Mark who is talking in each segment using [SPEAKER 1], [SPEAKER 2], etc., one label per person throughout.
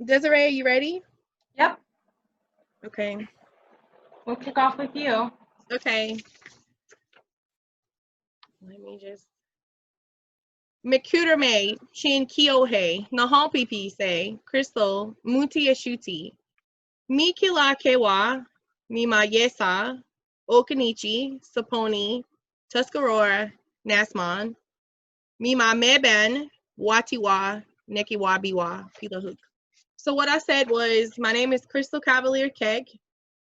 [SPEAKER 1] Desiree, are you ready?
[SPEAKER 2] Yep.
[SPEAKER 1] Okay.
[SPEAKER 2] We'll kick off with you.
[SPEAKER 1] Okay. Let me just. Mikuderme, Chin Kiohe, Nahampipi say, Crystal, Muti Ashuti, Mikila Kewa, Mima Yesa, Okanichi, Saponi, Tuscarora, Nasman, Mima Meben, Watiwa, Nekiwa Biwa, Filahuk. So what I said was, my name is Crystal Cavalier Keck.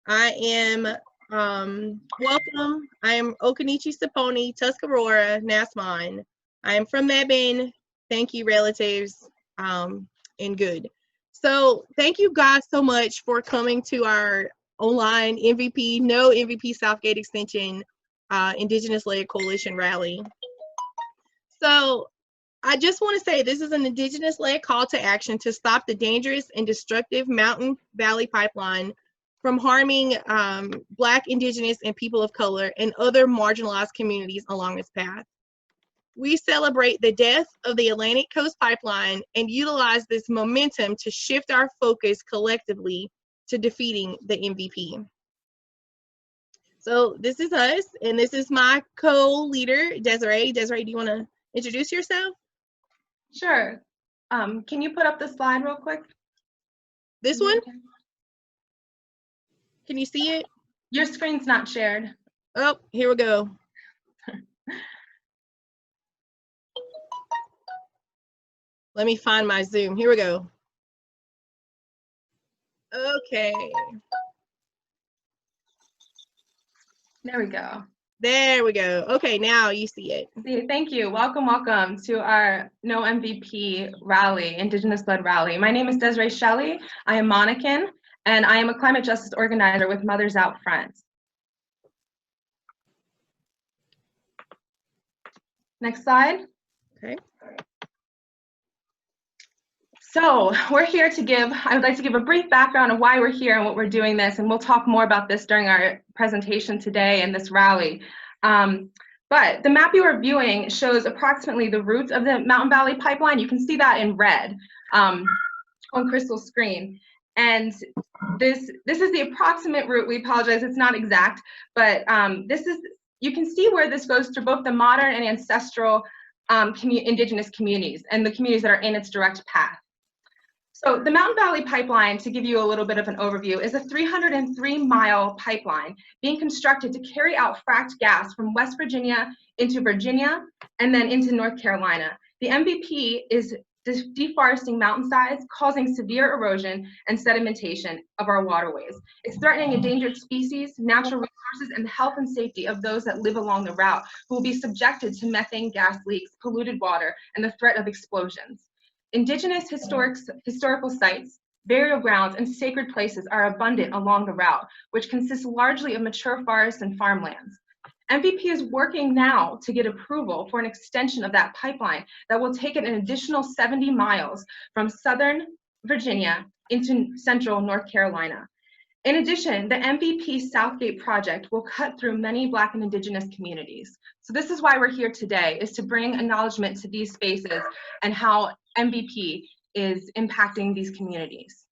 [SPEAKER 1] I am welcome. I am Okanichi Saponi, Tuscarora, Nasman. I am from Mebane. Thank you, relatives, and good. So thank you guys so much for coming to our online MVP, no MVP Southgate Extension Indigenous-led coalition rally. So I just want to say this is an Indigenous-led call to action to stop the dangerous and destructive Mountain Valley Pipeline from harming Black, Indigenous, and people of color and other marginalized communities along its path. We celebrate the death of the Atlantic Coast Pipeline and utilize this momentum to shift our focus collectively to defeating the MVP. So this is us, and this is my co-leader, Desiree. Desiree, do you want to introduce yourself?
[SPEAKER 2] Sure. Can you put up the slide real quick?
[SPEAKER 1] This one? Can you see it?
[SPEAKER 2] Your screen's not shared.
[SPEAKER 1] Oh, here we go. Let me find my Zoom. Here we go. Okay.
[SPEAKER 2] There we go.
[SPEAKER 1] There we go. Okay, now you see it.
[SPEAKER 2] Thank you. Welcome, welcome to our No MVP rally, Indigenous-led rally. My name is Desiree Shelley. I am Monacan, and I am a climate justice organizer with Mothers Out Front. Next slide.
[SPEAKER 1] Okay.
[SPEAKER 2] So we're here to I would like to give a brief background of why we're here and what we're doing this, and we'll talk more about this during our presentation today and this rally. But the map you are viewing shows approximately the routes of the Mountain Valley Pipeline. You can see that in red on Crystal's screen. And this is the approximate route. We apologize, it's not exact, but you can see where this goes through both the modern and ancestral Indigenous communities and the communities that are in its direct path. So the Mountain Valley Pipeline, to give you a little bit of an overview, is a 303-mile pipeline being constructed to carry out fracked gas from West Virginia into Virginia and then into North Carolina. The MVP is deforesting mountainsides, causing severe erosion and sedimentation of our waterways. It's threatening endangered species, natural resources, and the health and safety of those that live along the route, who will be subjected to methane gas leaks, polluted water, and the threat of explosions. Indigenous historical sites, burial grounds, and sacred places are abundant along the route, which consists largely of mature forests and farmlands. MVP is working now to get approval for an extension of that pipeline that will take it an additional 70 miles from southern Virginia into central North Carolina. In addition, the MVP Southgate project will cut through many Black and Indigenous communities. So this is why we're here today, is to bring acknowledgement to these spaces and how MVP is impacting these communities.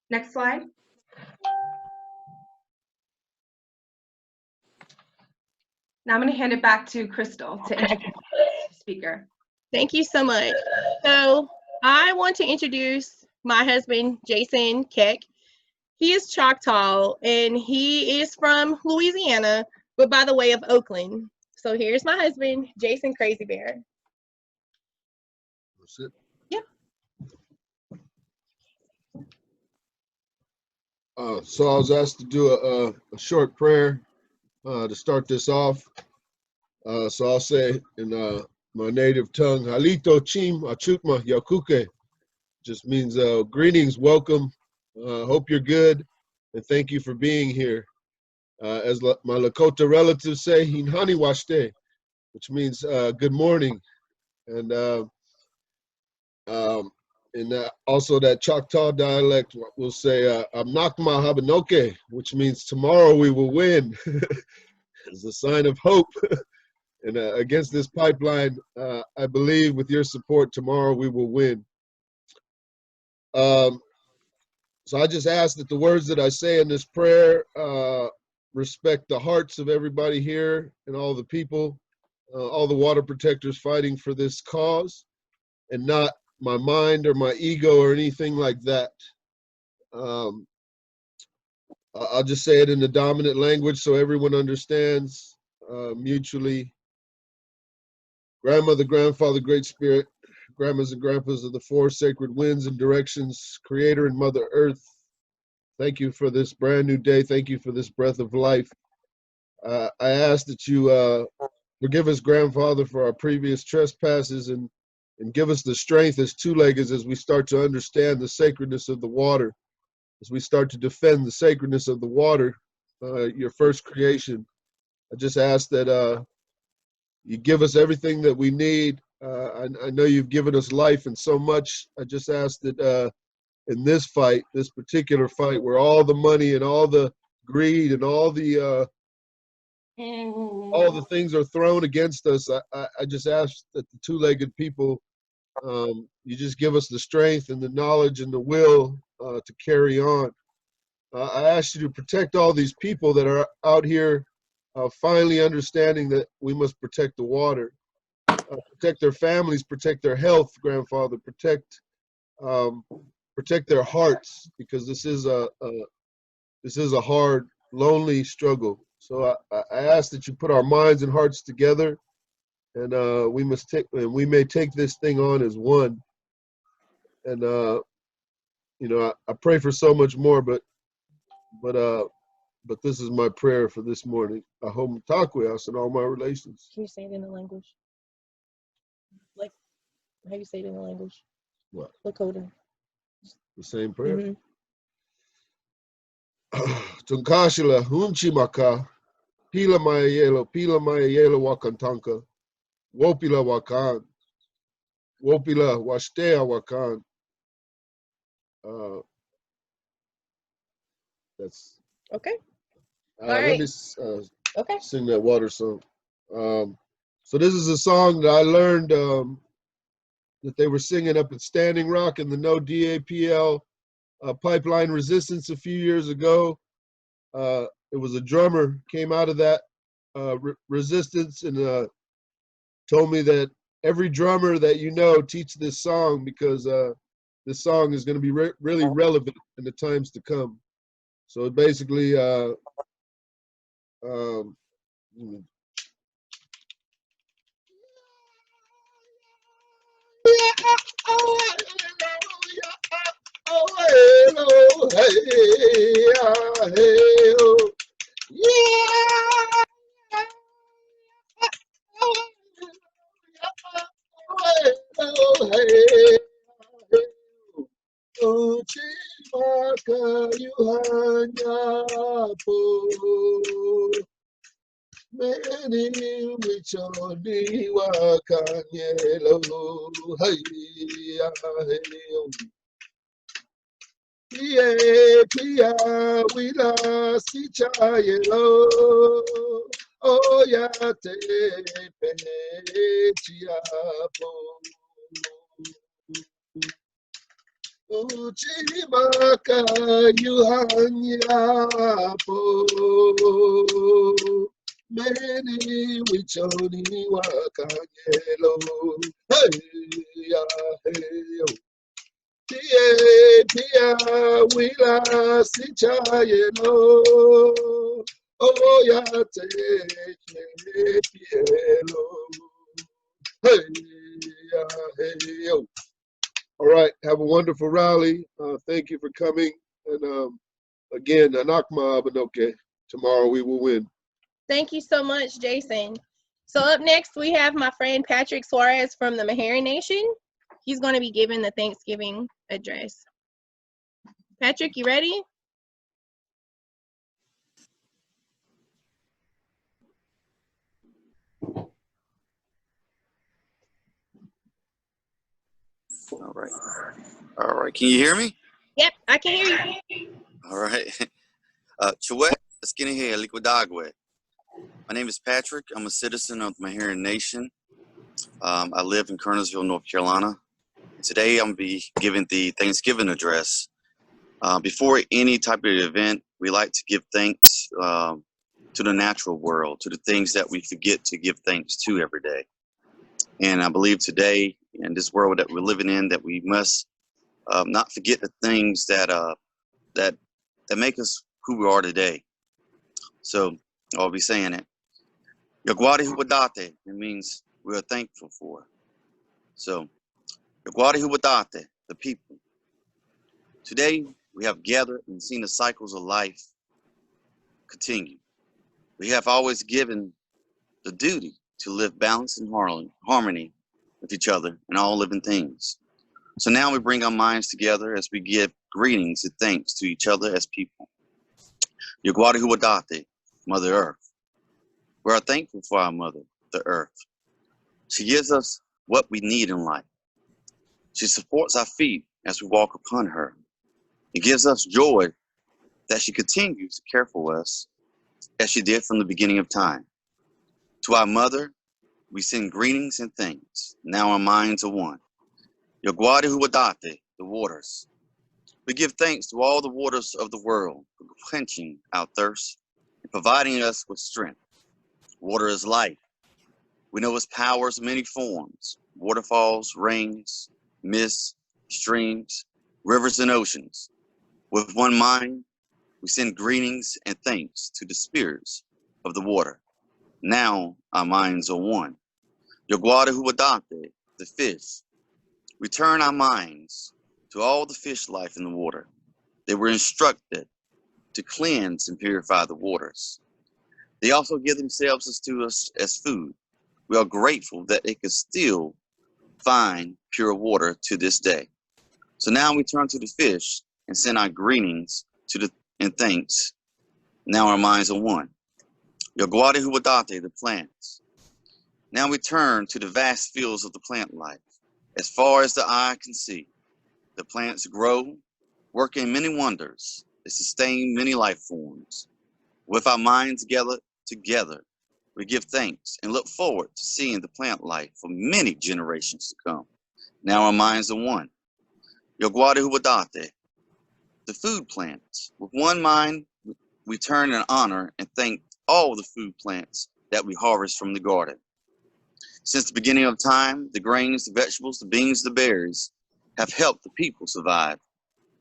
[SPEAKER 2] Next slide. Now I'm going to hand it back to Crystal to introduce the speaker.
[SPEAKER 1] Thank you so much. So I want to introduce my husband, Jason Keck. He is Choctaw, and he is from Louisiana, but by the way of Oakland. So here's my husband, Jason Crazy Bear.
[SPEAKER 3] That's it?
[SPEAKER 1] Yeah.
[SPEAKER 3] So I was asked to do a short prayer to start this off. So I'll say in my native tongue, Halito Chim Achutma Yakuke, just means greetings, welcome. Hope you're good, and thank you for being here. As my Lakota relatives say, Hinhani Washte, which means good morning. And also that Choctaw dialect will say Amnakma Habanoke, which means tomorrow we will win. It's a sign of hope. And against this pipeline, I believe with your support, tomorrow we will win. So I just ask that the words that I say in this prayer respect the hearts of everybody here and all the people, all the water protectors fighting for this cause, and not my mind or my ego or anything like that. I'll just say it in the dominant language so everyone understands mutually. Grandmother, grandfather, great spirit, grandmas and grandpas of the four sacred winds and directions, creator and mother earth, thank you for this brand new day. Thank you for this breath of life. I ask that you forgive us, grandfather, for our previous trespasses and give us the strength as two-leggeds as we start to understand the sacredness of the water, as we start to defend the sacredness of the water, your first creation. I just ask that you give us everything that we need. I know you've given us life and so much. I just ask that in this fight, this particular fight, where all the money and all the greed and all the things are thrown against us, I just ask that the two-legged people, you just give us the strength and the knowledge and the will to carry on. I ask you to protect all these people that are out here finally understanding that we must protect the water, protect their families, protect their health, grandfather, protect their hearts, because this is a hard, lonely struggle. So I ask that you put our minds and hearts together, and we may take this thing on as one. And I pray for so much more, but this is my prayer for this morning. Ahom Takuas in all my relations.
[SPEAKER 1] Can you say it in the language? Like how you say it in the language?
[SPEAKER 3] What?
[SPEAKER 1] Lakota.
[SPEAKER 3] The same prayer. Tunkashila hunchimaka, pila maya yelo wakantanka, wopila wakan, wopila washtea wakan. That's
[SPEAKER 1] okay.
[SPEAKER 3] Let me
[SPEAKER 1] okay.
[SPEAKER 3] sing that water song. So this is a song that I learned that they were singing up at Standing Rock in the No DAPL pipeline resistance a few years ago. It was a drummer came out of that resistance and told me that every drummer that teach this song, because this song is going to be really relevant in the times to come. So it basically Pia wila si chayelo oya te pe chiapo uchimaka yuhanyapo meni wichoni wakanyelo hey ya hey Pia wila si chayelo oya te pielo. Hey, hey, yo. All right, have a wonderful rally. Thank you for coming. And again, Anakma Abanoke. Tomorrow we will win.
[SPEAKER 1] Thank you so much, Jason. So up next, we have my friend Patrick Suarez from the Meherrin Nation. He's going to be giving the Thanksgiving address. Patrick, you ready?
[SPEAKER 4] All right. All right. Can you hear me?
[SPEAKER 1] Yep, I can hear you.
[SPEAKER 4] All right. Chewet, Skinny Liquidagwe. My name is Patrick. I'm a citizen of the Meherrin Nation. I live in Kernersville, North Carolina. Today I'm going to be giving the Thanksgiving address. Before any type of event, we like to give thanks to the natural world, to the things that we forget to give thanks to every day. And I believe today, in this world that we're living in, that we must not forget the things that make us who we are today. So I'll be saying it. Yaguari Huwadate, it means we are thankful for. So, Yaguari Huwadate, the people. Today, we have gathered and seen the cycles of life continue. We have always given the duty to live balance and harmony with each other and all living things. So now we bring our minds together as we give greetings and thanks to each other as people. Yaguari Huwadate, Mother Earth. We are thankful for our mother, the earth. She gives us what we need in life. She supports our feet as we walk upon her. It gives us joy that she continues to care for us as she did from the beginning of time. To our mother, we send greetings and thanks. Now our minds are one. Yaguari Huwadate, the waters. We give thanks to all the waters of the world for quenching our thirst and providing us with strength. Water is life. We know its powers in many forms: waterfalls, rains, mists, streams, rivers, and oceans. With one mind, we send greetings and thanks to the spirits of the water. Now our minds are one. Yaguari Huwadate, the fish. We turn our minds to all the fish life in the water. They were instructed to cleanse and purify the waters. They also give themselves to us as food. We are grateful that they can still find pure water to this day. So now we turn to the fish and send our greetings and thanks. Now our minds are one. Yaguari Huwadate, the plants. Now we turn to the vast fields of the plant life. As far as the eye can see, the plants grow, working many wonders. They sustain many life forms. With our minds gathered together, we give thanks and look forward to seeing the plant life for many generations to come. Now our minds are one. Yaguari Huwadate, the food plants. With one mind, we turn and honor and thank all the food plants that we harvest from the garden. Since the beginning of time, the grains, the vegetables, the beans, the berries have helped the people survive.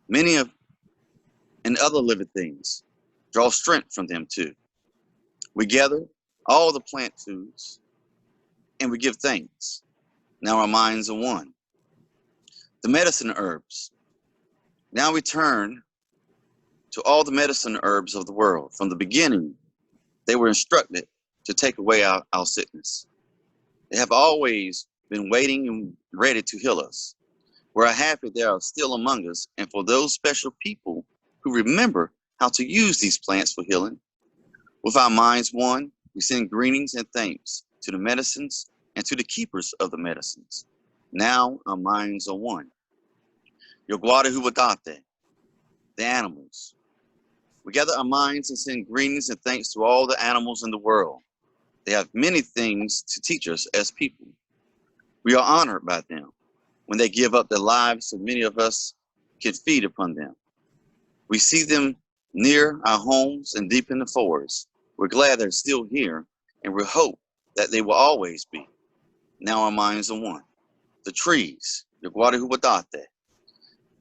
[SPEAKER 4] Many and other living things draw strength from them too. We gather all the plant foods and we give thanks. Now our minds are one. The medicine herbs. Now we turn to all the medicine herbs of the world. From the beginning, they were instructed to take away our sickness. They have always been waiting and ready to heal us. We're happy they are still among us, and for those special people who remember how to use these plants for healing. With our minds one, we send greetings and thanks to the medicines and to the keepers of the medicines. Now our minds are one. Yaguari Huwadate, the animals. We gather our minds and send greetings and thanks to all the animals in the world. They have many things to teach us as people. We are honored by them when they give up their lives so many of us can feed upon them. We see them near our homes and deep in the forest. We're glad they're still here, and we hope that they will always be. Now our minds are one. The trees, Yaguari Huwadate,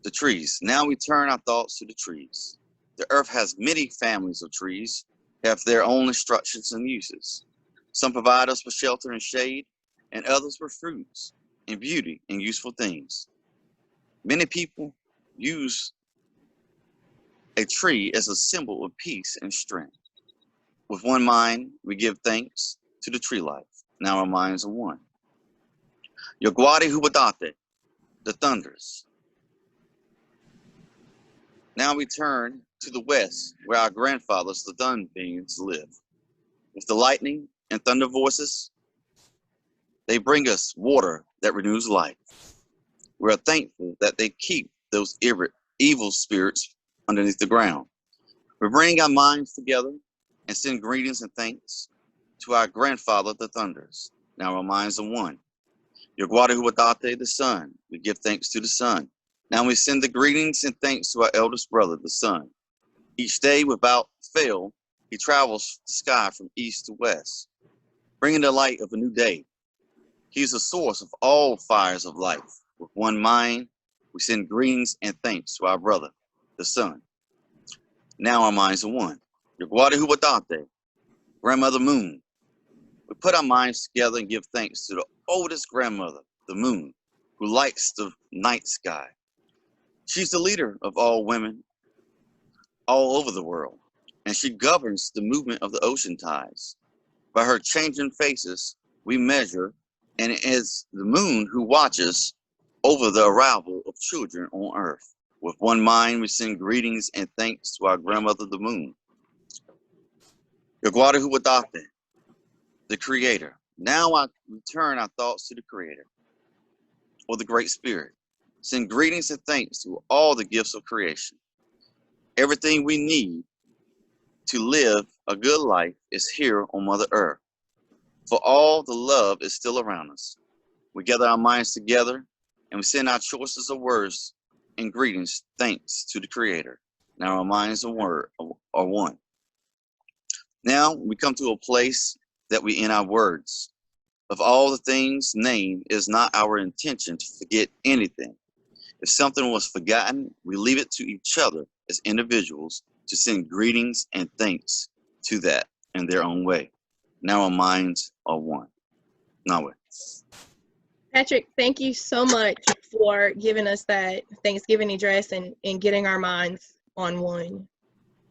[SPEAKER 4] the trees. Now we turn our thoughts to the trees. The earth has many families of trees, have their own instructions and uses. Some provide us with shelter and shade, and others with fruits and beauty and useful things. Many people use a tree as a symbol of peace and strength. With one mind, we give thanks to the tree life. Now our minds are one. Yaguari Huwadate, the thunders. Now we turn to the west, where our grandfathers, the Thun beings, live. With the lightning and thunder voices, they bring us water that renews life. We are thankful that they keep those evil spirits underneath the ground. We bring our minds together and send greetings and thanks to our grandfather, the thunders. Now our minds are one. Yogwaruhuatate, the sun. We give thanks to the sun. Now we send the greetings and thanks to our eldest brother, the sun. Each day without fail, he travels the sky from east to west, bringing the light of a new day. He is the source of all fires of life. With one mind, we send greetings and thanks to our brother, the sun. Now our minds are one. Yogwaruhuatate, grandmother moon. We put our minds together and give thanks to the oldest grandmother, the moon, who lights the night sky. She's the leader of all women all over the world, and she governs the movement of the ocean tides. By her changing faces, we measure, and it is the moon who watches over the arrival of children on earth. With one mind, we send greetings and thanks to our grandmother, the moon. Yogwaruhuatate, the creator. Now I return our thoughts to the creator, or the great spirit. Send greetings and thanks to all the gifts of creation. Everything we need to live a good life is here on Mother Earth. For all the love is still around us. We gather our minds together and we send our choices of words and greetings thanks to the creator. Now our minds are one. Now we come to a place that we end our words. Of all the things named, it is not our intention to forget anything. If something was forgotten, we leave it to each other as individuals to send greetings and thanks to that in their own way. Now our minds are one. Nawe.
[SPEAKER 1] Patrick, thank you so much for giving us that Thanksgiving address and getting our minds on one.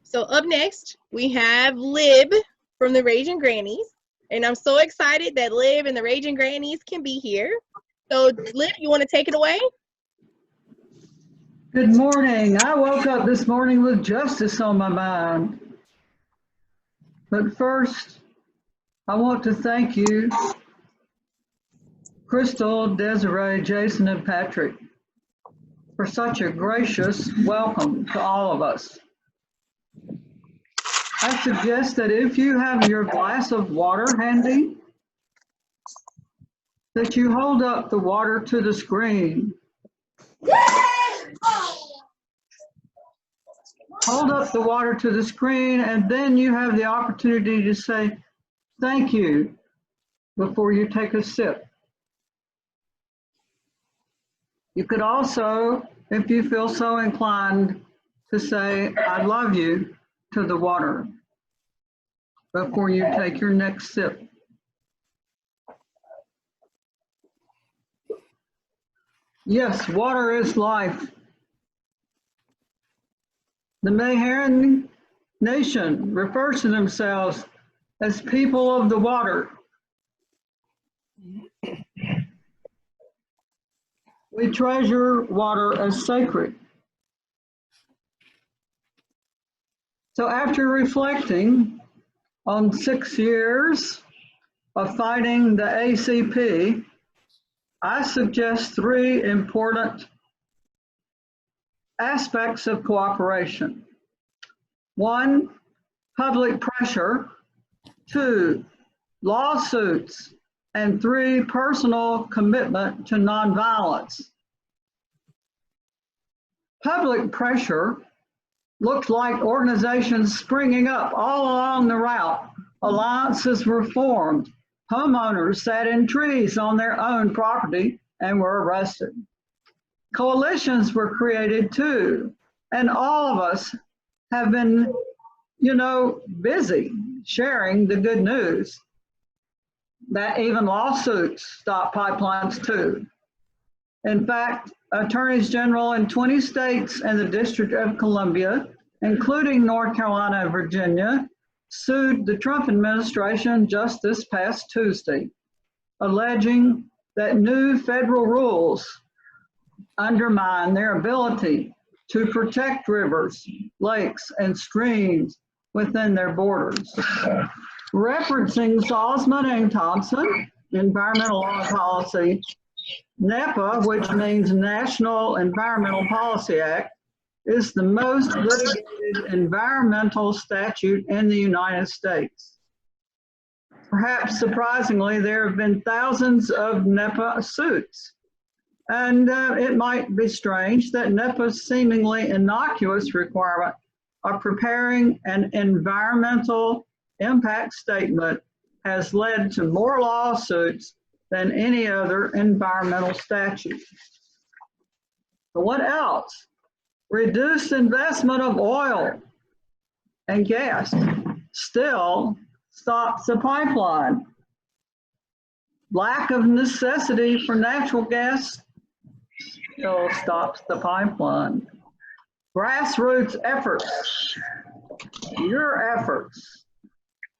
[SPEAKER 1] So up next, we have Lib from the Raging Grannies. And I'm so excited that Lib and the Raging Grannies can be here. So Lib, you want to take it away?
[SPEAKER 5] Good morning. I woke up this morning with justice on my mind. But first, I want to thank you, Crystal, Desiree, Jason, and Patrick, for such a gracious welcome to all of us. I suggest that if you have your glass of water handy, that you hold up the water to the screen. Hold up the water to the screen, and then you have the opportunity to say thank you before you take a sip. You could also, if you feel so inclined, to say I love you to the water before you take your next sip. Yes, water is life. The Meherrin Nation refers to themselves as people of the water. We treasure water as sacred. So after reflecting on 6 years of fighting the ACP, I suggest 3 important aspects of cooperation. 1, public pressure. 2, lawsuits. And 3, personal commitment to nonviolence. Public pressure looked like organizations springing up all along the route. Alliances were formed. Homeowners sat in trees on their own property and were arrested. Coalitions were created too, and all of us have been, busy sharing the good news that even lawsuits stop pipelines too. In fact, attorneys general in 20 states and the District of Columbia, including North Carolina and Virginia, sued the Trump administration just this past Tuesday, alleging that new federal rules undermine their ability to protect rivers, lakes, and streams within their borders. Referencing Salzman and Thompson, Environmental Law and Policy, NEPA, which means National Environmental Policy Act, is the most litigated environmental statute in the United States. Perhaps surprisingly, there have been thousands of NEPA suits. And it might be strange that NEPA's seemingly innocuous requirement of preparing an environmental impact statement has led to more lawsuits than any other environmental statute. But what else? Reduced investment of oil and gas still stops the pipeline. Lack of necessity for natural gas still stops the pipeline. Grassroots efforts, your efforts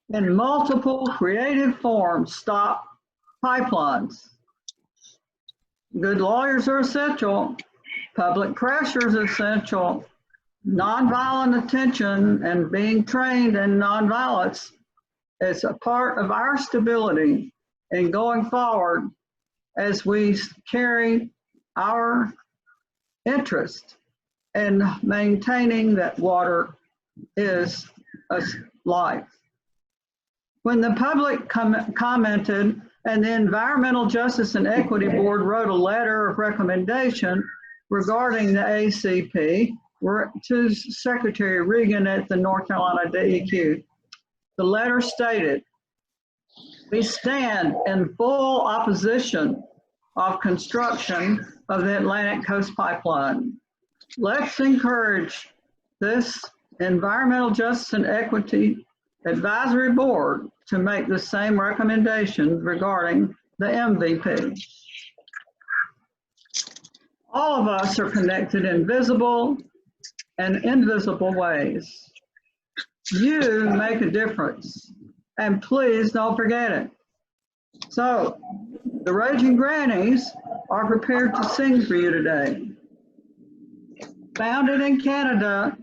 [SPEAKER 5] in multiple creative forms stop pipelines. Good lawyers are essential. Public pressure is essential. Nonviolent attention and being trained in nonviolence is a part of our stability in going forward as we carry our interest in maintaining that water is a life. When the public commented and the Environmental Justice and Equity Board wrote a letter of recommendation regarding the ACP to Secretary Regan at the North Carolina DEQ, the letter stated, "We stand in full opposition of construction of the Atlantic Coast Pipeline. Let's encourage this Environmental Justice and Equity Advisory Board to make the same recommendations regarding the MVP." All of us are connected in visible and invisible ways. You make a difference, and please don't forget it. So, the Raging Grannies are prepared to sing for you today. Founded in Canada,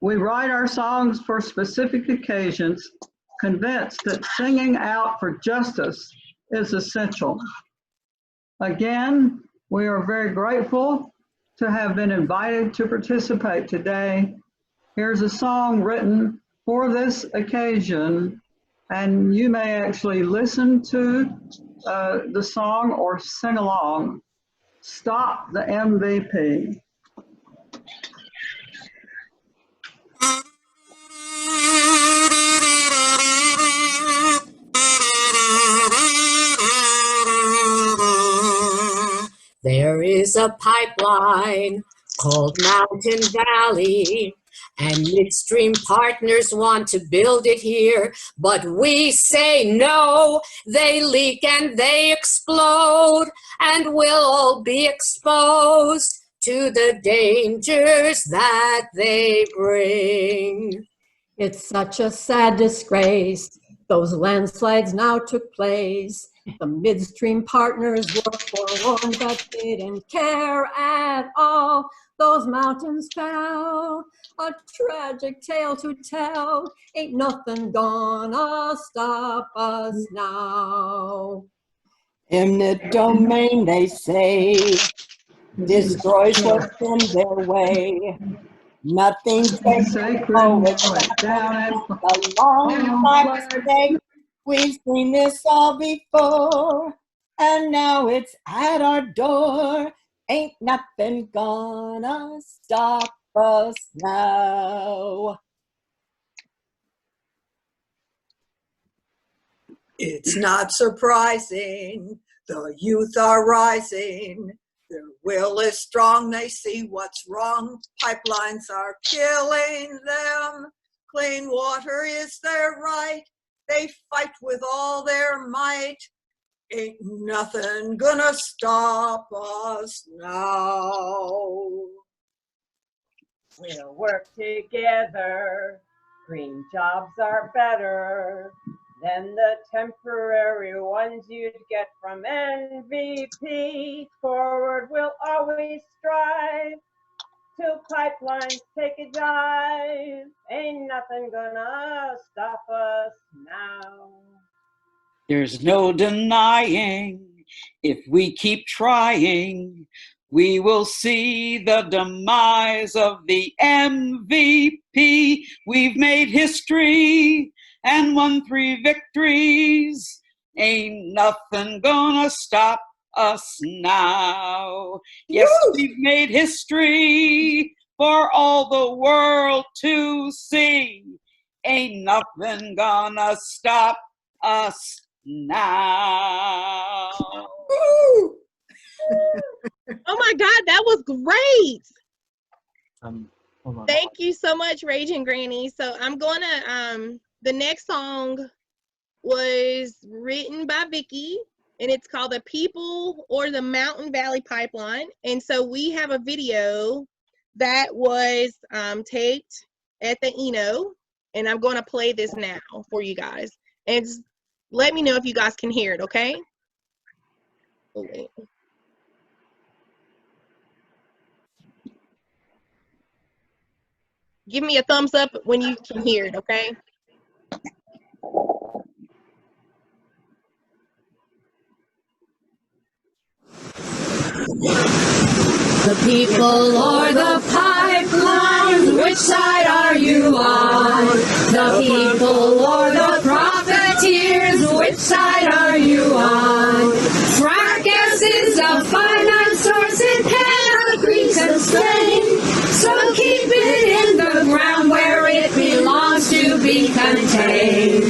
[SPEAKER 5] we write our songs for specific occasions, convinced that singing out for justice is essential. Again, we are very grateful to have been invited to participate today. Here's a song written for this occasion, and you may actually listen to the song or sing along. Stop the MVP.
[SPEAKER 6] There is a pipeline called Mountain Valley, and midstream partners want to build it here, but we say no. They leak and they explode, and we'll all be exposed to the dangers that they bring.
[SPEAKER 7] It's such a sad disgrace. Those landslides now took place. The midstream partners were forewarned but didn't care at all. Those mountains fell, a tragic tale to tell. Ain't nothing gonna stop us now.
[SPEAKER 8] Eminent domain, they say, destroys what's in their way. Nothing takes forward a long mistake. We've seen this all before, and now it's at our door. Ain't nothing gonna stop us now.
[SPEAKER 9] It's not surprising, the youth are rising. Their will is strong, they see what's wrong. Pipelines are killing them. Clean water is their right. They fight with all their might. Ain't nothing gonna stop us now.
[SPEAKER 10] We'll work together. Green jobs are better than the temporary ones you'd get from MVP. Forward we'll always strive till pipelines take a dive. Ain't nothing gonna stop us now.
[SPEAKER 11] There's no denying, if we keep trying, we will see the demise of the MVP. We've made history and won 3 victories. Ain't nothing gonna stop us now. Yes, we've made history for all the world to see. Ain't nothing gonna stop us now.
[SPEAKER 1] Oh my God, that was great.
[SPEAKER 12] Hold on.
[SPEAKER 1] Thank you so much, Raging Granny. So I'm gonna, the next song was written by Vicky, and it's called The People or the Mountain Valley Pipeline. And so we have a video that was taped at the Eno, and I'm going to play this now for you guys. And just let me know if you guys can hear it, okay? Oh, wait. Give me a thumbs up when you can hear it, okay?
[SPEAKER 6] The people or the pipeline, which side are you on? The people or the profiteers, which side are you on? Frack gas is a finite source in Greece and Spain, so keep it in the ground where it belongs to be contained.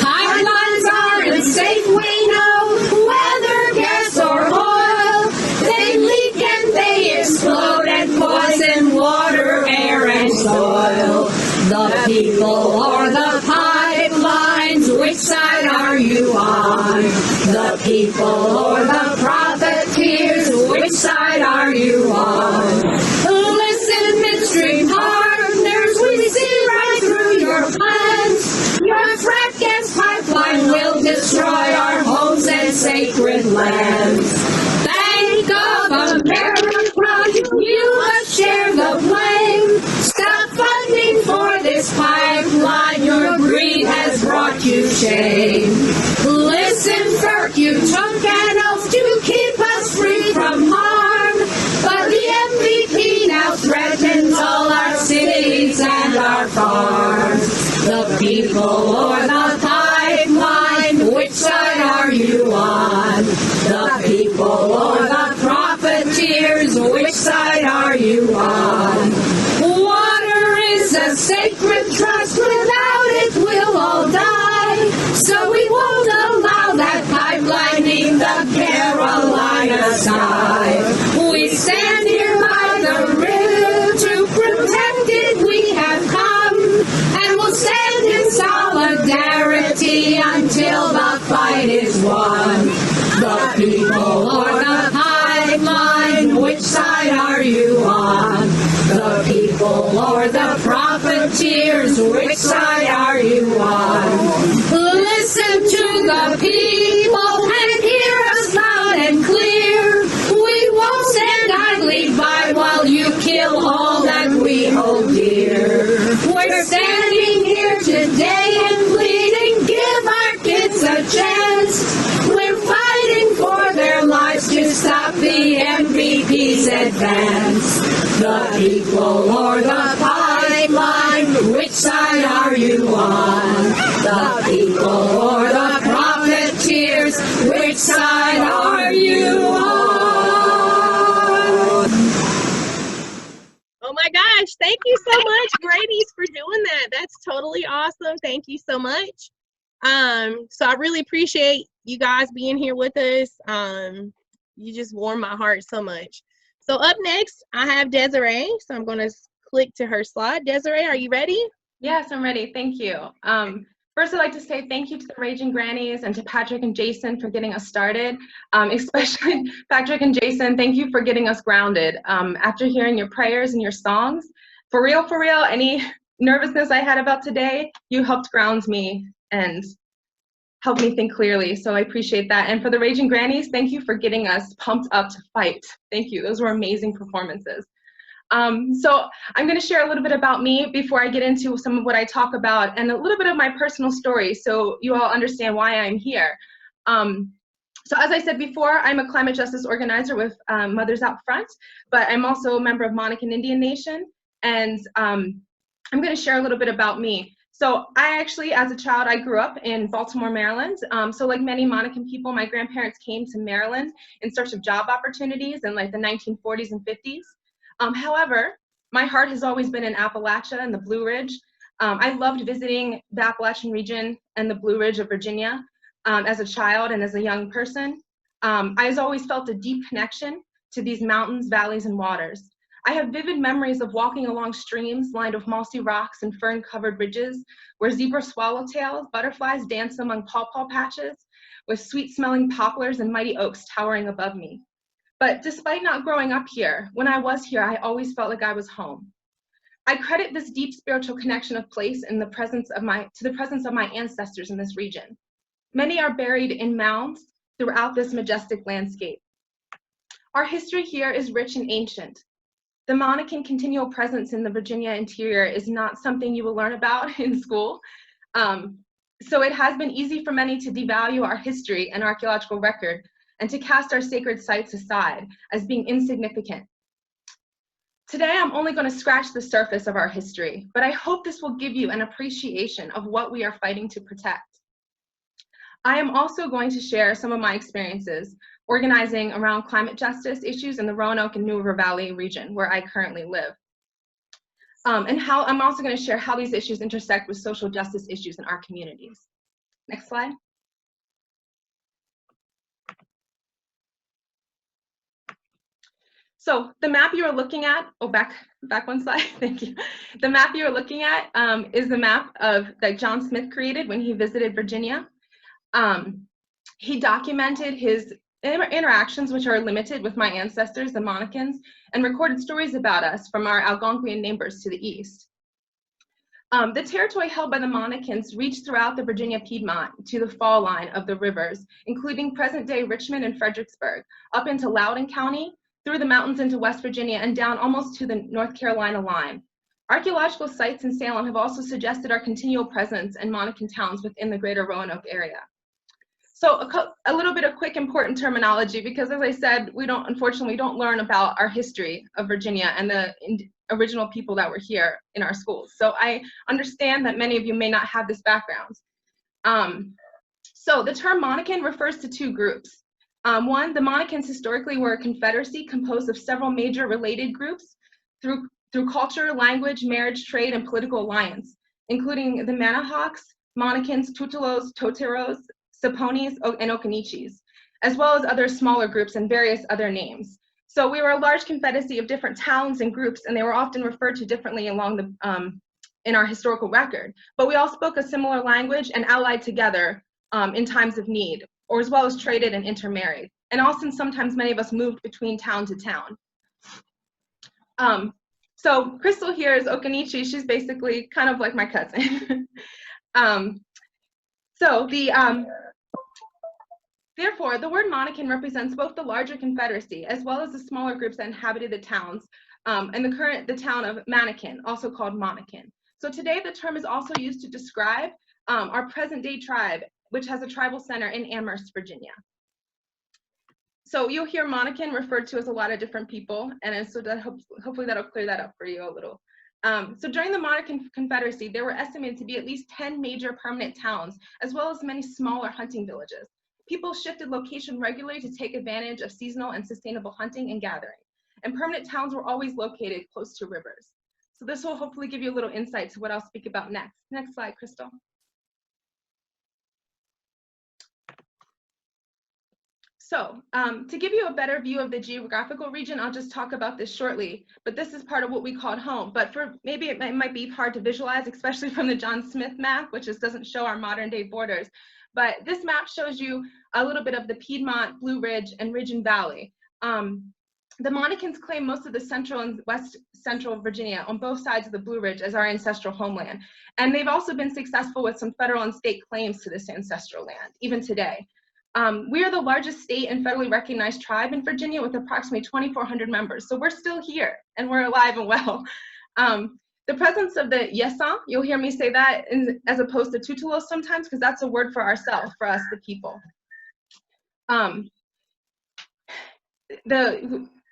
[SPEAKER 6] Pipelines aren't safe, we know, whether gas or oil. They leak and they explode and poison water, air, and soil. The people or the pipelines, which side are you on? The people or the profiteers, which side are you on? Listen, midstream partners, we see right through your plans. Your frack gas pipeline will destroy our homes and sacred lands. Bank of America, you must share the blame. Stop funding for this pipeline. Your greed has brought you shame. Listen, FERC, you took an oath to keep us free from harm, but the MVP now threatens all our cities and our farms. The people or the pipeline, which side are you on? The people or the profiteers, which side are you on? Water is a sacred trust, without it we'll all die. So we won't allow that pipelining the Carolina side. We stand here by the river to protect it, we have come, and we'll stand in solidarity until the fight is won. The people or the pipeline, which side are you on? The people or the profiteers, which side are you on? Listen to the people and hear us loud and clear. We won't stand idly by while you kill all that we hold dear. We're standing here today and pleading, give our kids a chance. We're fighting for their lives to stop the MVP's advance. The people or the pipeline, which side are you on? The people or the profiteers, which side are you on?
[SPEAKER 1] Oh my gosh, thank you so much, Grady's, for doing that. That's totally awesome. Thank you so much. So I really appreciate you guys being here with us. You just warm my heart so much. So up next, I have Desiree. So I'm going to click to her slide. Desiree, are you ready?
[SPEAKER 2] Yes, I'm ready. Thank you. First, I'd like to say thank you to the Raging Grannies and to Patrick and Jason for getting us started. Especially Patrick and Jason, thank you for getting us grounded. After hearing your prayers and your songs, for real, any nervousness I had about today, you helped ground me and help me think clearly. So I appreciate that. And for the Raging Grannies, thank you for getting us pumped up to fight. Thank you. Those were amazing performances. So I'm going to share a little bit about me before I get into some of what I talk about and a little bit of my personal story so you all understand why I'm here. So as I said before, I'm a climate justice organizer with Mothers Out Front, but I'm also a member of Monacan Indian Nation. And I'm going to share a little bit about me. So I actually, as a child, I grew up in Baltimore, Maryland. So like many Monacan people, my grandparents came to Maryland in search of job opportunities in like the 1940s and 50s. However, my heart has always been in Appalachia and the Blue Ridge. I loved visiting the Appalachian region and the Blue Ridge of Virginia as a child and as a young person. I always felt a deep connection to these mountains, valleys, and waters. I have vivid memories of walking along streams lined with mossy rocks and fern-covered ridges, where zebra swallowtails, butterflies dance among pawpaw patches, with sweet-smelling poplars and mighty oaks towering above me. But despite not growing up here, when I was here, I always felt like I was home. I credit this deep spiritual connection of place in the presence of to the presence of my ancestors in this region. Many are buried in mounds throughout this majestic landscape. Our history here is rich and ancient. The Monacan continual presence in the Virginia interior is not something you will learn about in school. So it has been easy for many to devalue our history and archaeological record and to cast our sacred sites aside as being insignificant. Today, I'm only going to scratch the surface of our history, but I hope this will give you an appreciation of what we are fighting to protect. I am also going to share some of my experiences organizing around climate justice issues in the Roanoke and New River Valley region where I currently live. And how I'm also going to share how these issues intersect with social justice issues in our communities. Next slide. So the map you are looking at, back one slide, thank you. The map you are looking at is the map that John Smith created when he visited Virginia. He documented his interactions, which are limited, with my ancestors, the Monacans, and recorded stories about us from our Algonquian neighbors to the east. The territory held by the Monacans reached throughout the Virginia Piedmont to the fall line of the rivers, including present-day Richmond and Fredericksburg, up into Loudoun County, through the mountains into West Virginia, and down almost to the North Carolina line. Archaeological sites in Salem have also suggested our continual presence in Monacan towns within the greater Roanoke area. So a little bit of quick important terminology, because as I said, unfortunately, we don't learn about our history of Virginia and the original people that were here in our schools. So I understand that many of you may not have this background. So the term Monacan refers to two groups. One, the Monacans historically were a confederacy composed of several major related groups through culture, language, marriage, trade, and political alliance, including the Manahawks, Monacans, Tutelos, Toteros, Saponis, and Okanichis, as well as other smaller groups and various other names. So we were a large confederacy of different towns and groups, and they were often referred to differently along the in our historical record. But we all spoke a similar language and allied together in times of need, or as well as traded and intermarried. And also sometimes many of us moved between town to town. So Crystal here is Okanichi. She's basically kind of like my cousin. Therefore, the word Monacan represents both the larger confederacy as well as the smaller groups that inhabited the towns and the town of Manakin, also called Monacan. So today the term is also used to describe our present-day tribe, which has a tribal center in Amherst, Virginia. So you'll hear Monacan referred to as a lot of different people, and so that hopefully that'll clear that up for you a little. So during the Monacan Confederacy, there were estimated to be at least 10 major permanent towns, as well as many smaller hunting villages. People shifted location regularly to take advantage of seasonal and sustainable hunting and gathering. And permanent towns were always located close to rivers. So this will hopefully give you a little insight to what I'll speak about next. Next slide, Crystal. So to give you a better view of the geographical region, I'll just talk about this shortly, but this is part of what we called home. But maybe it might be hard to visualize, especially from the John Smith map, which doesn't show our modern day borders. But this map shows you a little bit of the Piedmont, Blue Ridge, and Ridge and Valley. The Monacans claim most of the central and west central Virginia on both sides of the Blue Ridge as our ancestral homeland. And they've also been successful with some federal and state claims to this ancestral land, even today. We are the largest state and federally recognized tribe in Virginia with approximately 2,400 members. So we're still here and we're alive and well. The presence of the Yesan, you'll hear me say that as opposed to Tutelos sometimes, because that's a word for ourselves, for us, the people.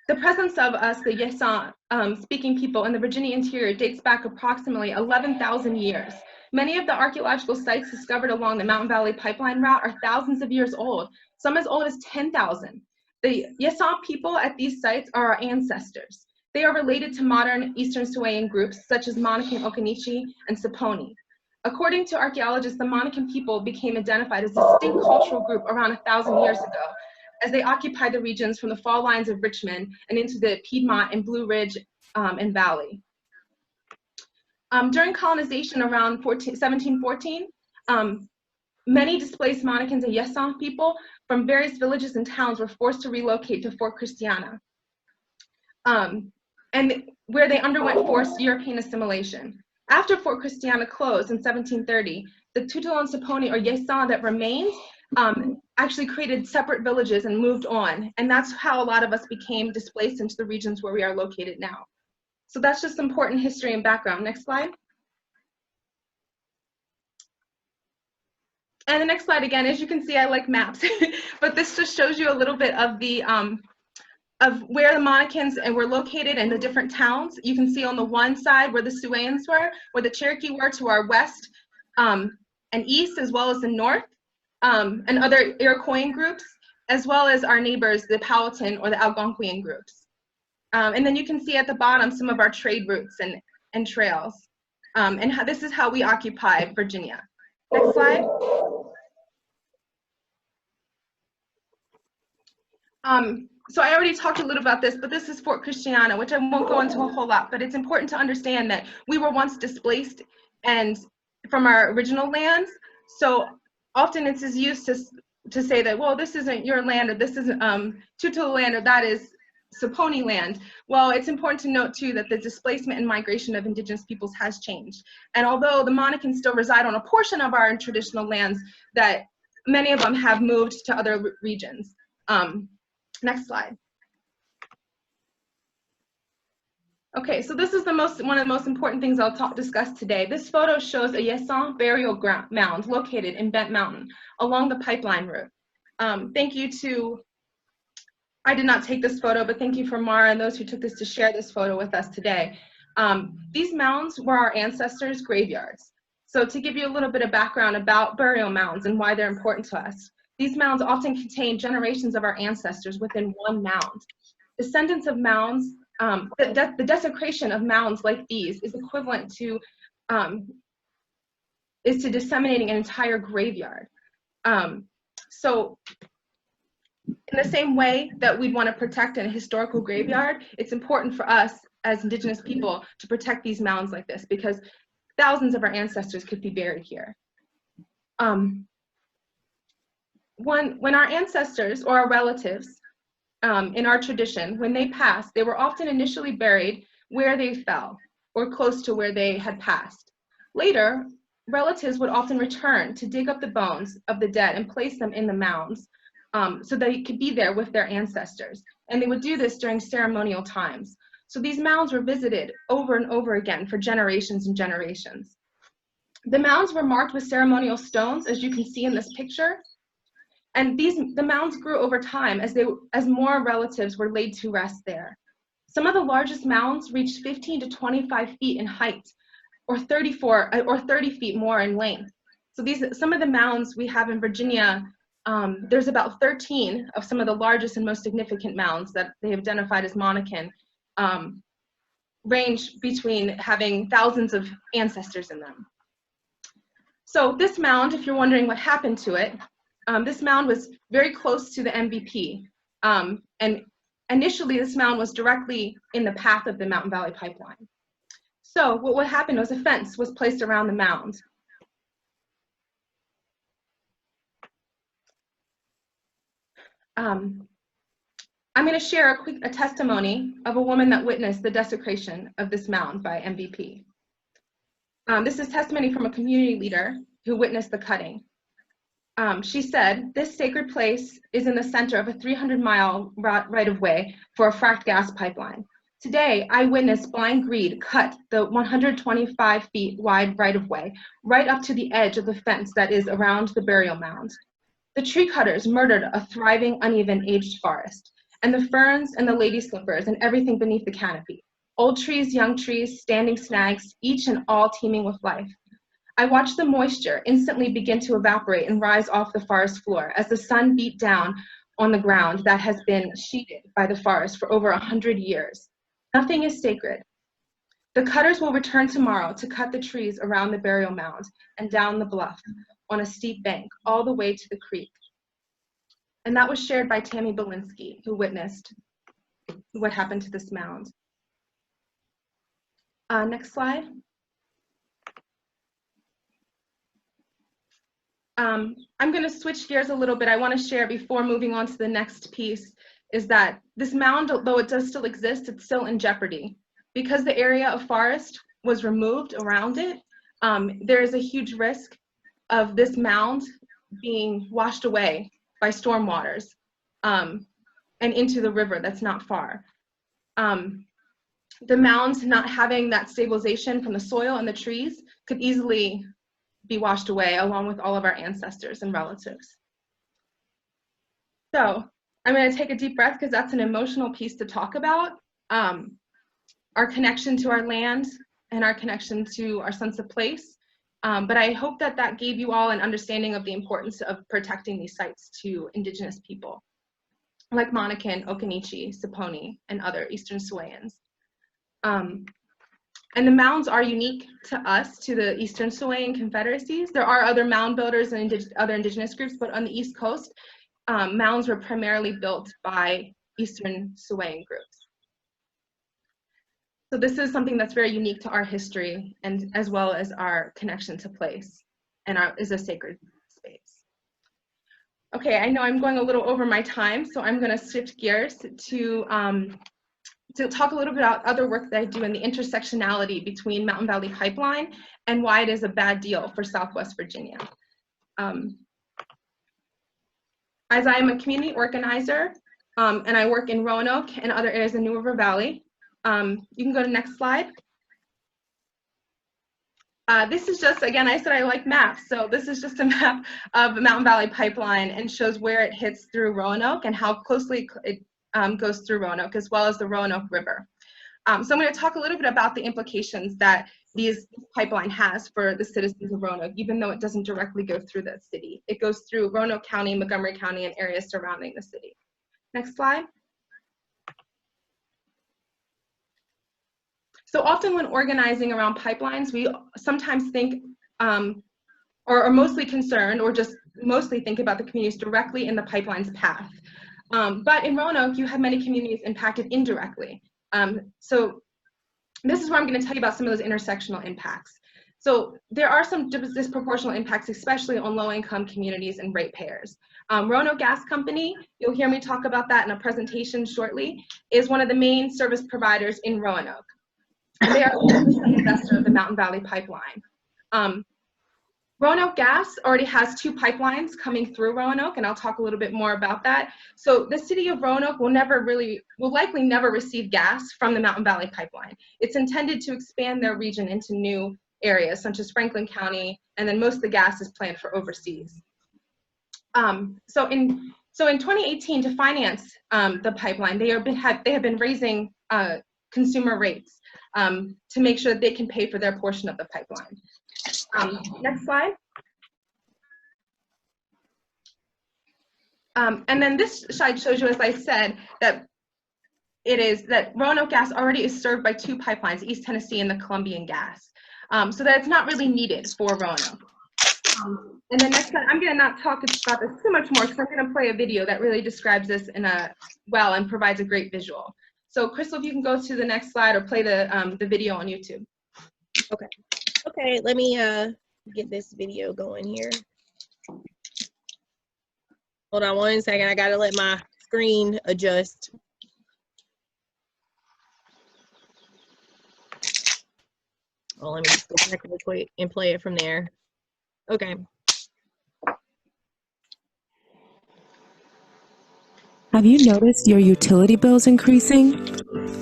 [SPEAKER 2] The presence of us, the Yesan speaking people in the Virginia interior dates back approximately 11,000 years Many of the archaeological sites discovered along the Mountain Valley Pipeline route are thousands of years old, some as old as 10,000. The Yesan people at these sites are our ancestors. They are related to modern Eastern Samoan groups such as Monacan Okinachi and Saponi. According to archaeologists, the Monacan people became identified as a distinct cultural group around 1,000 years ago, as they occupied the regions from the fall lines of Richmond and into the Piedmont and Blue Ridge and Valley. During colonization around 1714, many displaced Monacans and Yesan people from various villages and towns were forced to relocate to Fort Christiana, and where they underwent forced European assimilation. After Fort Christiana closed in 1730, the Tutalon Saponi or Yesan that remained actually created separate villages and moved on. And that's how a lot of us became displaced into the regions where we are located now. So that's just important history and background. Next slide. And the next slide again, as you can see, I like maps, but this just shows you a little bit of the of where the Monacans were located and the different towns. You can see on the one side where the Siouans were, where the Cherokee were to our west and east, as well as the north, and other Iroquois groups, as well as our neighbors, the Powhatan or the Algonquian groups. And then you can see at the bottom some of our trade routes and trails. And this is how we occupied Virginia. Next slide. So I already talked a little about this, but this is Fort Christiana, which I won't go into a whole lot, but it's important to understand that we were once displaced and from our original lands. So often it's used to say that, well, this isn't your land, or this isn't Tutal land, or that is Saponi land. Well, it's important to note too that the displacement and migration of indigenous peoples has changed. And although the Monacans still reside on a portion of our traditional lands, that many of them have moved to other regions. Next slide. Okay, so this is one of the most important things I'll discuss today. This photo shows a Yesan burial mound located in Bent Mountain along the pipeline route. Thank you to, I did not take this photo, but thank you for Mara and those who took this to share this photo with us today. These mounds were our ancestors' graveyards. So to give you a little bit of background about burial mounds and why they're important to us, these mounds often contain generations of our ancestors within one mound. Descendants of mounds, the desecration of mounds like these is equivalent to disseminating an entire graveyard. So in the same way that we'd want to protect a historical graveyard, it's important for us as Indigenous people to protect these mounds like this, because thousands of our ancestors could be buried here. When our ancestors or our relatives in our tradition, when they passed, they were often initially buried where they fell or close to where they had passed. Later, relatives would often return to dig up the bones of the dead and place them in the mounds so they could be there with their ancestors. And they would do this during ceremonial times. So these mounds were visited over and over again for generations and generations. The mounds were marked with ceremonial stones, as you can see in this picture. And the mounds grew over time as more relatives were laid to rest there. Some of the largest mounds reached 15 to 25 feet in height, or 30 feet more in length. So some of the mounds we have in Virginia, there's about 13 of some of the largest and most significant mounds that they have identified as Monacan, range between having thousands of ancestors in them. So this mound, if you're wondering what happened to it, this mound was very close to the MVP. And initially this mound was directly in the path of the Mountain Valley Pipeline. So what happened was a fence was placed around the mound. I'm going to share a testimony of a woman that witnessed the desecration of this mound by MVP. This is testimony from a community leader who witnessed the cutting. She said, "This sacred place is in the center of a 300-mile right-of-way for a fracked gas pipeline. Today, I witnessed blind greed cut the 125 feet wide right-of-way right up to the edge of the fence that is around the burial mound. The tree cutters murdered a thriving, uneven, aged forest, and the ferns and the lady slippers and everything beneath the canopy. Old trees, young trees, standing snags, each and all teeming with life. I watched the moisture instantly begin to evaporate and rise off the forest floor as the sun beat down on the ground that has been sheeted by the forest for over 100 years. Nothing is sacred. The cutters will return tomorrow to cut the trees around the burial mound and down the bluff on a steep bank all the way to the creek. And that was shared by Tammy Belinsky, who witnessed what happened to this mound. Next slide. I'm going to switch gears a little bit. I want to share before moving on to the next piece is that this mound, although it does still exist, it's still in jeopardy. Because the area of forest was removed around it, there is a huge risk of this mound being washed away by stormwaters and into the river that's not far. The mound not having that stabilization from the soil and the trees could easily be washed away along with all of our ancestors and relatives. So I'm going to take a deep breath because that's an emotional piece to talk about. Our connection to our land and our connection to our sense of place. But I hope that that gave you all an understanding of the importance of protecting these sites to Indigenous people, like Monacan, Occaneechi, Saponi, and other Eastern Siouxans. And the mounds are unique to us, to the Eastern Siouxan Confederacies. There are other mound builders and other Indigenous groups, but on the East Coast, mounds were primarily built by Eastern Siouxan groups. So this is something that's very unique to our history and as well as our connection to place and is a sacred space. Okay, I know I'm going a little over my time, so I'm going to shift gears to talk a little bit about other work that I do in the intersectionality between Mountain Valley Pipeline and why it is a bad deal for Southwest Virginia. As I am a community organizer and I work in Roanoke and other areas in New River Valley, you can go to next slide. This is just, again, I said I like maps, so this is just a map of the Mountain Valley Pipeline and shows where it hits through Roanoke and how closely it goes through Roanoke, as well as the Roanoke River. So I'm going to talk a little bit about the implications that this pipeline has for the citizens of Roanoke, even though it doesn't directly go through the city. It goes through Roanoke County, Montgomery County, and areas surrounding the city. Next slide. So often when organizing around pipelines, we sometimes think or are mostly concerned or just mostly think about the communities directly in the pipeline's path. But in Roanoke, you have many communities impacted indirectly. So this is where I'm going to tell you about some of those intersectional impacts. So there are some disproportional impacts, especially on low-income communities and ratepayers. Roanoke Gas Company, you'll hear me talk about that in a presentation shortly, is one of the main service providers in Roanoke. They are an investor of the Mountain Valley Pipeline. Roanoke Gas already has 2 pipelines coming through Roanoke, and I'll talk a little bit more about that. So the city of Roanoke will likely never receive gas from the Mountain Valley Pipeline. It's intended to expand their region into new areas, such as Franklin County, and then most of the gas is planned for overseas. So in 2018, to finance the pipeline, they have been raising consumer rates to make sure that they can pay for their portion of the pipeline. Next slide. And then this slide shows you, as I said, that Roanoke Gas already is served by 2 pipelines, East Tennessee and the Columbian Gas, so that it's not really needed for Roanoke. And then next slide, I'm going to not talk about this too much more because I'm going to play a video that really describes this well and provides a great visual. So Crystal, if you can go to the next slide or play the video on YouTube.
[SPEAKER 1] Okay. Okay, let me get this video going here. Hold on 1 second. I gotta let my screen adjust. Oh, let me just go back real quick and play it from there. Okay.
[SPEAKER 13] Have you noticed your utility bills increasing?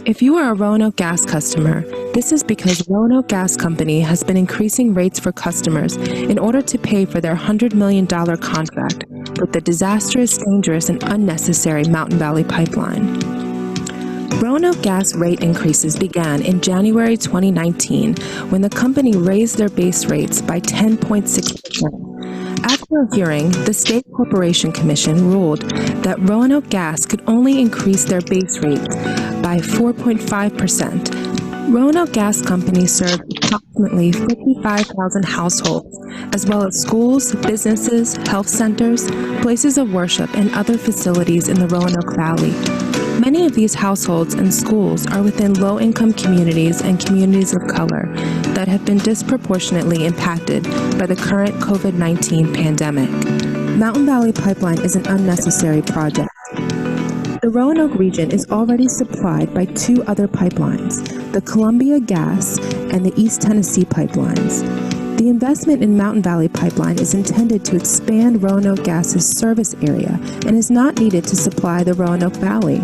[SPEAKER 13] If you are a Roanoke Gas customer, this is because Roanoke Gas Company has been increasing rates for customers in order to pay for their $100 million contract with the disastrous, dangerous, and unnecessary Mountain Valley Pipeline. Roanoke Gas rate increases began in January 2019 when the company raised their base rates by 10.6%. After a hearing, the State Corporation Commission ruled that Roanoke Gas could only increase their base rate by 4.5%. Roanoke Gas Company served approximately 55,000 households, as well as schools, businesses, health centers, places of worship, and other facilities in the Roanoke Valley. Many of these households and schools are within low-income communities and communities of color that have been disproportionately impacted by the current COVID-19 pandemic. Mountain Valley Pipeline is an unnecessary project. The Roanoke region is already supplied by two other pipelines, the Columbia Gas and the East Tennessee pipelines. The investment in Mountain Valley Pipeline is intended to expand Roanoke Gas's service area and is not needed to supply the Roanoke Valley.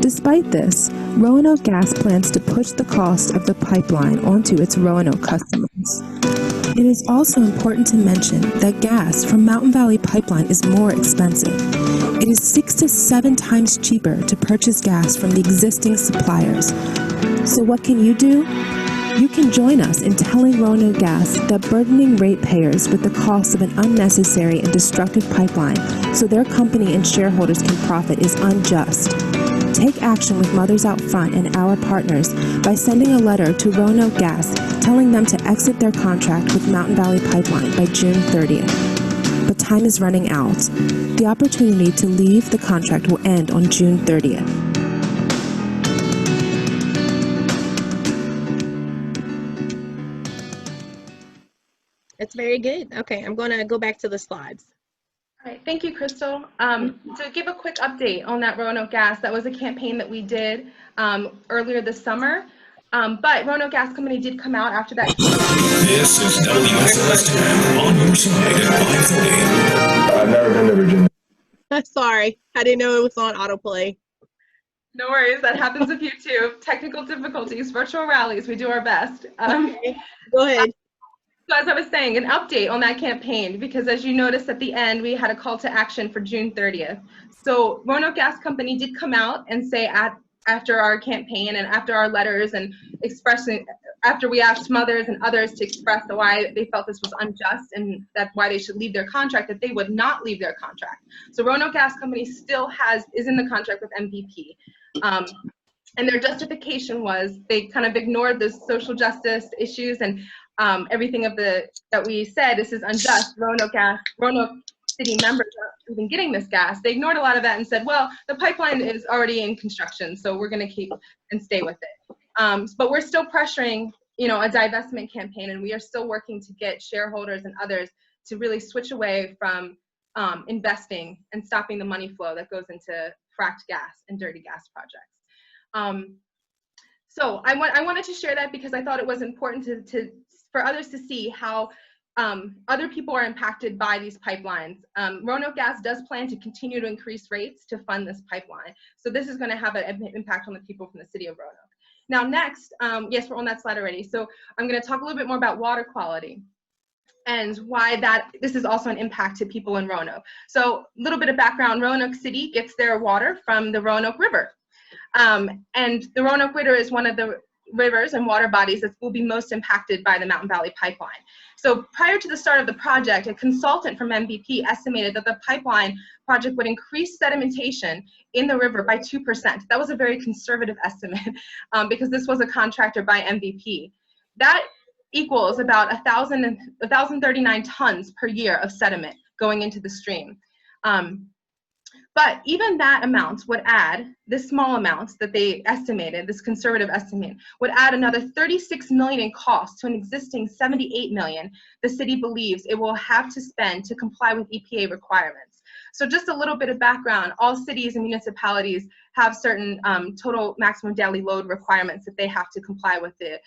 [SPEAKER 13] Despite this, Roanoke Gas plans to push the cost of the pipeline onto its Roanoke customers. It is also important to mention that gas from Mountain Valley Pipeline is more expensive. It is 6 to 7 times cheaper to purchase gas from the existing suppliers. So what can you do? You can join us in telling Roanoke Gas that burdening ratepayers with the cost of an unnecessary and destructive pipeline so their company and shareholders can profit is unjust. Take action with Mothers Out Front and our partners by sending a letter to Roanoke Gas telling them to exit their contract with Mountain Valley Pipeline by June 30th. But time is running out. The opportunity to leave the contract will end on June 30th.
[SPEAKER 1] It's very good. Okay, I'm going to go back to the slides.
[SPEAKER 2] All right, thank you, Crystal. To give a quick update on that Roanoke Gas, that was a campaign that we did earlier this summer. But Roanoke Gas Company did come out after that.
[SPEAKER 14] This is WSLS 10 on your side at 5:40.
[SPEAKER 15] I've never been to Virginia.
[SPEAKER 1] Sorry, I didn't know it was on autoplay.
[SPEAKER 2] No worries, that happens with you too. Technical difficulties, virtual rallies, we do our best.
[SPEAKER 1] Okay, go ahead.
[SPEAKER 2] So as I was saying, an update on that campaign, because as you noticed at the end, we had a call to action for June 30th. So Roanoke Gas Company did come out and say after our campaign and after our letters and after we asked mothers and others to express why they felt this was unjust and that why they should leave their contract, that they would not leave their contract. So Roanoke Gas Company still is in the contract with MVP. And their justification was they kind of ignored the social justice issues and everything that we said, this is unjust. Roanoke City members aren't even getting this gas. They ignored a lot of that and said, well, the pipeline is already in construction, so we're going to keep and stay with it. But we're still pressuring, a divestment campaign, and we are still working to get shareholders and others to really switch away from investing and stopping the money flow that goes into fracked gas and dirty gas projects. So I wanted to share that because I thought it was important for others to see how other people are impacted by these pipelines. Roanoke Gas does plan to continue to increase rates to fund this pipeline. So this is going to have an impact on the people from the city of Roanoke. Now next, yes, we're on that slide already. So I'm going to talk a little bit more about water quality and why this is also an impact to people in Roanoke. So a little bit of background, Roanoke City gets their water from the Roanoke River. And the Roanoke River is one of the rivers and water bodies that will be most impacted by the Mountain Valley Pipeline. So prior to the start of the project, a consultant from MVP estimated that the pipeline project would increase sedimentation in the river by 2%. That was a very conservative estimate because this was a contractor by MVP. That equals about 1,039 tons per year of sediment going into the stream. But even that amount would add, this small amount that they estimated, this conservative estimate, would add another $36 million in cost to an existing $78 million the city believes it will have to spend to comply with EPA requirements. So just a little bit of background, all cities and municipalities have certain total maximum daily load requirements that they have to comply with the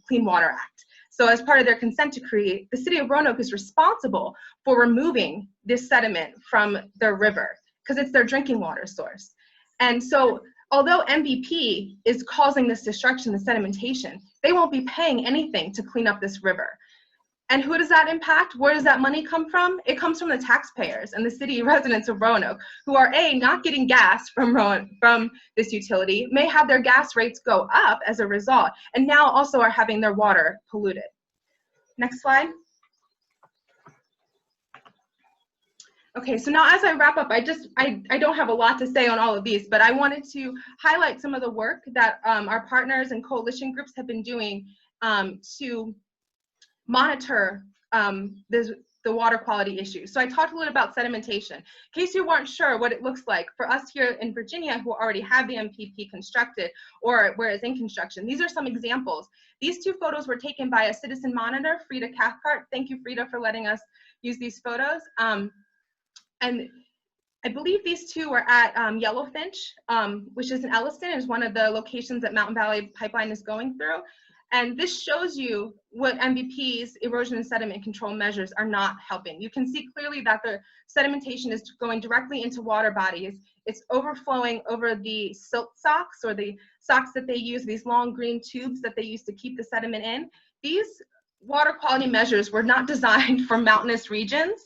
[SPEAKER 2] Clean Water Act. So as part of their consent decree, the city of Roanoke is responsible for removing this sediment from their river, because it's their drinking water source. And so although MVP is causing this destruction, the sedimentation, they won't be paying anything to clean up this river. And who does that impact? Where does that money come from? It comes from the taxpayers and the city residents of Roanoke, who are not getting gas from this utility, may have their gas rates go up as a result, and now also are having their water polluted. Next slide. Okay, so now as I wrap up, I don't have a lot to say on all of these, but I wanted to highlight some of the work that our partners and coalition groups have been doing to monitor the water quality issues. So I talked a little about sedimentation. In case you weren't sure what it looks like for us here in Virginia who already have the MPP constructed or where it's in construction, these are some examples. These two photos were taken by a citizen monitor, Frida Cathcart. Thank you, Frida, for letting us use these photos. And I believe these two were at Yellowfinch, which is in Elliston, is one of the locations that Mountain Valley Pipeline is going through. And this shows you what MVP's erosion and sediment control measures are not helping. You can see clearly that the sedimentation is going directly into water bodies. It's overflowing over the silt socks, or the socks that they use, these long green tubes that they use to keep the sediment in. These water quality measures were not designed for mountainous regions.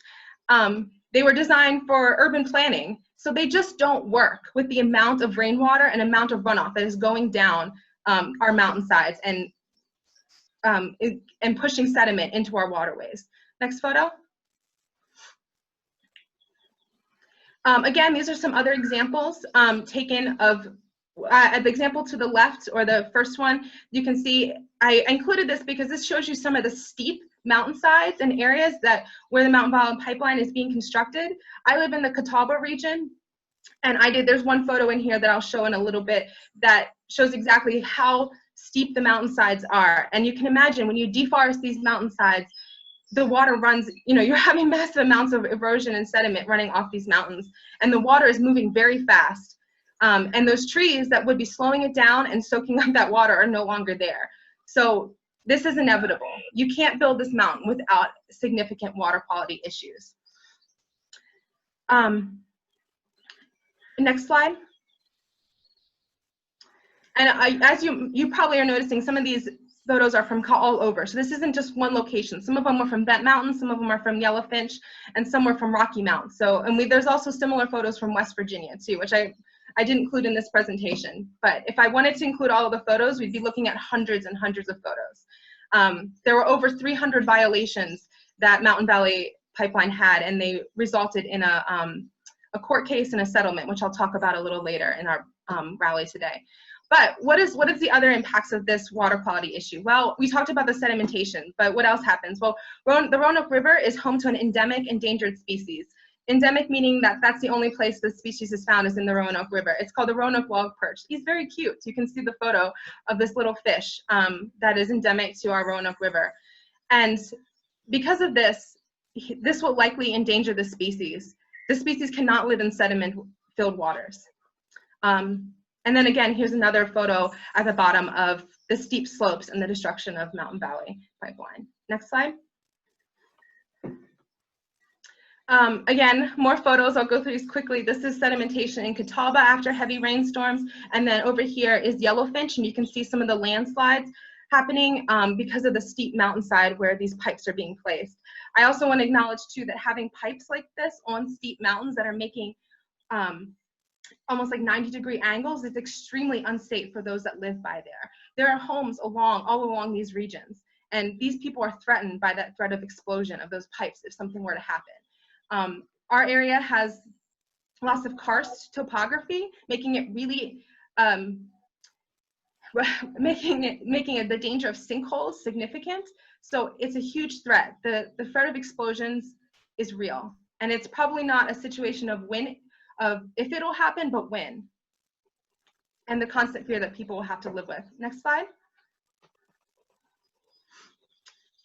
[SPEAKER 2] They were designed for urban planning. So they just don't work with the amount of rainwater and amount of runoff that is going down our mountainsides and pushing sediment into our waterways. Next photo. Again, these are some other examples taken of, the example to the left, or the first one, you can see, I included this because this shows you some of the steep mountainsides and areas where the Mountain Valley Pipeline is being constructed. I live in the Catawba region, and there's one photo in here that I'll show in a little bit that shows exactly how steep the mountainsides are. And you can imagine when you deforest these mountainsides, the water runs, you're having massive amounts of erosion and sediment running off these mountains, and the water is moving very fast. And those trees that would be slowing it down and soaking up that water are no longer there. So this is inevitable. You can't build this mountain without significant water quality issues. Next slide. And as you probably are noticing, some of these photos are from all over. So this isn't just one location. Some of them are from Bent Mountain, some of them are from Yellowfinch, and some were from Rocky Mountain. So, and there's also similar photos from West Virginia too, which I didn't include in this presentation. But if I wanted to include all of the photos, we'd be looking at hundreds and hundreds of photos. There were over 300 violations that Mountain Valley Pipeline had, and they resulted in a court case and a settlement, which I'll talk about a little later in our rally today. But what is the other impacts of this water quality issue? Well, we talked about the sedimentation, but what else happens? Well, the Roanoke River is home to an endemic endangered species. Endemic meaning that that's the only place the species is found is in the Roanoke River. It's called the Roanoke log perch. He's very cute. You can see the photo of this little fish that is endemic to our Roanoke River. And because of this, this will likely endanger the species. The species cannot live in sediment-filled waters. And then again, here's another photo at the bottom of the steep slopes and the destruction of Mountain Valley Pipeline. Next slide. Again, more photos. I'll go through these quickly. This is sedimentation in Catawba after heavy rainstorms. And then over here is Yellowfinch, and you can see some of the landslides happening because of the steep mountainside where these pipes are being placed. I also want to acknowledge too that having pipes like this on steep mountains that are making almost like 90-degree angles is extremely unsafe for those that live by there. There are homes all along these regions, and these people are threatened by that threat of explosion of those pipes if something were to happen. Our area has lots of karst topography, making it really making the danger of sinkholes significant. So it's a huge threat. The threat of explosions is real, and it's probably not a situation of if it'll happen, but when, and the constant fear that people will have to live with. Next slide.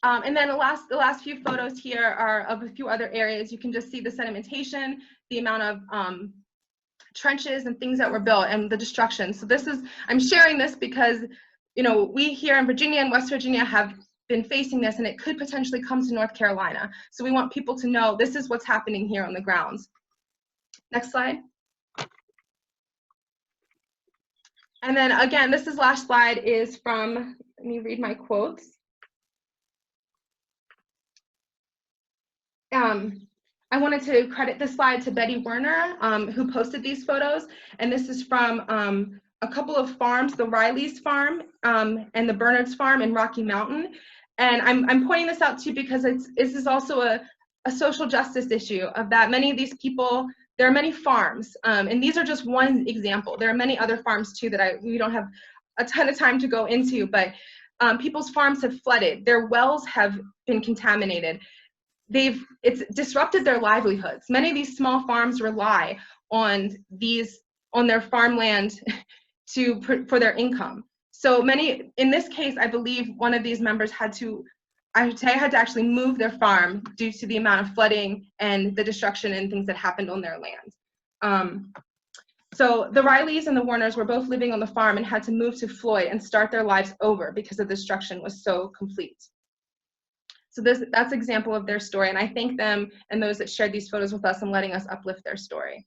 [SPEAKER 2] And then the last few photos here are of a few other areas. You can just see the sedimentation, the amount of trenches and things that were built, and the destruction. So I'm sharing this because, we here in Virginia and West Virginia have been facing this, and it could potentially come to North Carolina. So we want people to know this is what's happening here on the grounds. Next slide. And then again, this last slide is from, let me read my quotes. I wanted to credit this slide to Betty Werner, who posted these photos. And this is from a couple of farms, the Riley's farm and the Bernard's farm in Rocky Mountain. And I'm pointing this out too because this is also a social justice issue of that many of these people, there are many farms, and these are just one example. There are many other farms too that we don't have a ton of time to go into, but people's farms have flooded. Their wells have been contaminated. It's disrupted their livelihoods. Many of these small farms rely on their farmland for their income. So in this case, I believe one of these members had to actually move their farm due to the amount of flooding and the destruction and things that happened on their land. So the Rileys and the Warners were both living on the farm and had to move to Floyd and start their lives over because the destruction was so complete. So that's an example of their story, and I thank them and those that shared these photos with us and letting us uplift their story.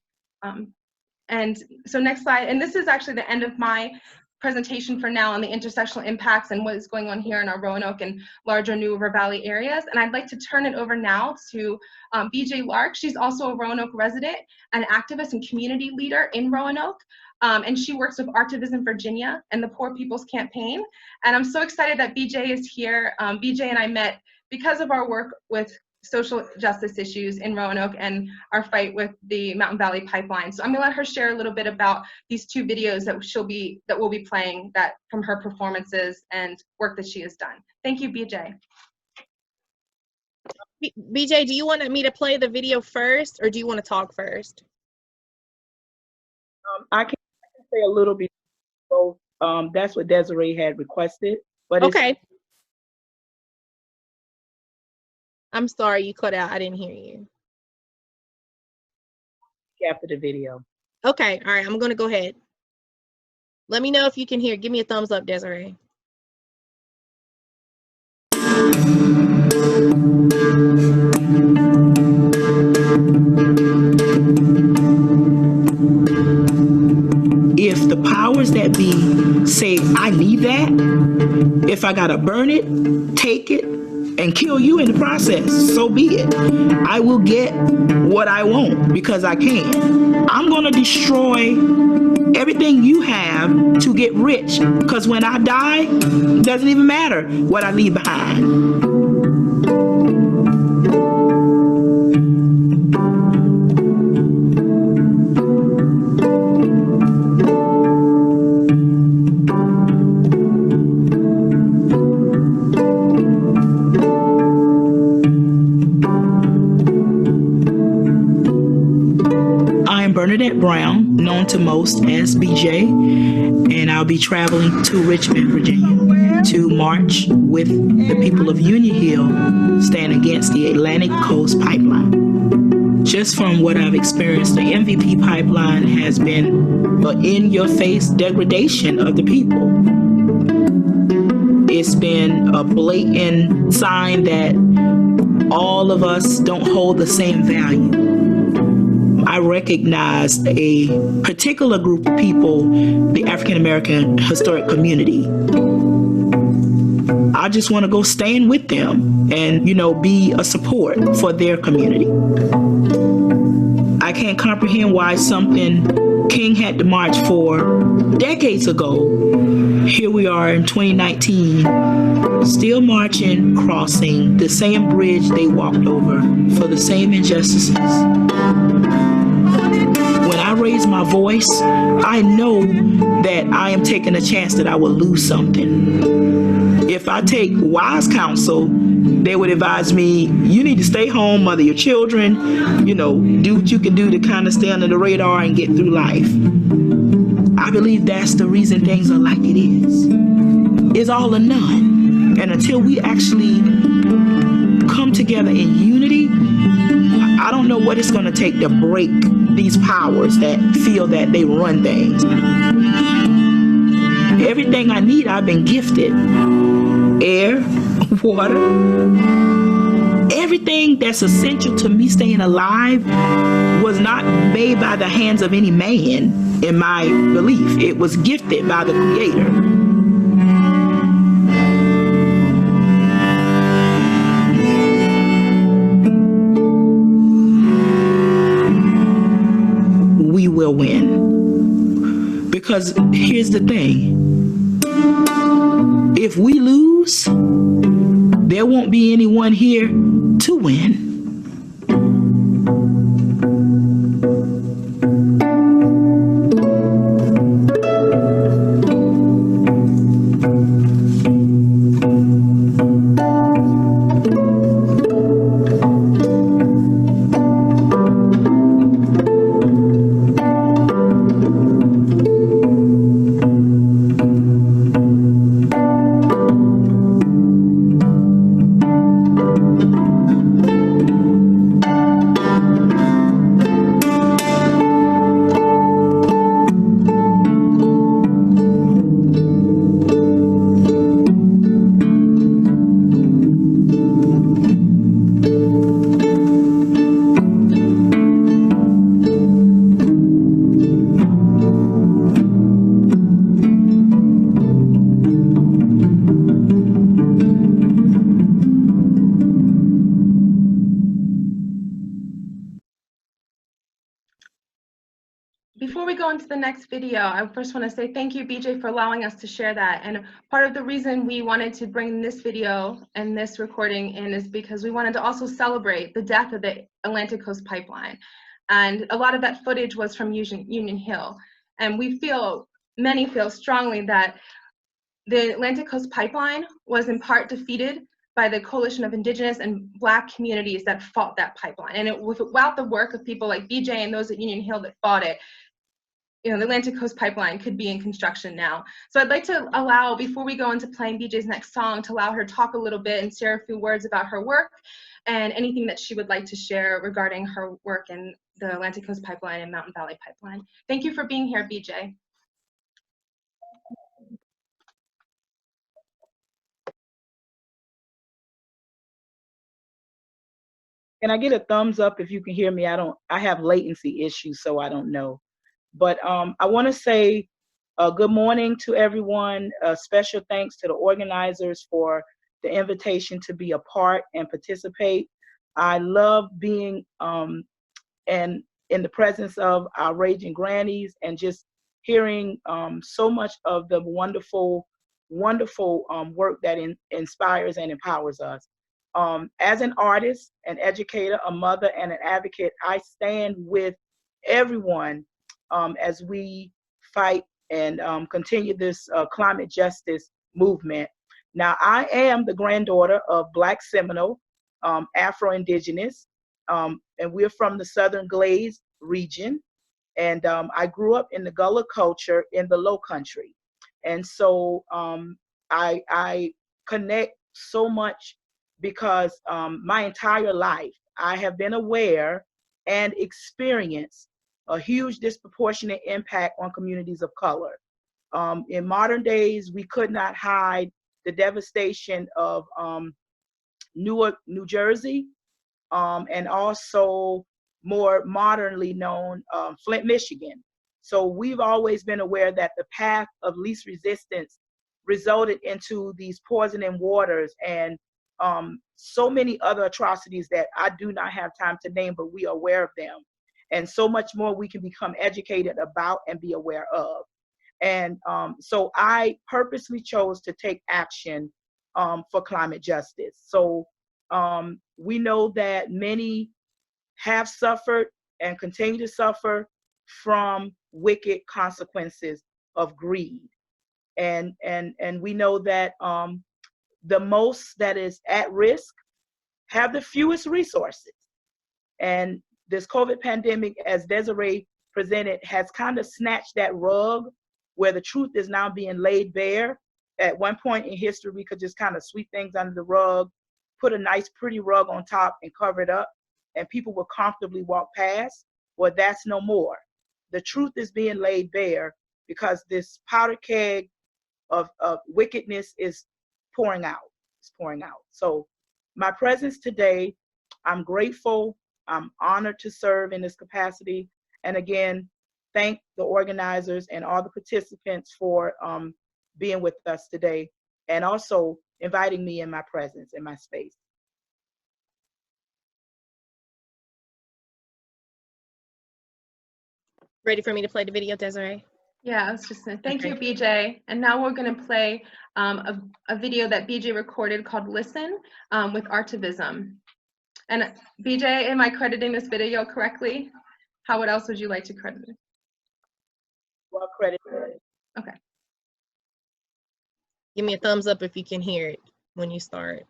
[SPEAKER 2] And so next slide, and this is actually the end of my presentation for now on the intersectional impacts and what is going on here in our Roanoke and larger New River Valley areas. And I'd like to turn it over now to BJ Lark. She's also a Roanoke resident, an activist and community leader in Roanoke. And she works with Artivism Virginia and the Poor People's Campaign. And I'm so excited that BJ is here. BJ and I met because of our work with social justice issues in Roanoke and our fight with the Mountain Valley Pipeline. So I'm gonna let her share a little bit about these two videos that we'll be playing from her performances and work that she has done. Thank you, BJ.
[SPEAKER 1] BJ, do you want me to play the video first or do you want to talk first?
[SPEAKER 15] I can say a little bit. So that's what Desiree had requested. But
[SPEAKER 1] okay. I'm sorry, you cut out. I didn't hear you.
[SPEAKER 15] After the video.
[SPEAKER 1] Okay, all right, I'm gonna go ahead. Let me know if you can hear. Give me a thumbs up, Desiree.
[SPEAKER 15] If the powers that be say, I need that, if I gotta burn it, take it, and kill you in the process, so be it. I will get what I want because I can. I'm gonna destroy everything you have to get rich because when I die, it doesn't even matter what I leave behind. Bernadette Brown, known to most as BJ, and I'll be traveling to Richmond, Virginia to march with the people of Union Hill, stand against the Atlantic Coast Pipeline. Just from what I've experienced, the MVP pipeline has been an in-your-face degradation of the people. It's been a blatant sign that all of us don't hold the same value. I recognized a particular group of people, the African American historic community. I just want to go stand with them and, be a support for their community. I can't comprehend why something King had to march for decades ago. Here we are in 2019, still marching, crossing the same bridge they walked over for the same injustices. When I raise my voice, I know that I am taking a chance that I will lose something. If I take wise counsel, they would advise me, you need to stay home, mother your children, do what you can do to kind of stay under the radar and get through life. I believe that's the reason things are like it is. It's all or none. And until we actually come together in unity, I don't know what it's going to take to break these powers that feel that they run things. Everything I need, I've been gifted. Air, water, everything that's essential to me staying alive was not made by the hands of any man, in my belief. It was gifted by the Creator. Because here's the thing. If we lose, there won't be anyone here to win.
[SPEAKER 2] Before we go into the next video, I first want to say thank you, BJ, for allowing us to share that. And part of the reason we wanted to bring this video and this recording in is because we wanted to also celebrate the death of the Atlantic Coast Pipeline. And a lot of that footage was from Union Hill. And we feel, many feel strongly that the Atlantic Coast Pipeline was in part defeated by the coalition of Indigenous and Black communities that fought that pipeline. And without the work of people like BJ and those at Union Hill that fought it, the Atlantic Coast Pipeline could be in construction now. So I'd like to allow, before we go into playing BJ's next song, to allow her to talk a little bit and share a few words about her work and anything that she would like to share regarding her work in the Atlantic Coast Pipeline and Mountain Valley Pipeline. Thank you for being here, BJ.
[SPEAKER 15] Can I get a thumbs up if you can hear me? I have latency issues, so I don't know. But I want to say good morning to everyone. Special thanks to the organizers for the invitation to be a part and participate. I love being in the presence of our raging grannies and just hearing so much of the wonderful work that inspires and empowers us. As an artist, an educator, a mother, and an advocate, I stand with everyone as we fight and continue this climate justice movement. Now, I am the granddaughter of Black Seminole, Afro-Indigenous, and we're from the Southern Glades region. And I grew up in the Gullah culture in the Low Country. And so I connect so much because my entire life, I have been aware and experienced a huge disproportionate impact on communities of color. In modern days, we could not hide the devastation of Newark, New Jersey, and also more modernly known Flint, Michigan. So we've always been aware that the path of least resistance resulted into these poisoning waters and so many other atrocities that I do not have time to name, but we are aware of them. And so much more we can become educated about and be aware of. And so I purposely chose to take action for climate justice. So we know that many have suffered and continue to suffer from wicked consequences of greed. And we know that the most that is at risk have the fewest resources. And this COVID pandemic, as Desiree presented, has kind of snatched that rug where the truth is now being laid bare. At one point in history, we could just kind of sweep things under the rug, put a nice pretty rug on top and cover it up, and people would comfortably walk past. Well, that's no more. The truth is being laid bare because this powder keg of wickedness is pouring out. It's pouring out. So my presence today, I'm grateful. I'm honored to serve in this capacity. And again, thank the organizers and all the participants for being with us today and also inviting me in my presence, in my space.
[SPEAKER 1] Ready for me to play the video, Desiree?
[SPEAKER 2] Yeah, I was just saying, thank you, BJ. And now we're going to play a video that BJ recorded called Listen with Artivism. And BJ, am I crediting this video correctly? What else would you like to credit it?
[SPEAKER 12] Well, credit.
[SPEAKER 2] Okay.
[SPEAKER 1] Give me a thumbs up if you can hear it when you start.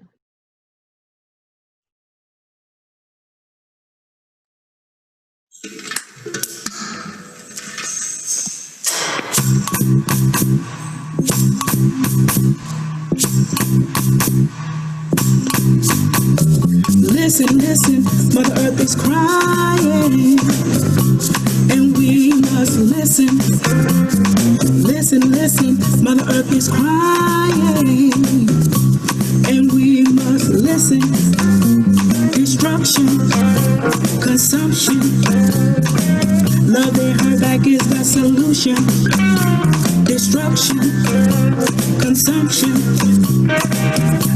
[SPEAKER 15] Listen, listen, Mother Earth is crying, and we must listen. Listen, listen, Mother Earth is crying, and we must listen. Destruction, consumption, loving her back is the solution. Destruction, consumption,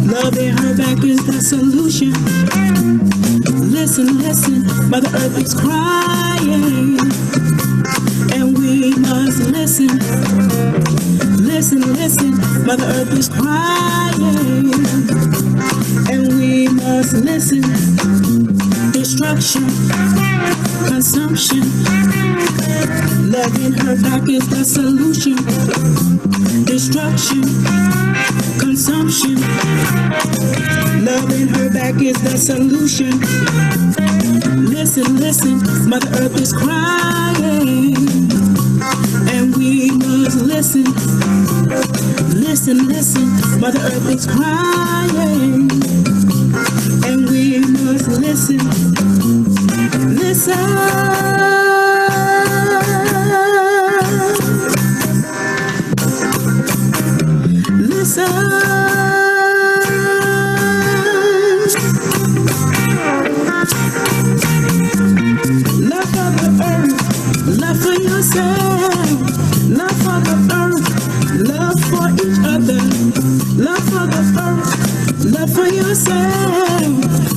[SPEAKER 15] loving her back is the solution. Listen, listen, Mother Earth is crying, and we must listen. Listen, listen, Mother Earth is crying, and we must listen. Destruction, consumption, loving her back is the solution. Destruction, consumption, loving her back is the solution. Listen, listen, Mother Earth is crying, and we must listen. Listen, listen, Mother Earth is crying, and we must listen. Listen. Love for the earth, love for yourself, love for the earth, love for each other, love for the earth, love for yourself,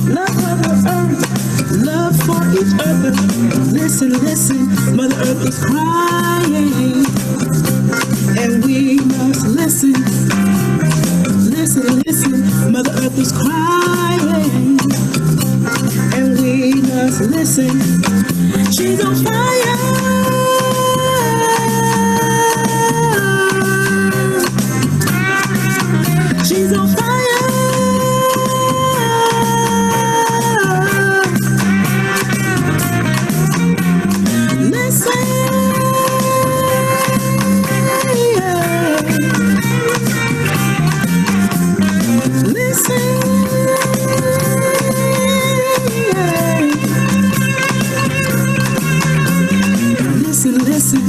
[SPEAKER 15] love for the earth, love for each other. Listen, listen, Mother Earth is crying, and we must listen. Listen, listen, Mother Earth is crying, and we must listen. She's on fire. She's on fire. Listen. Listen, listen.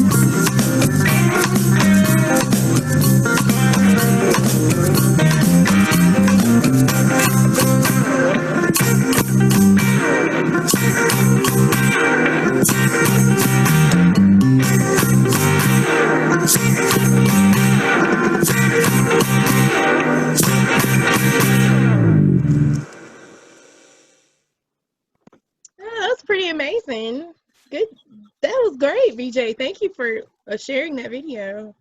[SPEAKER 1] That's pretty amazing. Good. That was great, BJ. Thank you for sharing that video.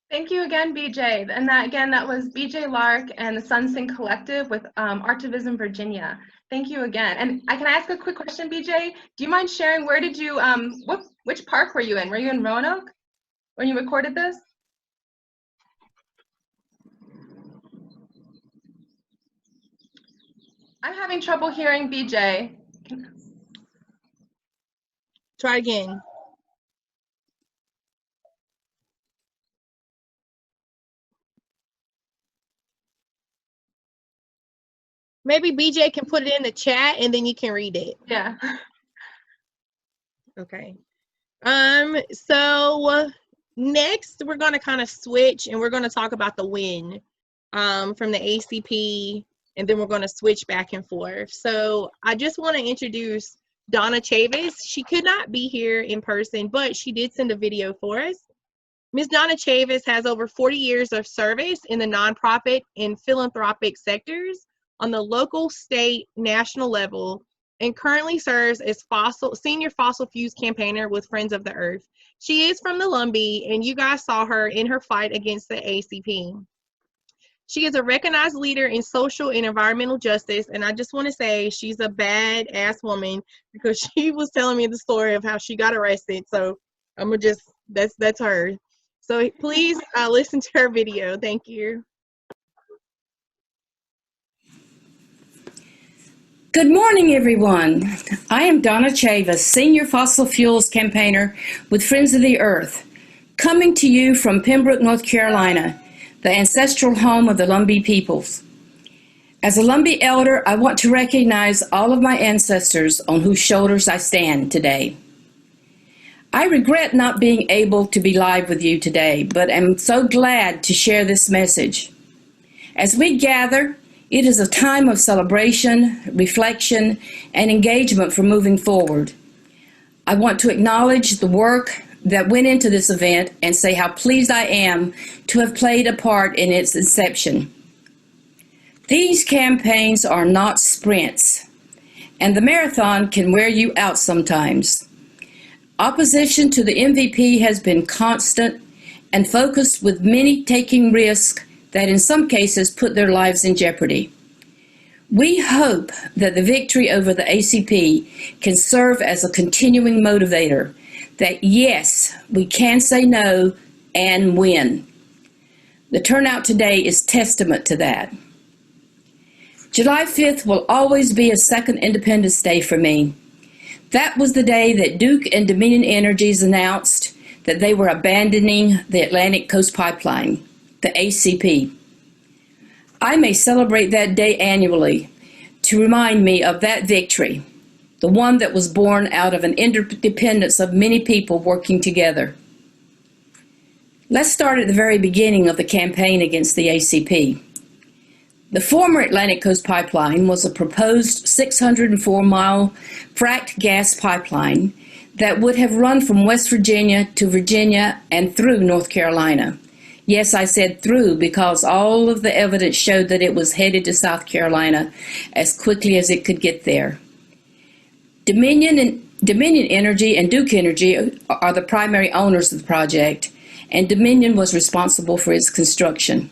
[SPEAKER 2] Thank you again, BJ. And that was BJ Lark and the Sun Sing Collective with Artivism Virginia. Thank you again. And can I ask a quick question, BJ? Do you mind sharing where did you which park were you in? Were you in Roanoke when you recorded this? I'm having trouble hearing BJ.
[SPEAKER 1] Try again. Maybe BJ can put it in the chat and then you can read it.
[SPEAKER 2] Yeah.
[SPEAKER 1] Okay. So next we're going to kind of switch and we're going to talk about the win from the ACP, and then we're going to switch back and forth. So I just want to introduce Donna Chavis. She could not be here in person, but she did send a video for us. Ms. Donna Chavis has over 40 years of service in the nonprofit and philanthropic sectors on the local, state, national level, and currently serves as senior fossil fuels campaigner with Friends of the Earth. She is from the Lumbee, and you guys saw her in her fight against the ACP. She is a recognized leader in social and environmental justice, and I just want to say she's a bad-ass woman because she was telling me the story of how she got arrested. So I'm gonna just, that's her. So please listen to her video. Thank you.
[SPEAKER 16] Good morning, everyone. I am Donna Chavis, Senior Fossil Fuels Campaigner with Friends of the Earth, coming to you from Pembroke, North Carolina, the ancestral home of the Lumbee peoples. As a Lumbee elder, I want to recognize all of my ancestors on whose shoulders I stand today. I regret not being able to be live with you today, but am so glad to share this message. As we gather, it is a time of celebration, reflection, and engagement for moving forward. I want to acknowledge the work that went into this event and say how pleased I am to have played a part in its inception. These campaigns are not sprints, and the marathon can wear you out sometimes. Opposition to the MVP has been constant and focused, with many taking risks that in some cases put their lives in jeopardy. We hope that the victory over the ACP can serve as a continuing motivator that yes, we can say no and win. The turnout today is testament to that. July 5th will always be a second Independence Day for me. That was the day that Duke and Dominion Energies announced that they were abandoning the Atlantic Coast Pipeline, the ACP. I may celebrate that day annually to remind me of that victory, the one that was born out of an interdependence of many people working together. Let's start at the very beginning of the campaign against the ACP. The former Atlantic Coast Pipeline was a proposed 604-mile fracked gas pipeline that would have run from West Virginia to Virginia and through North Carolina. Yes, I said through because all of the evidence showed that it was headed to South Carolina as quickly as it could get there. Dominion Energy and Duke Energy are the primary owners of the project, and Dominion was responsible for its construction.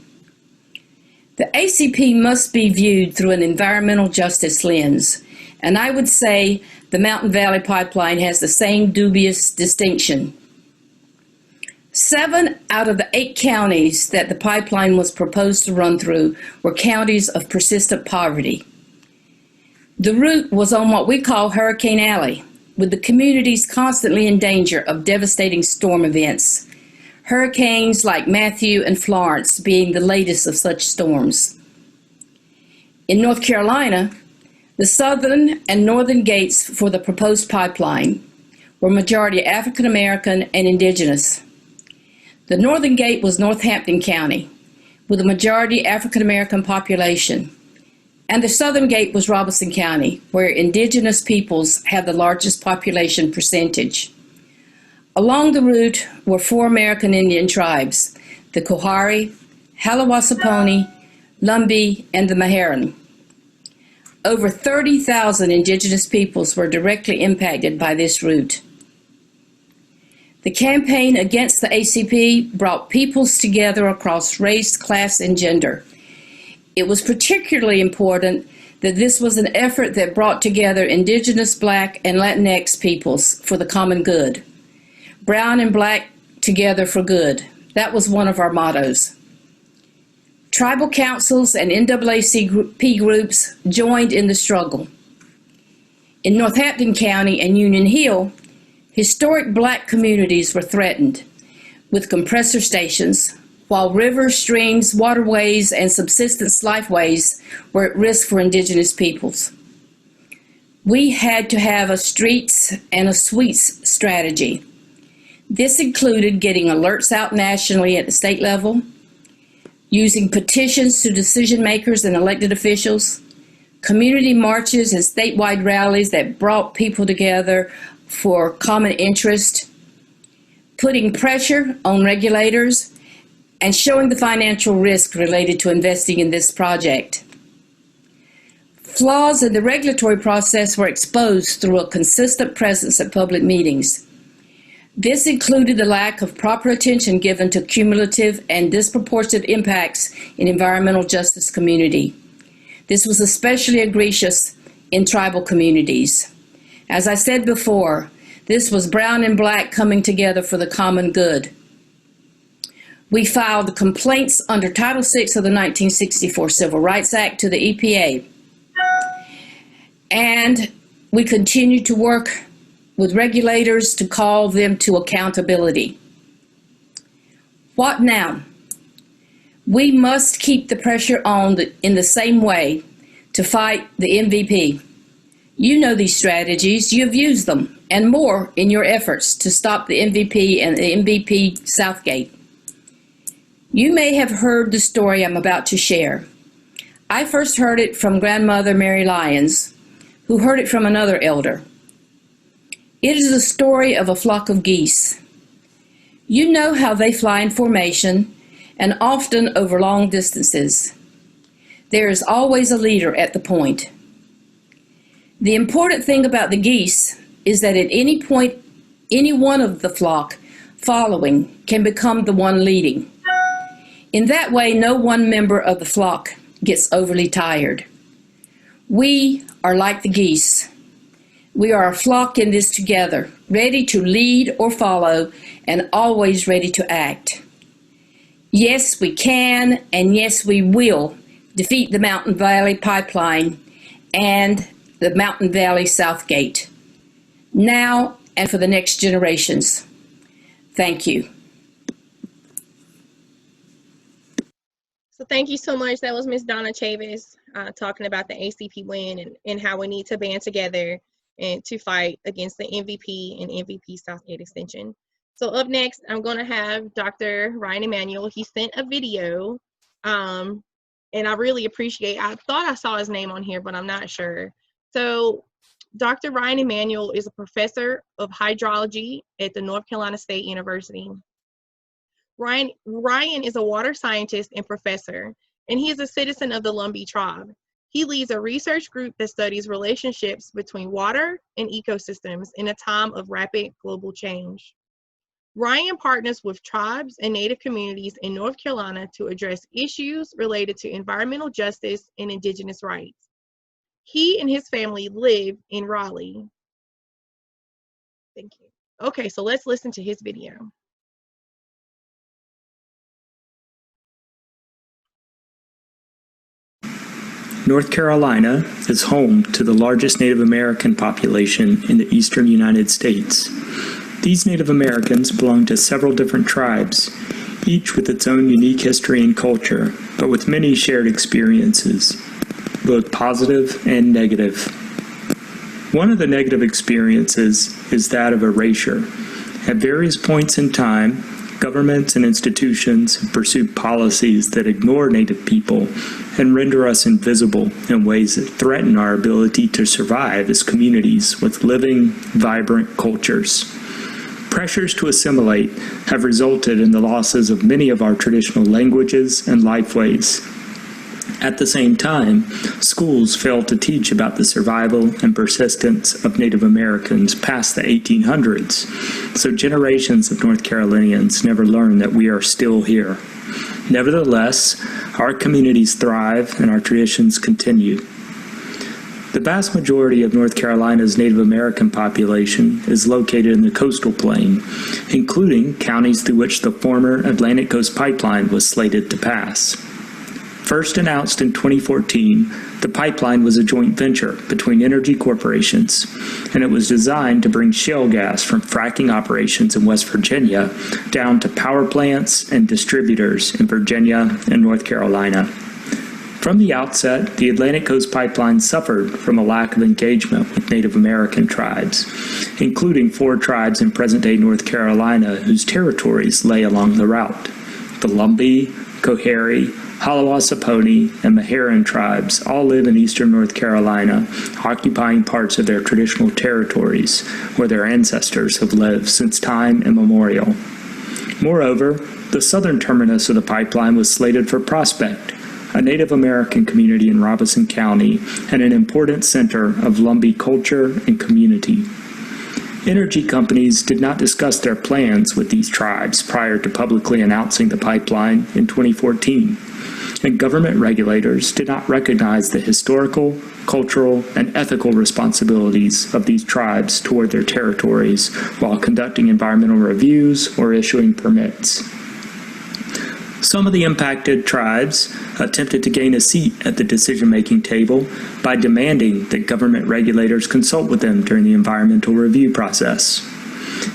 [SPEAKER 16] The ACP must be viewed through an environmental justice lens, and I would say the Mountain Valley Pipeline has the same dubious distinction. 7 out of the 8 counties that the pipeline was proposed to run through were counties of persistent poverty. The route was on what we call Hurricane Alley, with the communities constantly in danger of devastating storm events. Hurricanes like Matthew and Florence being the latest of such storms. In North Carolina, the southern and northern gates for the proposed pipeline were majority African American and indigenous. The northern gate was Northampton County, with a majority African American population, and the southern gate was Robeson County, where indigenous peoples have the largest population percentage. Along the route were 4 American Indian tribes, the Coharie, Halawasaponi, Lumbee, and the Meherrin. Over 30,000 indigenous peoples were directly impacted by this route. The campaign against the ACP brought peoples together across race, class, and gender. It was particularly important that this was an effort that brought together indigenous, Black, and Latinx peoples for the common good. Brown and Black together for good. That was one of our mottos. Tribal councils and NAACP groups joined in the struggle. In Northampton County and Union Hill, historic Black communities were threatened with compressor stations, while rivers, streams, waterways, and subsistence lifeways were at risk for indigenous peoples. We had to have a streets and a suites strategy. This included getting alerts out nationally at the state level, using petitions to decision makers and elected officials, community marches and statewide rallies that brought people together for common interest, putting pressure on regulators, and showing the financial risk related to investing in this project. Flaws in the regulatory process were exposed through a consistent presence at public meetings. This included the lack of proper attention given to cumulative and disproportionate impacts in environmental justice community. This was especially egregious in tribal communities. As I said before, this was brown and black coming together for the common good. We filed complaints under Title VI of the 1964 Civil Rights Act to the EPA. And we continue to work with regulators to call them to accountability. What now? We must keep the pressure on in the same way to fight the MVP. You know these strategies, you've used them, and more in your efforts to stop the MVP and the MVP Southgate. You may have heard the story I'm about to share. I first heard it from grandmother Mary Lyons, who heard it from another elder. It is the story of a flock of geese. You know how they fly in formation and often over long distances. There is always a leader at the point. The important thing about the geese is that at any point, any one of the flock following can become the one leading. In that way, no one member of the flock gets overly tired. We are like the geese. We are a flock in this together, ready to lead or follow, and always ready to act. Yes, we can, and yes, we will defeat the Mountain Valley Pipeline and the Mountain Valley Southgate, now and for the next generations. Thank you.
[SPEAKER 1] So thank you so much. That was Ms. Donna Chavis talking about the ACP win and how we need to band together and to fight against the MVP and MVP Southgate extension. So up next, I'm going to have Dr. Ryan Emanuel. He sent a video, and I really appreciate, I thought I saw his name on here, but I'm not sure. So Dr. Ryan Emanuel is a professor of hydrology at the North Carolina State University. Ryan is a water scientist and professor, and he is a citizen of the Lumbee tribe. He leads a research group that studies relationships between water and ecosystems in a time of rapid global change. Ryan partners with tribes and Native communities in North Carolina to address issues related to environmental justice and Indigenous rights. He and his family live in Raleigh. Thank you. Okay, so let's listen to his video.
[SPEAKER 17] North Carolina is home to the largest Native American population in the eastern United States. These Native Americans belong to several different tribes, each with its own unique history and culture, but with many shared experiences, both positive and negative. One of the negative experiences is that of erasure. At various points in time, governments and institutions have pursued policies that ignore Native people and render us invisible in ways that threaten our ability to survive as communities with living, vibrant cultures. Pressures to assimilate have resulted in the losses of many of our traditional languages and lifeways. At the same time, schools fail to teach about the survival and persistence of Native Americans past the 1800s, so generations of North Carolinians never learn that we are still here. Nevertheless, our communities thrive and our traditions continue. The vast majority of North Carolina's Native American population is located in the coastal plain, including counties through which the former Atlantic Coast Pipeline was slated to pass. First announced in 2014, the pipeline was a joint venture between energy corporations, and it was designed to bring shale gas from fracking operations in West Virginia down to power plants and distributors in Virginia and North Carolina. From the outset, the Atlantic Coast Pipeline suffered from a lack of engagement with Native American tribes, including 4 tribes in present-day North Carolina whose territories lay along the route: the Lumbee, Coharie, Hallawasaponi, and Meherrin tribes all live in eastern North Carolina, occupying parts of their traditional territories where their ancestors have lived since time immemorial. Moreover, the southern terminus of the pipeline was slated for Prospect, a Native American community in Robeson County, and an important center of Lumbee culture and community. Energy companies did not discuss their plans with these tribes prior to publicly announcing the pipeline in 2014, and government regulators did not recognize the historical, cultural, and ethical responsibilities of these tribes toward their territories while conducting environmental reviews or issuing permits. Some of the impacted tribes attempted to gain a seat at the decision-making table by demanding that government regulators consult with them during the environmental review process.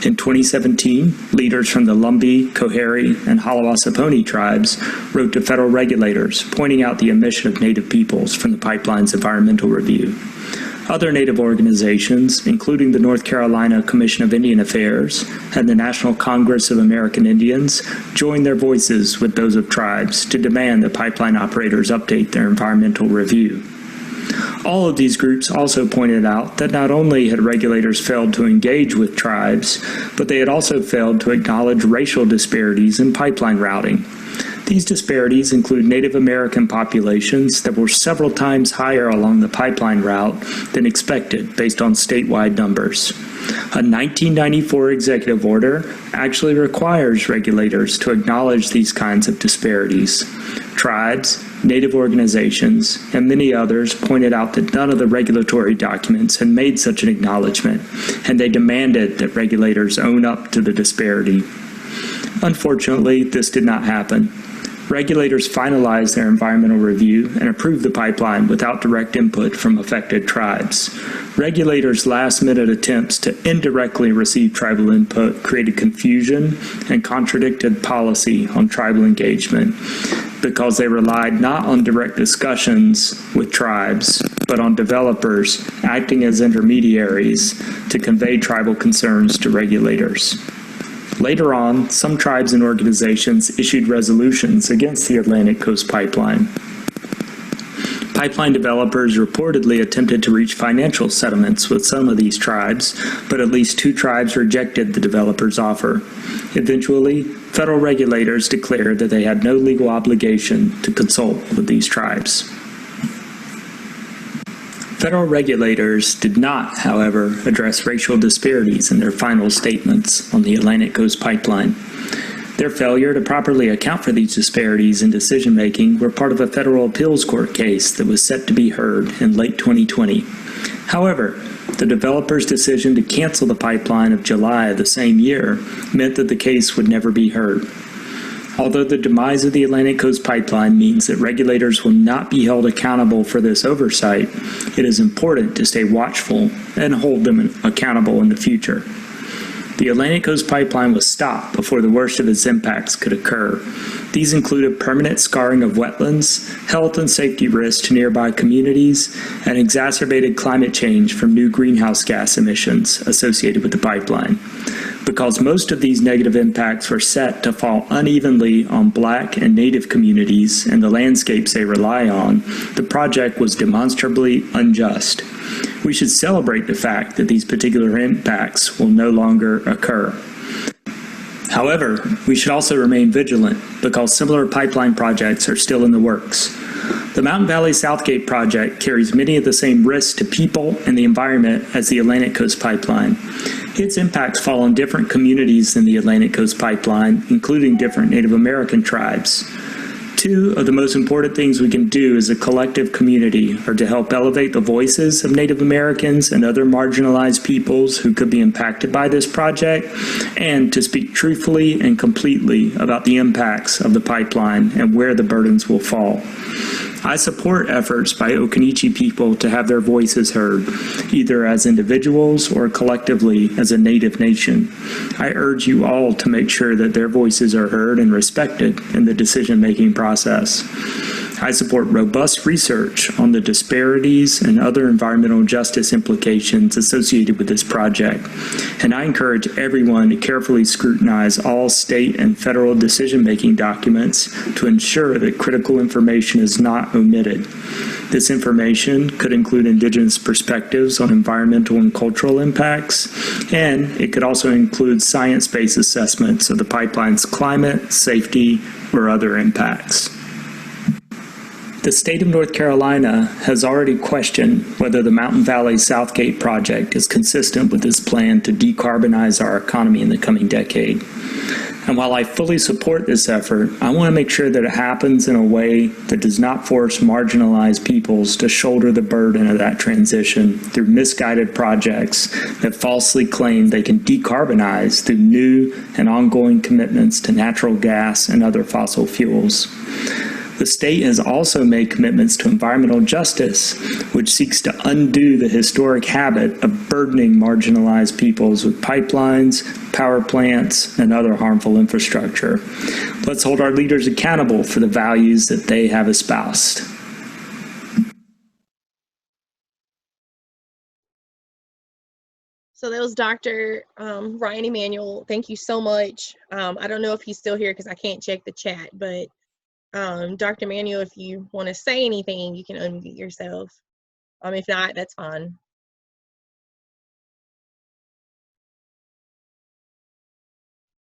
[SPEAKER 17] In 2017, leaders from the Lumbee, Coharie, and Halawassaponi tribes wrote to federal regulators pointing out the omission of Native peoples from the pipeline's environmental review. Other Native organizations, including the North Carolina Commission of Indian Affairs and the National Congress of American Indians, joined their voices with those of tribes to demand that pipeline operators update their environmental review. All of these groups also pointed out that not only had regulators failed to engage with tribes, but they had also failed to acknowledge racial disparities in pipeline routing. These disparities include Native American populations that were several times higher along the pipeline route than expected based on statewide numbers. A 1994 executive order actually requires regulators to acknowledge these kinds of disparities. Tribes, Native organizations, and many others pointed out that none of the regulatory documents had made such an acknowledgement, and they demanded that regulators own up to the disparity. Unfortunately, this did not happen. Regulators finalized their environmental review and approved the pipeline without direct input from affected tribes. Regulators' last-minute attempts to indirectly receive tribal input created confusion and contradicted policy on tribal engagement because they relied not on direct discussions with tribes, but on developers acting as intermediaries to convey tribal concerns to regulators. Later on, some tribes and organizations issued resolutions against the Atlantic Coast Pipeline. Pipeline developers reportedly attempted to reach financial settlements with some of these tribes, but at least 2 tribes rejected the developer's offer. Eventually, federal regulators declared that they had no legal obligation to consult with these tribes. Federal regulators did not, however, address racial disparities in their final statements on the Atlantic Coast Pipeline. Their failure to properly account for these disparities in decision-making were part of a federal appeals court case that was set to be heard in late 2020. However, the developer's decision to cancel the pipeline of July of the same year meant that the case would never be heard. Although the demise of the Atlantic Coast Pipeline means that regulators will not be held accountable for this oversight, it is important to stay watchful and hold them accountable in the future. The Atlantic Coast Pipeline was stopped before the worst of its impacts could occur. These included permanent scarring of wetlands, health and safety risks to nearby communities, and exacerbated climate change from new greenhouse gas emissions associated with the pipeline. Because most of these negative impacts were set to fall unevenly on Black and Native communities and the landscapes they rely on, the project was demonstrably unjust. We should celebrate the fact that these particular impacts will no longer occur. However, we should also remain vigilant because similar pipeline projects are still in the works. The Mountain Valley Southgate project carries many of the same risks to people and the environment as the Atlantic Coast Pipeline. Its impacts fall on different communities than the Atlantic Coast Pipeline, including different Native American tribes. 2 of the most important things we can do as a collective community are to help elevate the voices of Native Americans and other marginalized peoples who could be impacted by this project, and to speak truthfully and completely about the impacts of the pipeline and where the burdens will fall. I support efforts by Occaneechi people to have their voices heard, either as individuals or collectively as a Native nation. I urge you all to make sure that their voices are heard and respected in the decision-making process. I support robust research on the disparities and other environmental justice implications associated with this project, and I encourage everyone to carefully scrutinize all state and federal decision-making documents to ensure that critical information is not omitted. This information could include Indigenous perspectives on environmental and cultural impacts, and it could also include science-based assessments of the pipeline's climate, safety, or other impacts. The state of North Carolina has already questioned whether the Mountain Valley Southgate project is consistent with its plan to decarbonize our economy in the coming decade. And while I fully support this effort, I want to make sure that it happens in a way that does not force marginalized peoples to shoulder the burden of that transition through misguided projects that falsely claim they can decarbonize through new and ongoing commitments to natural gas and other fossil fuels. The state has also made commitments to environmental justice, which seeks to undo the historic habit of burdening marginalized peoples with pipelines, power plants, and other harmful infrastructure. Let's hold our leaders accountable for the values that they have espoused.
[SPEAKER 1] So that was Dr. Ryan Emanuel. Thank you so much. I don't know if he's still here because I can't check the chat, but Dr. Emanuel, if you want to say anything, you can unmute yourself. If not, that's fine.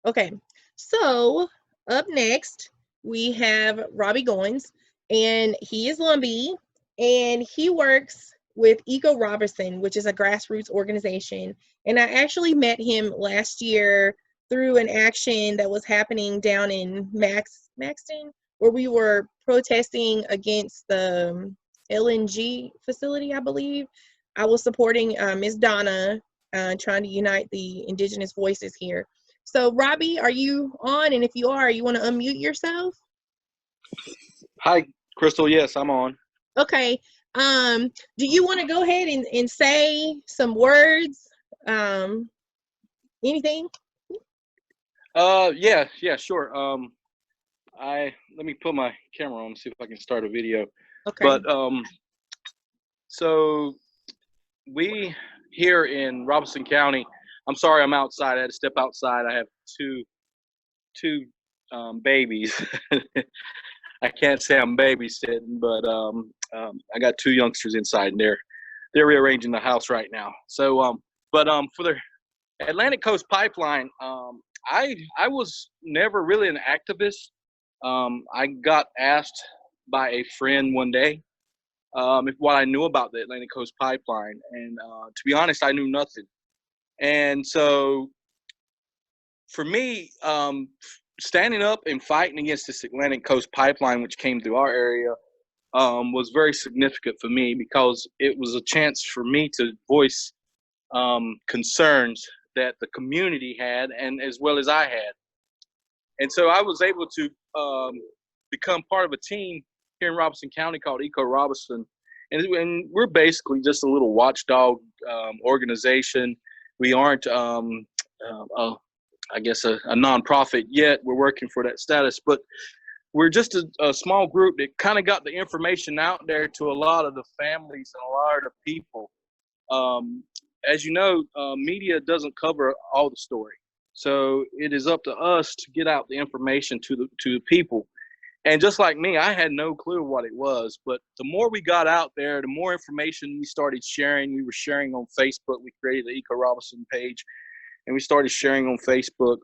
[SPEAKER 1] Okay, so up next, we have Robbie Goins, and he is Lumbee, and he works with Eco Robinson, which is a grassroots organization. And I actually met him last year through an action that was happening down in Maxton, where we were protesting against the LNG facility, I believe. I was supporting Ms. Donna, trying to unite the indigenous voices here. So Robbie, are you on? And if you are, you want to unmute yourself?
[SPEAKER 18] Hi, Crystal. Yes, I'm on.
[SPEAKER 1] Okay. Do you want to go ahead and say some words? Anything?
[SPEAKER 18] Yeah, sure. Let me put my camera on and see if I can start a video.
[SPEAKER 1] Okay.
[SPEAKER 18] But so we here in Robeson County, I'm sorry I'm outside. I had to step outside. I have two babies. I can't say I'm babysitting, but I got two youngsters inside, and they're rearranging the house right now. So for the Atlantic Coast Pipeline, I was never really an activist. I got asked by a friend one day what I knew about the Atlantic Coast Pipeline, and to be honest, I knew nothing. And so for me, standing up and fighting against this Atlantic Coast Pipeline, which came through our area, was very significant for me because it was a chance for me to voice concerns that the community had, and as well as I had. And so I was able to become part of a team here in Robeson County called Eco Robinson. And we're basically just a little watchdog organization. We aren't, I guess, a nonprofit yet. We're working for that status. But we're just a small group that kind of got the information out there to a lot of the families and a lot of the people. As you know, media doesn't cover all the story. So it is up to us to get out the information to the people. And just like me, I had no clue what it was. But the more we got out there, the more information we started sharing. We were sharing on Facebook. We created the Eco Robinson page, and we started sharing on Facebook.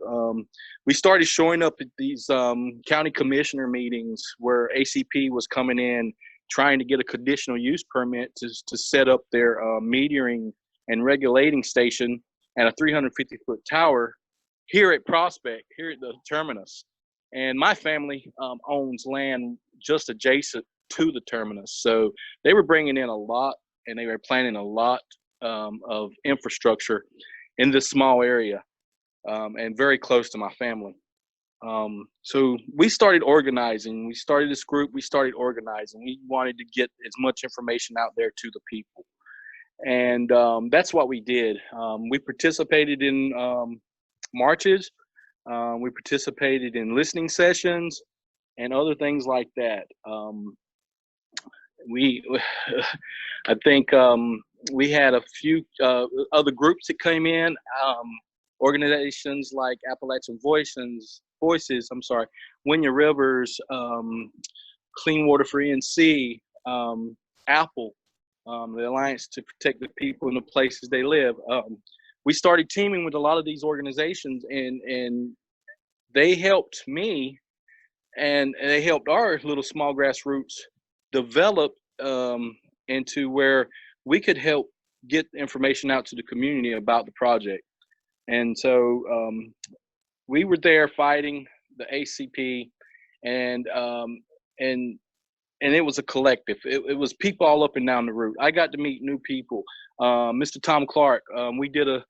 [SPEAKER 18] We started showing up at these county commissioner meetings where ACP was coming in, trying to get a conditional use permit to set up their metering and regulating station and a 350-foot tower here at Prospect, here at the terminus. And my family owns land just adjacent to the terminus. So they were bringing in a lot, and they were planning a lot of infrastructure in this small area and very close to my family. So we started organizing. We started this group. We started organizing. We wanted to get as much information out there to the people. And that's what we did. We participated in marches. We participated in listening sessions and other things like that. I think we had a few other groups that came in, organizations like Appalachian Voices, Winya Rivers, Clean Water for NC, Apple, the Alliance to Protect the People in the Places They Live. We started teaming with a lot of these organizations, and they helped me, and they helped our little small grassroots develop into where we could help get information out to the community about the project. And so we were there fighting the ACP, and it was a collective. It was people all up and down the route. I got to meet new people. Mr. Tom Clark, we did a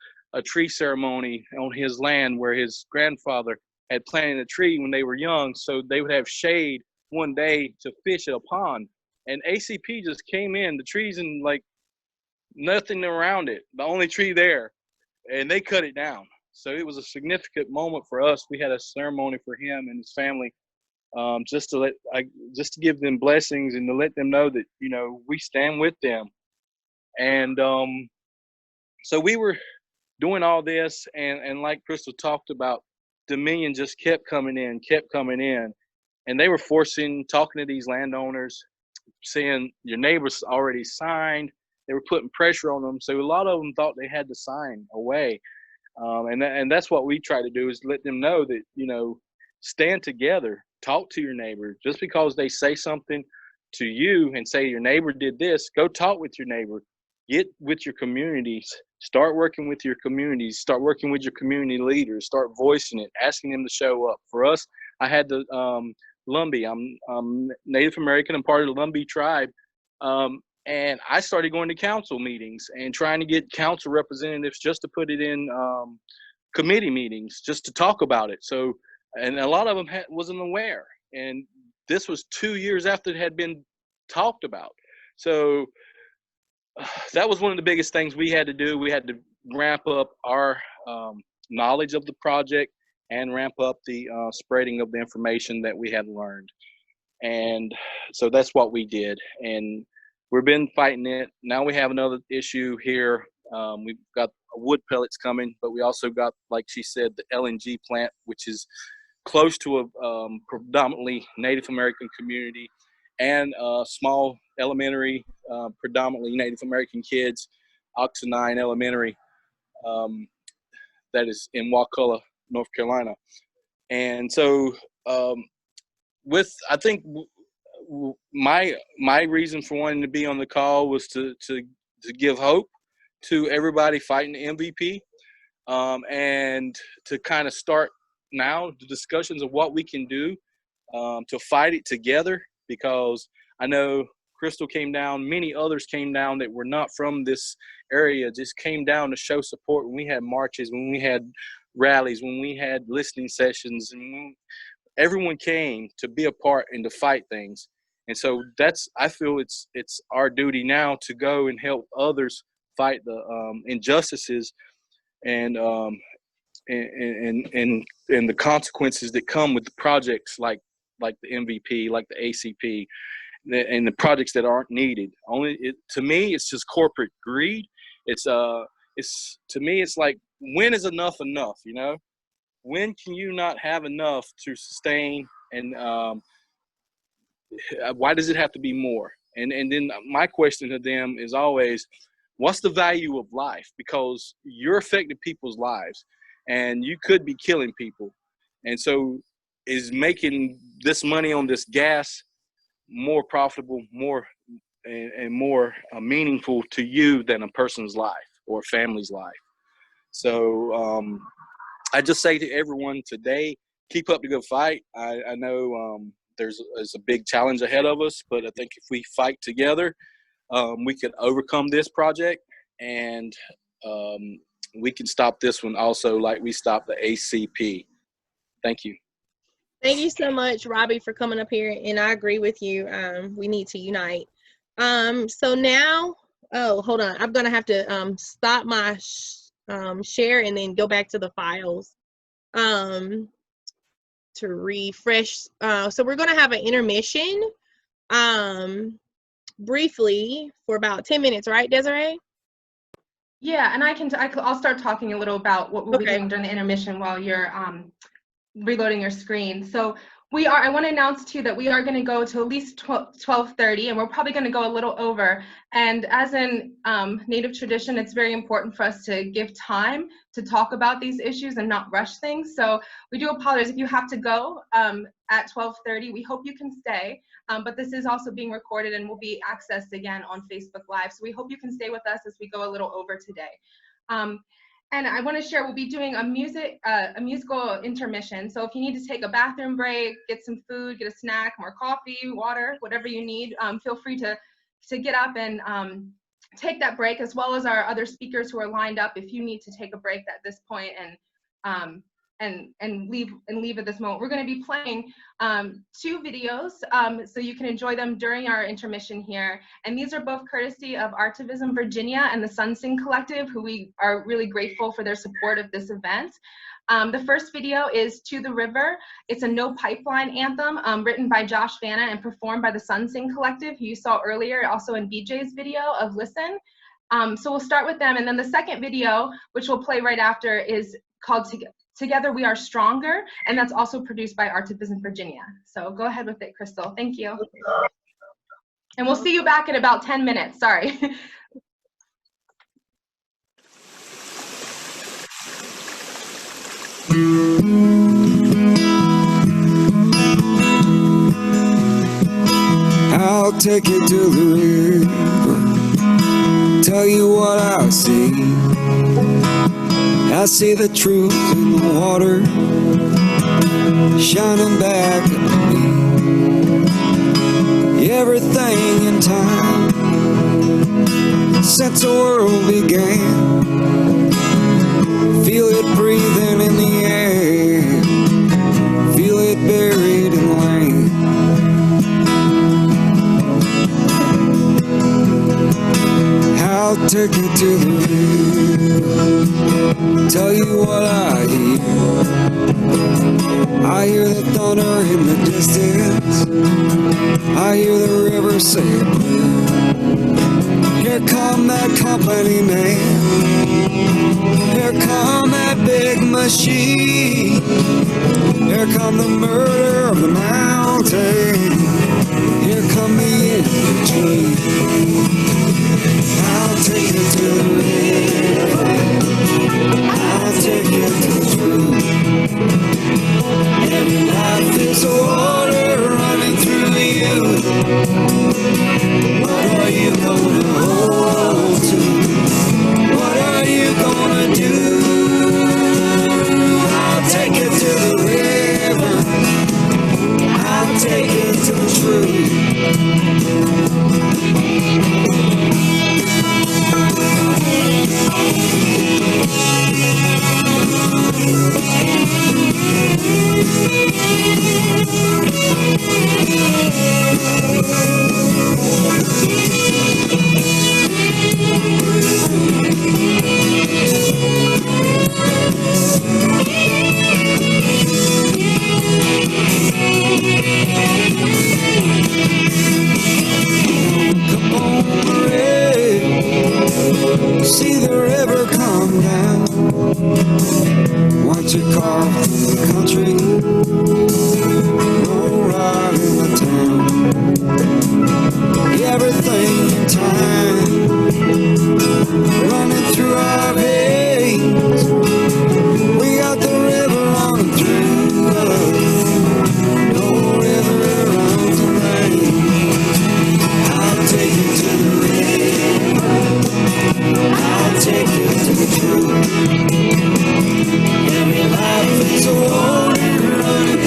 [SPEAKER 18] tree ceremony on his land where his grandfather had planted a tree when they were young, so they would have shade one day to fish at a pond. And ACP just came in, the trees and like nothing around it, the only tree there, and they cut it down. So it was a significant moment for us. We had a ceremony for him and his family, just to give them blessings and to let them know that, you know, we stand with them. And so we were doing all this, and like Crystal talked about, Dominion just kept coming in, and they were talking to these landowners, saying your neighbors already signed. They were putting pressure on them, so a lot of them thought they had to sign away. And that's what we try to do, is let them know that, you know, stand together, talk to your neighbor. Just because they say something to you and say your neighbor did this, go talk with your neighbor, get with your communities, start working with your communities, start working with your community leaders, start voicing it, asking them to show up. For us, I had the Lumbee. I'm Native American and part of the Lumbee tribe. And I started going to council meetings and trying to get council representatives just to put it in committee meetings, just to talk about it. So, and a lot of them wasn't aware. And this was 2 years after it had been talked about. So that was one of the biggest things we had to do. We had to ramp up our knowledge of the project and ramp up the spreading of the information that we had learned. And so that's what we did. And we've been fighting it. Now we have another issue here. We've got wood pellets coming, but we also got, like she said, the LNG plant, which is close to a predominantly Native American community, and a small elementary, predominantly Native American kids, Oxenine Elementary, that is in Wakulla, North Carolina. And so I think my reason for wanting to be on the call was to give hope to everybody fighting the MVP, and to kind of start now the discussions of what we can do to fight it together, because I know Crystal came down, many others came down that were not from this area, just came down to show support when we had marches, when we had rallies, when we had listening sessions, and everyone came to be a part and to fight things. And so I feel it's our duty now to go and help others fight the injustices and the consequences that come with the projects like the MVP, like the ACP, and the projects that aren't needed. To me, it's just corporate greed. To me, it's like, when is enough enough? You know, when can you not have enough to sustain, and why does it have to be more? And then my question to them is always, what's the value of life? Because you're affecting people's lives, and you could be killing people. And so, is making this money on this gas more profitable, more meaningful to you than a person's life or a family's life? So I just say to everyone today, keep up the good fight. I know there's a big challenge ahead of us, but I think if we fight together, we can overcome this project, and we can stop this one also, like we stopped the ACP. Thank you.
[SPEAKER 1] Thank you so much, Robbie, for coming up here, and I agree with you. We need to unite. So now, hold on. I'm going to have to stop my share and then go back to the files to refresh. So we're going to have an intermission briefly for about 10 minutes, right, Desiree?
[SPEAKER 2] Yeah, and I'll start talking a little about what we'll be doing during the intermission while you're reloading your screen. So I want to announce to you that we are going to go to at least 12:30, and we're probably going to go a little over. And as in Native tradition, it's very important for us to give time to talk about these issues and not rush things. So we do apologize if you have to go at 12:30. We hope you can stay, but this is also being recorded and will be accessed again on Facebook Live. So we hope you can stay with us as we go a little over today. And I want to share, we'll be doing a musical intermission. So if you need to take a bathroom break, get some food, get a snack, more coffee, water, whatever you need, feel free to get up and take that break, as well as our other speakers who are lined up if you need to take a break at this point and leave at this moment. We're going to be playing 2 videos so you can enjoy them during our intermission here. And these are both courtesy of Artivism Virginia and the Sun Sing Collective, who we are really grateful for their support of this event. The first video is To the River. It's a No Pipeline anthem written by Josh Vanna and performed by the Sun Sing Collective, who you saw earlier, also in BJ's video of Listen. So we'll start with them. And then the second video, which we'll play right after, is called Together We Are Stronger, and that's also produced by Artivism Virginia. So go ahead with it, Crystal. Thank you. And we'll see you back in about 10 minutes. Sorry.
[SPEAKER 19] I'll take you to the river, tell you what I see. I see the truth in the water, shining back at me. Everything in time, since the world began. Feel it breathing in the air, feel it buried in land. I'll take you to the river, tell you what I hear the thunder in the distance, I hear the river say a prayer. Here come that company man, here come that big machine, here come the murder of the mountain, here come the in-between. I'll take you to the river, I'll take you to the truth. Every life is water running through you. What are you gonna hold to? What are you gonna do? I'll take you to the river, I'll take you to the truth. See the river come down, watch it carve through the country, roll right into town. Everything in time, running through our veins. We got the river running through us, no river runs in vain. I'll take you to the river, I'll take you to the truth. Every life is a water running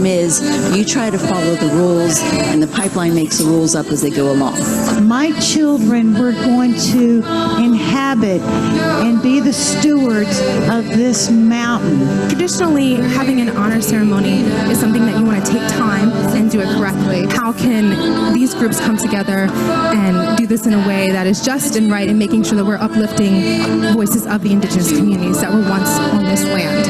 [SPEAKER 20] problem is you try to follow the rules, and the pipeline makes the rules up as they go along.
[SPEAKER 21] My children were going to inhabit and be the stewards of this mountain.
[SPEAKER 22] Traditionally, having an honor ceremony is something that you want to take time and do it correctly. How can these groups come together and do this in a way that is just and right, and making sure that we're uplifting voices of the indigenous communities that were once on this land?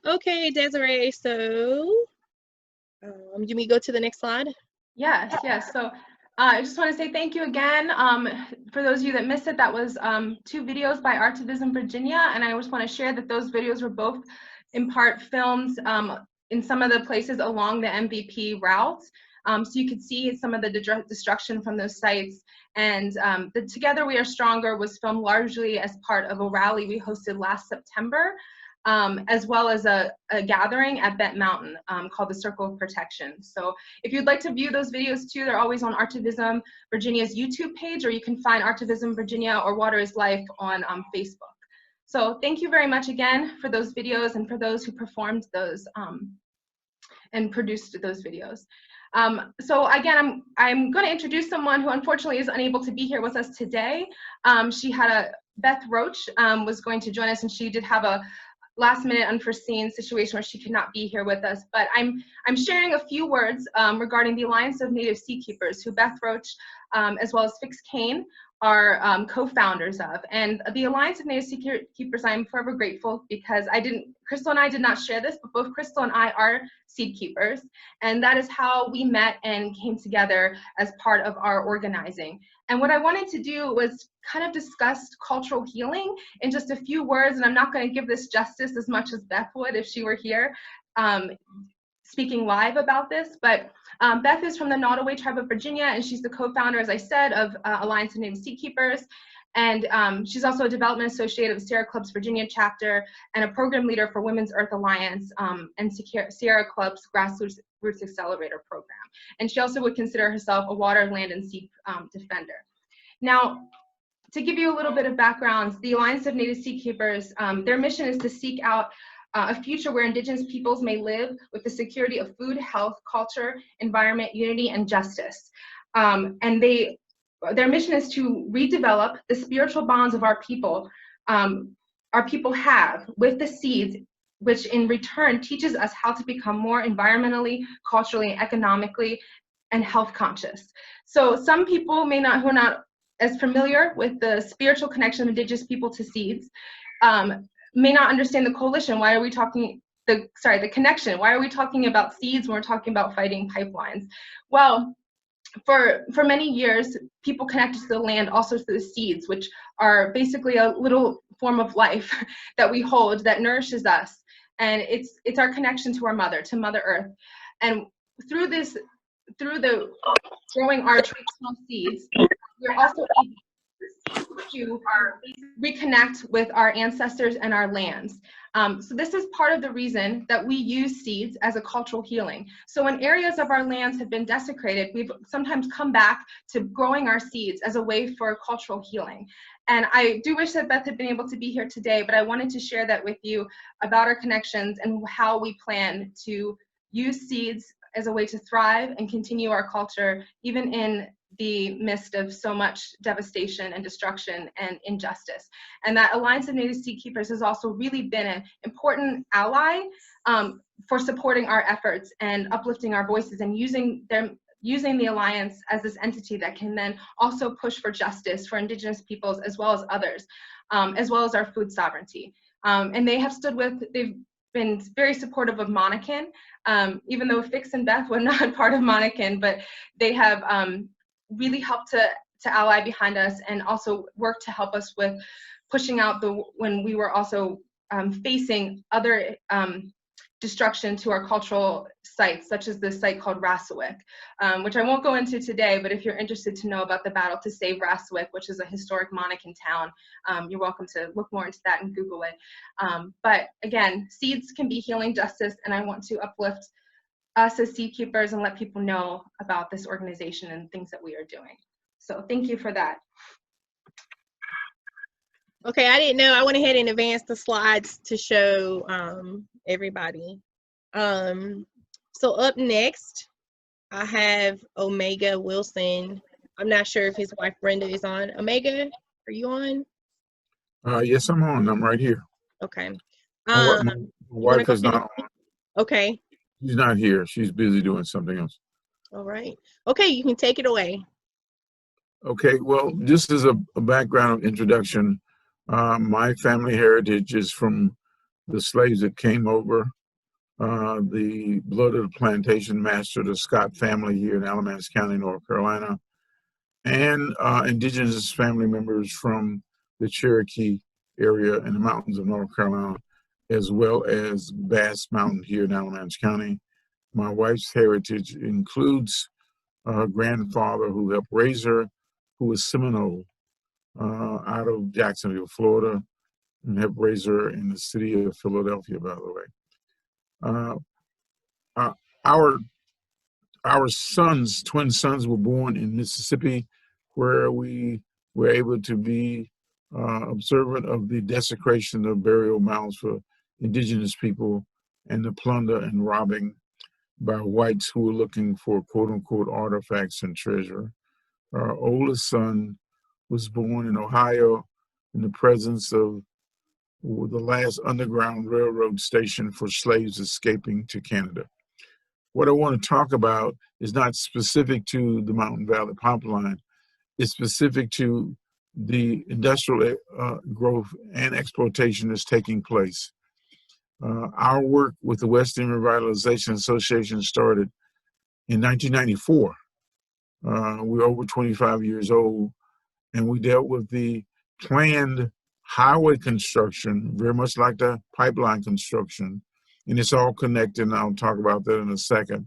[SPEAKER 1] Okay, Desiree, so do we go to the next slide?
[SPEAKER 2] Yes, yes. So I just want to say thank you again. For those of you that missed it, that was 2 videos by Artivism Virginia, and I just want to share that those videos were both in part filmed in some of the places along the MVP route. So you could see some of the destruction from those sites. And the Together We Are Stronger was filmed largely as part of a rally we hosted last September, as well as a gathering at Bent Mountain called the Circle of Protection. So if you'd like to view those videos too, they're always on Artivism Virginia's YouTube page, or you can find Artivism Virginia or Water is Life on Facebook. So thank you very much again for those videos and for those who performed those and produced those videos. So again, I'm going to introduce someone who unfortunately is unable to be here with us today. Beth Roach was going to join us, and she did have a last-minute unforeseen situation where she could not be here with us. But I'm sharing a few words regarding the Alliance of Native Seakeepers, who Beth Roach, as well as Fix Kane, are co-founders of. And the Alliance of Native Seakeepers, I am forever grateful, because Crystal and I did not share this, but both Crystal and I are seed keepers. And that is how we met and came together as part of our organizing. And what I wanted to do was kind of discuss cultural healing in just a few words. And I'm not going to give this justice as much as Beth would if she were here speaking live about this. But Beth is from the Nottoway Tribe of Virginia, and she's the co-founder, as I said, of Alliance of Native Seed Keepers. And she's also a development associate of Sierra Club's Virginia chapter and a program leader for Women's Earth Alliance and Sierra Club's Grassroots Accelerator program. And she also would consider herself a water, land, and seed defender. Now, to give you a little bit of background, the Alliance of Native Seed Keepers, their mission is to seek out a future where Indigenous peoples may live with the security of food, health, culture, environment, unity, and justice. And their mission is to redevelop the spiritual bonds of our people have with the seeds, which in return teaches us how to become more environmentally, culturally, economically, and health conscious. So some people who are not as familiar with the spiritual connection of Indigenous people to seeds, may not understand the coalition. Why are we talking, the connection? Why are we talking about seeds when we're talking about fighting pipelines? Well, for many years, people connected to the land also to the seeds, which are basically a little form of life that we hold that nourishes us. And it's our connection to our mother, to Mother Earth. And through the growing our traditional seeds, we're also able to reconnect with our ancestors and our lands. So this is part of the reason that we use seeds as a cultural healing. So when areas of our lands have been desecrated, we've sometimes come back to growing our seeds as a way for cultural healing. And I do wish that Beth had been able to be here today, but I wanted to share that with you about our connections and how we plan to use seeds as a way to thrive and continue our culture, even in the midst of so much devastation and destruction and injustice. And that Alliance of Native Seed Keepers has also really been an important ally for supporting our efforts and uplifting our voices and using the Alliance as this entity that can then also push for justice for Indigenous peoples as well as others, as well as our food sovereignty. And they've been very supportive of Monacan, even though Fix and Beth were not part of Monacan, but they have really helped to ally behind us and also work to help us with pushing out when we were also facing other destruction to our cultural sites, such as this site called Rassawik, which I won't go into today, but if you're interested to know about the battle to save Rassawik, which is a historic Monacan town, you're welcome to look more into that and Google it. But again, seeds can be healing justice, and I want to uplift us as seed keepers and let people know about this organization and things that we are doing. So thank you for that.
[SPEAKER 1] Okay, I didn't know. I went ahead and advanced the slides to show everybody. So up next, I have Omega Wilson. I'm not sure if his wife Brenda is on. Omega, are you on?
[SPEAKER 3] Yes, I'm on. I'm right here.
[SPEAKER 1] Okay.
[SPEAKER 3] My wife is not on.
[SPEAKER 1] Okay.
[SPEAKER 3] She's not here. She's busy doing something else.
[SPEAKER 1] All right. Okay, you can take it away.
[SPEAKER 3] Okay, well, just as a background introduction, my family heritage is from the slaves that came over, the blood of the plantation master, the Scott family here in Alamance County, North Carolina, and indigenous family members from the Cherokee area in the mountains of North Carolina, as well as Bass Mountain here in Alamance County. My wife's heritage includes her grandfather who helped raise her, who was Seminole, out of Jacksonville, Florida, and helped raise her in the city of Philadelphia, by the way. Our sons, twin sons, were born in Mississippi, where we were able to be observant of the desecration of burial mounds for indigenous people and the plunder and robbing by whites who were looking for quote-unquote artifacts and treasure. Our oldest son was born in Ohio in the presence of the last underground railroad station for slaves escaping to Canada. What I want to talk about is not specific to the Mountain Valley Pipeline. It's specific to the industrial growth and exploitation that's taking place. Our work with the Western Revitalization Association started in 1994. We're over 25 years old, and we dealt with the planned highway construction, very much like the pipeline construction, and it's all connected, and I'll talk about that in a second.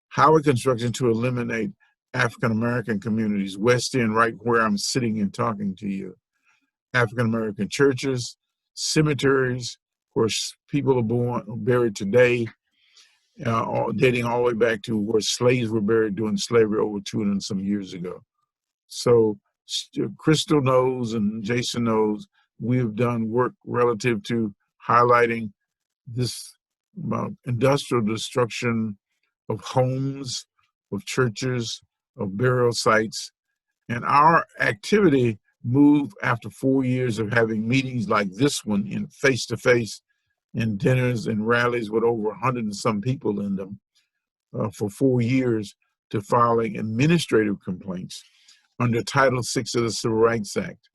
[SPEAKER 3] highway construction to eliminate African American communities, West End, right where I'm sitting and talking to you. African American churches, cemeteries where people are buried today, dating all the way back to where slaves were buried during slavery over 200 and some years ago. So Crystal knows and Jason knows we have done work relative to highlighting this industrial destruction of homes, of churches, of burial sites. And our activity moved after 4 years of having meetings like this one in face-to-face and dinners and rallies with over 100 and some people in them for 4 years to filing administrative complaints under Title VI of the Civil Rights Act.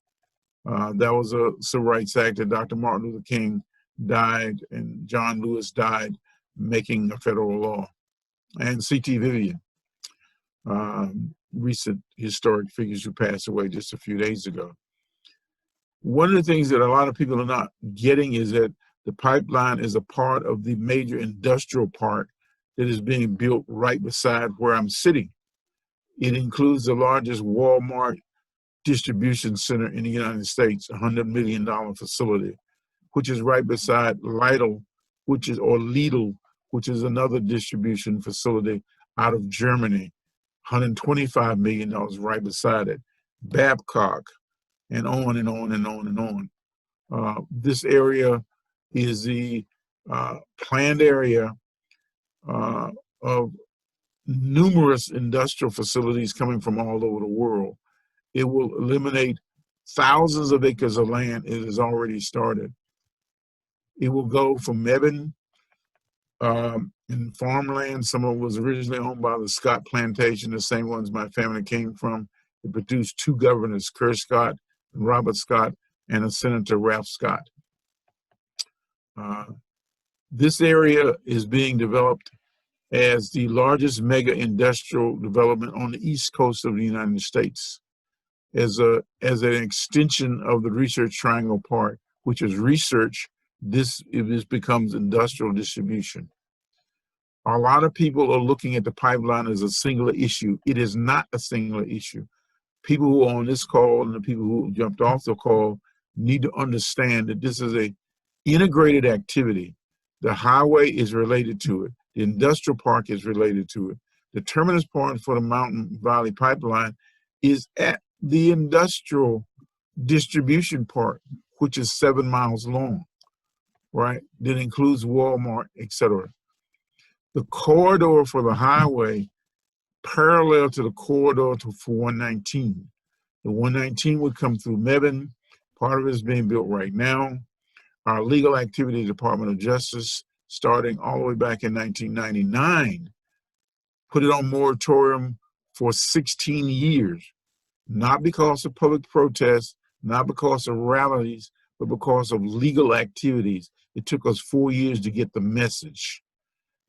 [SPEAKER 3] That was a Civil Rights Act that Dr. Martin Luther King died and John Lewis died making a federal law. And C.T. Vivian, recent historic figures who passed away just a few days ago. One of the things that a lot of people are not getting is that the pipeline is a part of the major industrial park that is being built right beside where I'm sitting. It includes the largest Walmart distribution center in the United States, a $100 million facility, which is right beside Lidl, Lidl, which is another distribution facility out of Germany, $125 million right beside it, Babcock, and on and on and on and on. This area is the planned area of numerous industrial facilities coming from all over the world. It will eliminate thousands of acres of land. It has already started. It will go from Mebane in farmland. Some of it was originally owned by the Scott Plantation, the same ones my family came from. It produced 2 governors, Kerr Scott and Robert Scott, and a Senator Ralph Scott. This area is being developed as the largest mega industrial development on the East Coast of the United States, as an extension of the Research Triangle Park, which is research. This becomes industrial distribution. A lot of people are looking at the pipeline as a singular issue. It is not a singular issue. People who are on this call and the people who jumped off the call need to understand that this is an integrated activity. The highway is related to it. The industrial park is related to it. The terminus point for the Mountain Valley Pipeline is at the industrial distribution park, which is 7 miles long, right? That includes Walmart, etc. The corridor for the highway parallel to the corridor for 119. The 119 would come through Mebane. Part of it is being built right now. Our legal activity Department of Justice, starting all the way back in 1999, put it on moratorium for 16 years, not because of public protests, not because of rallies, but because of legal activities. It took us 4 years to get the message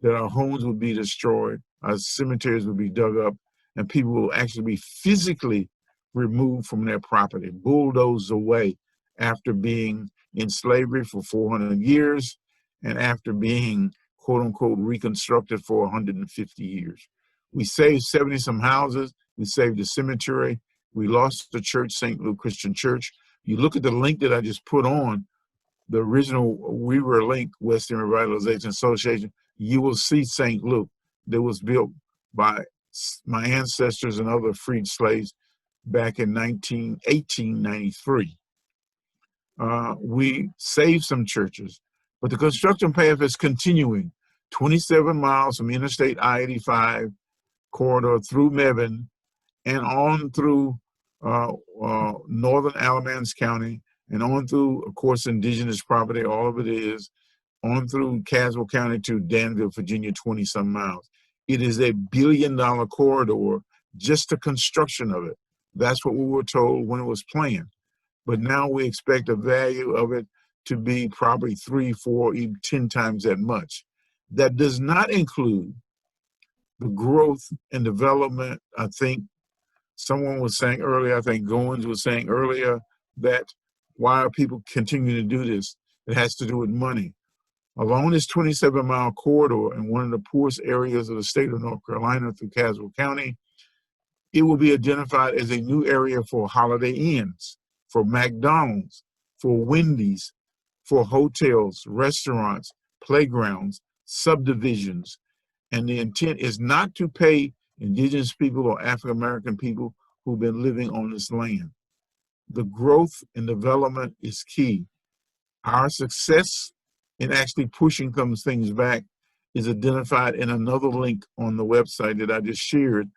[SPEAKER 3] that our homes would be destroyed, our cemeteries would be dug up, and people will actually be physically removed from their property, bulldozed away after being in slavery for 400 years and after being, quote unquote, reconstructed for 150 years. We saved 70 some houses. We saved the cemetery. We lost the church, St. Luke Christian Church. You look at the link that I just put on, the original Weaver link, Western Revitalization Association, you will see St. Luke that was built by my ancestors and other freed slaves back in 1893. We saved some churches, but the construction path is continuing. 27 miles from Interstate I-85 corridor through Mebane and on through northern Alamance County and on through, of course, indigenous property, all of it is, on through Caswell County to Danville, Virginia, 20-some miles. It is a $1 billion corridor, just the construction of it. That's what we were told when it was planned. But now we expect the value of it to be probably 3, 4, even 10 times that much. That does not include the growth and development. I think someone was saying earlier, I think Goins was saying earlier, that why are people continuing to do this? It has to do with money. Along this 27-mile corridor in one of the poorest areas of the state of North Carolina through Caswell County, it will be identified as a new area for Holiday Inns, for McDonald's, for Wendy's, for hotels, restaurants, playgrounds, subdivisions. And the intent is not to pay indigenous people or African American people who've been living on this land. The growth and development is key. Our success in actually pushing those things back is identified in another link on the website that I just shared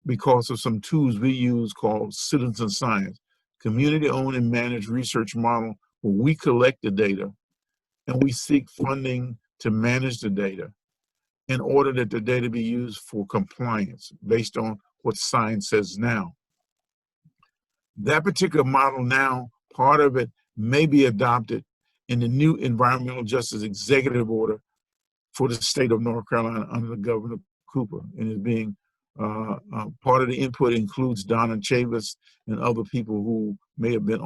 [SPEAKER 3] because of some tools we use called citizen science, community-owned and managed research model where we collect the data and we seek funding to manage the data in order that the data be used for compliance based on what science says now. That particular model now, part of it may be adopted in the new Environmental Justice Executive Order for the state of North Carolina under Governor Cooper, and is being part of the input includes Donna Chavis and other people who may have been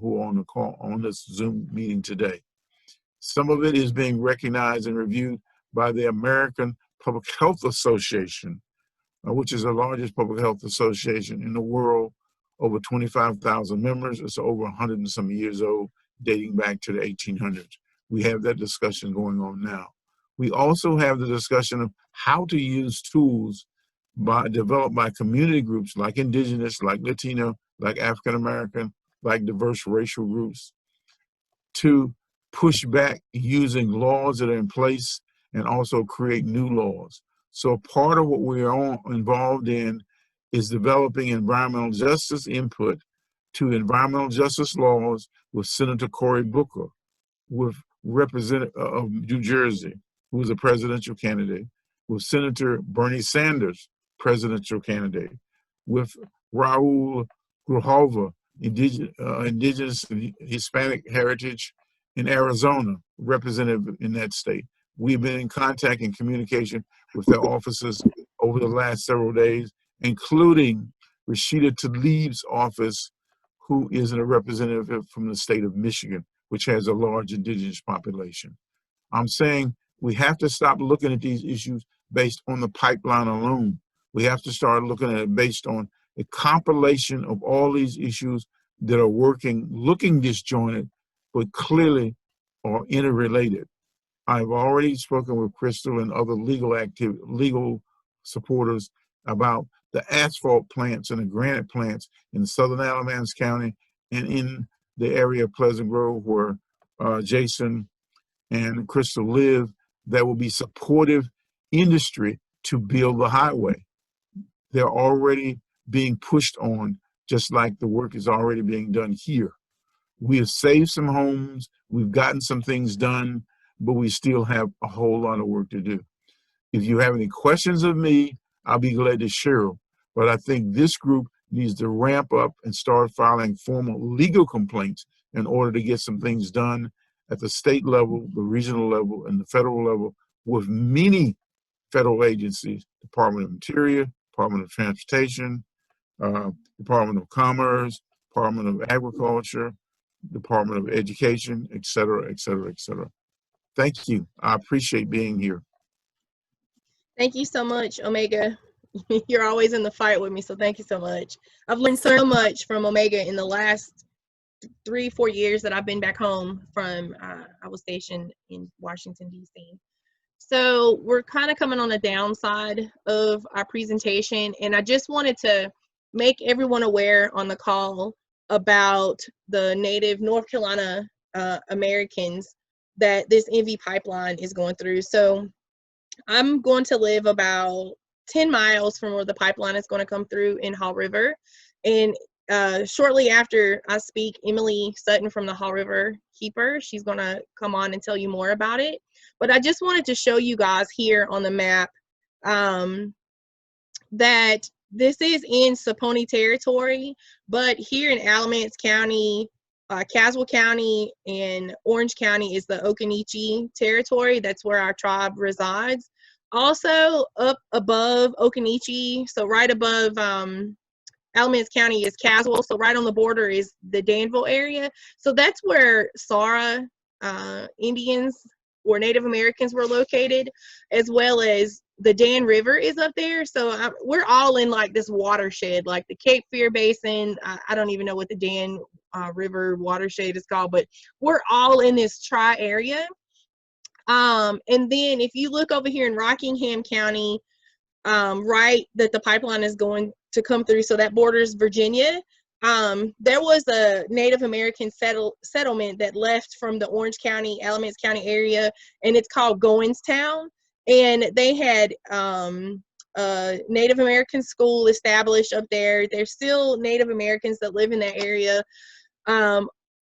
[SPEAKER 3] who are on the call on this Zoom meeting today. Some of it is being recognized and reviewed by the American Public Health Association, which is the largest public health association in the world, over 25,000 members. It's over 100 and some years old, dating back to the 1800s. We have that discussion going on now. We also have the discussion of how to use tools developed by community groups like Indigenous, like Latino, like African American, like diverse racial groups, to push back using laws that are in place and also create new laws. So part of what we are involved in is developing environmental justice input to environmental justice laws with Senator Cory Booker, with Representative of New Jersey, who is a presidential candidate, with Senator Bernie Sanders, presidential candidate, with Raul Grijalva, indigenous and Hispanic heritage in Arizona, representative in that state. We've been in contact and communication with their offices over the last several days, including Rashida Tlaib's office, who is a representative from the state of Michigan, which has a large indigenous population. I'm saying we have to stop looking at these issues based on the pipeline alone. We have to start looking at it based on a compilation of all these issues that are looking disjointed, but clearly are interrelated. I've already spoken with Crystal and other legal supporters about the asphalt plants and the granite plants in southern Alamance County and in the area of Pleasant Grove where Jason and Crystal live, that will be supportive industry to build the highway. They're already being pushed on, just like the work is already being done here. We have saved some homes, we've gotten some things done, but we still have a whole lot of work to do. If you have any questions of me, I'll be glad to share them. But I think this group needs to ramp up and start filing formal legal complaints in order to get some things done at the state level, the regional level, and the federal level with many federal agencies, Department of Interior, Department of Transportation, Department of Commerce, Department of Agriculture, Department of Education, et cetera, et cetera, et cetera. Thank you. I appreciate being here.
[SPEAKER 1] Thank you so much, Omega. You're always in the fight with me, so thank you so much. I've learned so much from Omega in the last 3-4 years that I've been back home from, I was stationed in Washington, D.C. So we're kind of coming on the downside of our presentation, and I just wanted to make everyone aware on the call about the native North Carolina Americans that this NV pipeline is going through. So I'm going to live about 10 miles from where the pipeline is going to come through in Haw River. And shortly after I speak, Emily Sutton from the Haw River Keeper, she's going to come on and tell you more about it. But I just wanted to show you guys here on the map that this is in Saponi territory, but here in Alamance County, Caswell County, and Orange County is the Occaneechi territory. That's where our tribe resides. Also up above Occaneechi, so right above Alamance County is Caswell, so right on the border is the Danville area. So that's where Sara Indians where Native Americans were located, as well as the Dan River is up there. So we're all in like this watershed, like the Cape Fear Basin. I don't even know what the Dan River watershed is called, but we're all in this tri-area. And then if you look over here in Rockingham County, right, that the pipeline is going to come through, so that borders Virginia. There was a Native American settlement that left from the Orange County, Alamance County area, and it's called Goinstown. And they had a Native American school established up there. There's still Native Americans that live in that area.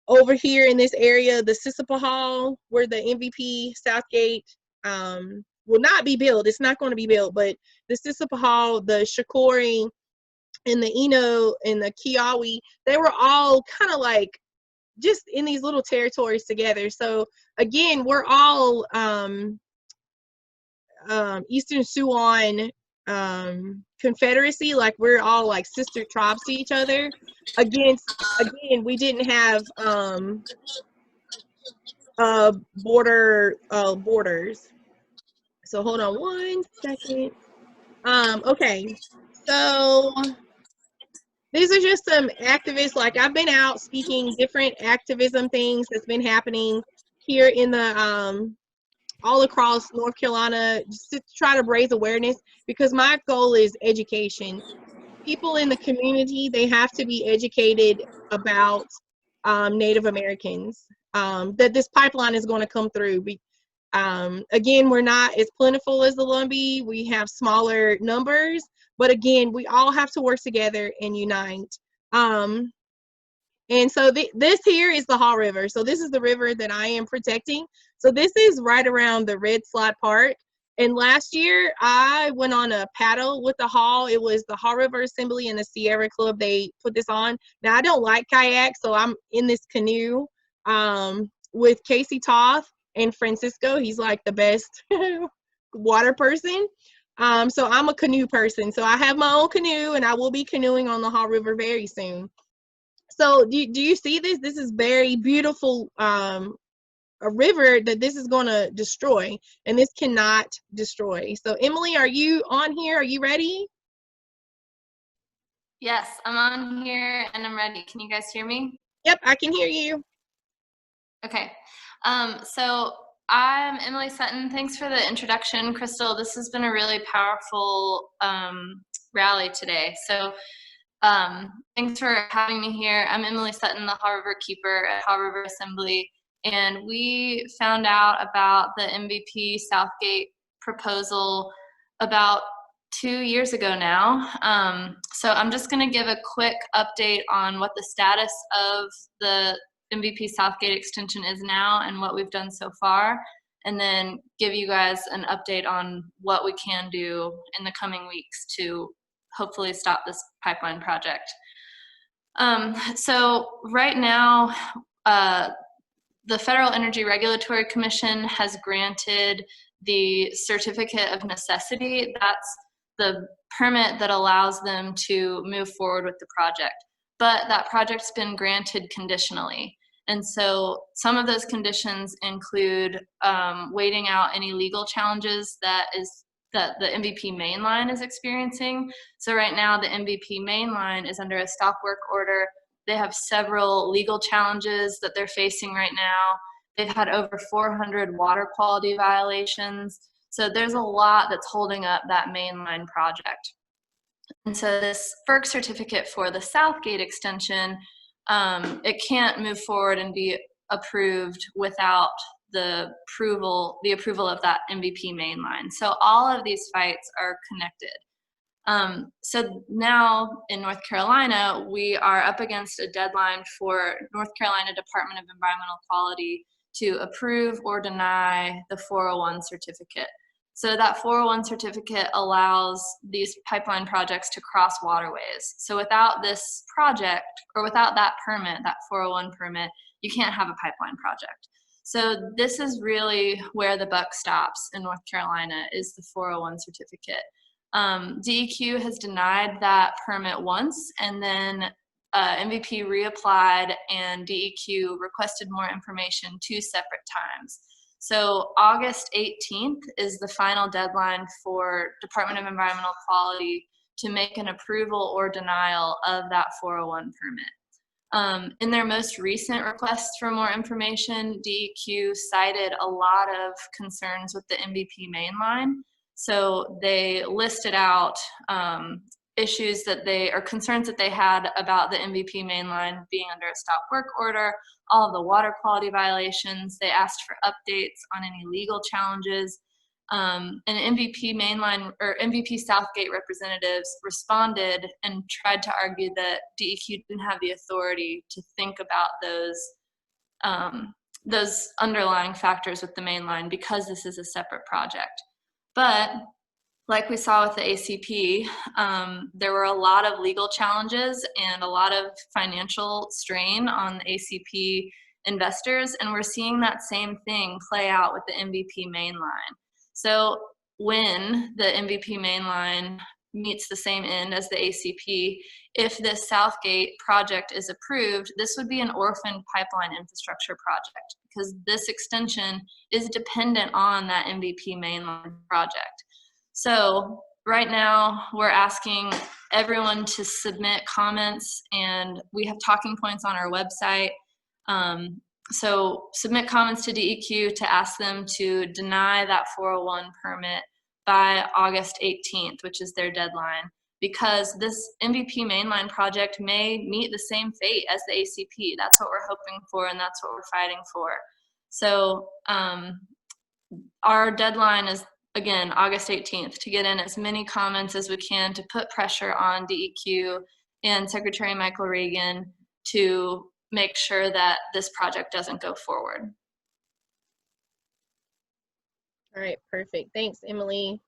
[SPEAKER 1] Over here in this area, the Sissepahaw, where the MVP Southgate will not be built. It's not going to be built, but the Sissepahaw, the Shakori, and the Eno and the Kiawe, they were all kind of like just in these little territories together. So again, we're all Eastern Siouan Confederacy, like we're all like sister tribes to each other. Again, we didn't have borders. So hold on one second. Okay, so these are just some activists. Like I've been out speaking different activism things that's been happening here in the all across North Carolina, just to try to raise awareness, because my goal is education. People in the community, they have to be educated about Native Americans, that this pipeline is going to come through. Again, we're not as plentiful as the Lumbee. We have smaller numbers, but again, we all have to work together and unite. And so this here is the Haw River. So this is the river that I am protecting. So this is right around the Red Slide Park. And last year I went on a paddle with the Haw. It was the Haw River Assembly and the Sierra Club. They put this on. Now I don't like kayak, so I'm in this canoe with Casey Toth and Francisco. He's like the best water person. So I'm a canoe person. So I have my own canoe and I will be canoeing on the Haw River very soon. So do you see this? This is very beautiful, a river that this is going to destroy, and this cannot destroy. So Emily, are you on here? Are you ready?
[SPEAKER 4] Yes, I'm on here and I'm ready. Can you guys hear me?
[SPEAKER 1] Yep, I can hear you.
[SPEAKER 4] Okay. So I'm Emily Sutton. Thanks for the introduction, Crystal. This has been a really powerful rally today. So thanks for having me here. I'm Emily Sutton, the Haw River Keeper at Haw River Assembly, and we found out about the MVP Southgate proposal about 2 years ago now. So I'm just going to give a quick update on what the status of the MVP Southgate extension is now and what we've done so far, and then give you guys an update on what we can do in the coming weeks to hopefully stop this pipeline project. So right now, the Federal Energy Regulatory Commission has granted the certificate of necessity. That's the permit that allows them to move forward with the project. But that project's been granted conditionally. And so some of those conditions include waiting out any legal challenges that the MVP mainline is experiencing. So right now the MVP mainline is under a stop work order. They have several legal challenges that they're facing right now. They've had over 400 water quality violations. So there's a lot that's holding up that mainline project. And so this FERC certificate for the Southgate extension, it can't move forward and be approved without the approval of that MVP mainline. So all of these fights are connected. So now in North Carolina, we are up against a deadline for North Carolina Department of Environmental Quality to approve or deny the 401 certificate. So that 401 certificate allows these pipeline projects to cross waterways. So without this project, or without that permit, that 401 permit, you can't have a pipeline project. So this is really where the buck stops in North Carolina, is the 401 certificate. DEQ has denied that permit once, and then MVP reapplied and DEQ requested more information 2 separate times. So August 18th is the final deadline for Department of Environmental Quality to make an approval or denial of that 401 permit. In their most recent requests for more information, DEQ cited a lot of concerns with the MVP mainline. So they listed out issues that or concerns that they had about the MVP mainline being under a stop work order, all of the water quality violations. They asked for updates on any legal challenges. And MVP mainline or MVP Southgate representatives responded and tried to argue that DEQ didn't have the authority to think about those underlying factors with the mainline because this is a separate project. But like we saw with the ACP, there were a lot of legal challenges and a lot of financial strain on the ACP investors, and we're seeing that same thing play out with the MVP mainline. So when the MVP mainline meets the same end as the ACP, if this Southgate project is approved, this would be an orphaned pipeline infrastructure project because this extension is dependent on that MVP mainline project. So right now we're asking everyone to submit comments, and we have talking points on our website. So submit comments to DEQ to ask them to deny that 401 permit by August 18th, which is their deadline, because this MVP mainline project may meet the same fate as the ACP. That's what we're hoping for, and that's what we're fighting for. So our deadline is, again, August 18th, to get in as many comments as we can to put pressure on DEQ and Secretary Michael Regan to make sure that this project doesn't go forward.
[SPEAKER 1] All right, perfect. Thanks, Emily.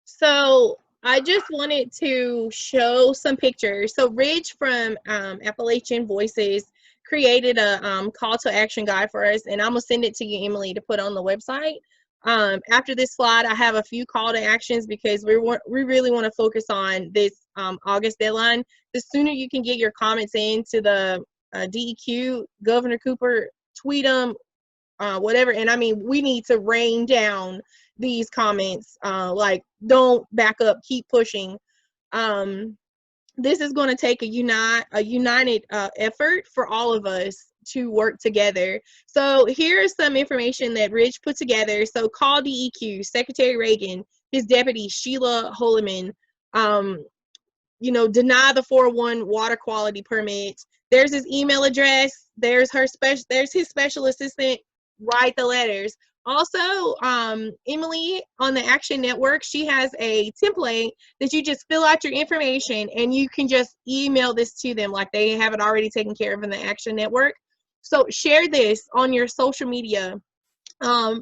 [SPEAKER 1] So I just wanted to show some pictures. So Rich from Appalachian Voices created a call to action guide for us, and I'm gonna send it to you, Emily, to put on the website. After this slide, I have a few call to actions because we really want to focus on this August deadline. The sooner you can get your comments in to the DEQ, Governor Cooper, tweet them, whatever. And I mean, we need to rain down these comments. Like, don't back up, keep pushing. This is going to take a united effort for all of us to work together. So here's some information that Rich put together. So call DEQ, Secretary Reagan, his deputy Sheila Holliman, deny the 401 water quality permit. There's his email address. There's his special assistant. Write the letters. Also, Emily on the Action Network, she has a template that you just fill out your information and you can just email this to them like they have it already taken care of in the Action Network. So share this on your social media. I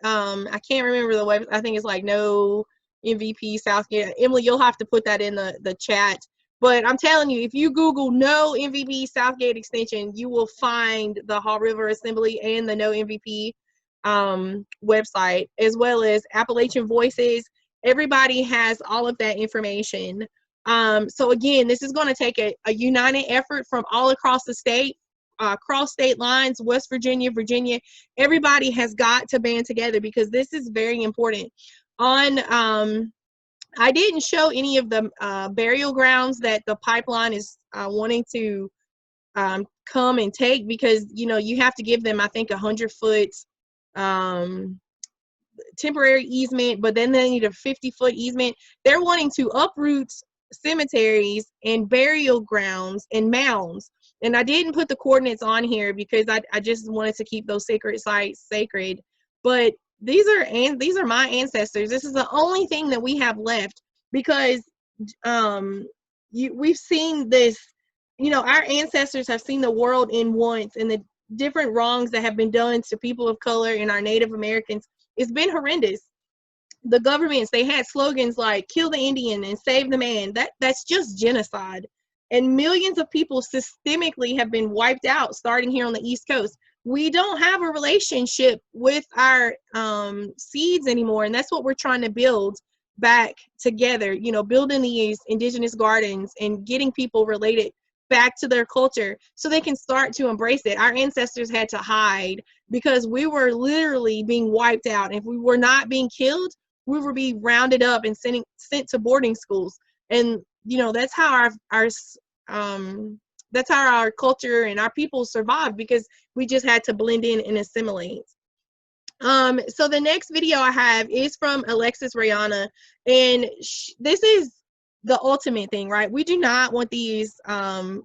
[SPEAKER 1] can't remember the web. I think it's like No MVP Southgate. Emily, you'll have to put that in the chat. But I'm telling you, if you Google No MVP Southgate Extension, you will find the Haw River Assembly and the No MVP website, as well as Appalachian Voices. Everybody has all of that information. So again, this is going to take a united effort from all across the state, across state lines, West Virginia, Virginia. Everybody has got to band together because this is very important. I didn't show any of the burial grounds that the pipeline is wanting to come and take because, you have to give them, I think, 100-foot temporary easement, but then they need a 50-foot easement. They're wanting to uproot cemeteries and burial grounds and mounds. And I didn't put the coordinates on here because I just wanted to keep those sacred sites sacred. But these are my ancestors. This is the only thing that we have left because we've seen this. Our ancestors have seen the world in once, and the different wrongs that have been done to people of color and our Native Americans. It's been horrendous. The governments, they had slogans like "Kill the Indian" and "Save the Man." That's just genocide. And millions of people systemically have been wiped out, starting here on the East Coast. We don't have a relationship with our seeds anymore, and that's what we're trying to build back together. Building these indigenous gardens and getting people related back to their culture so they can start to embrace it. Our ancestors had to hide because we were literally being wiped out. If we were not being killed, we would be rounded up and sent to boarding schools. And you know, that's how our culture and our people survived, because we just had to blend in and assimilate. So the next video I have is from Alexis Rayana, and this is the ultimate thing, right? We do not want these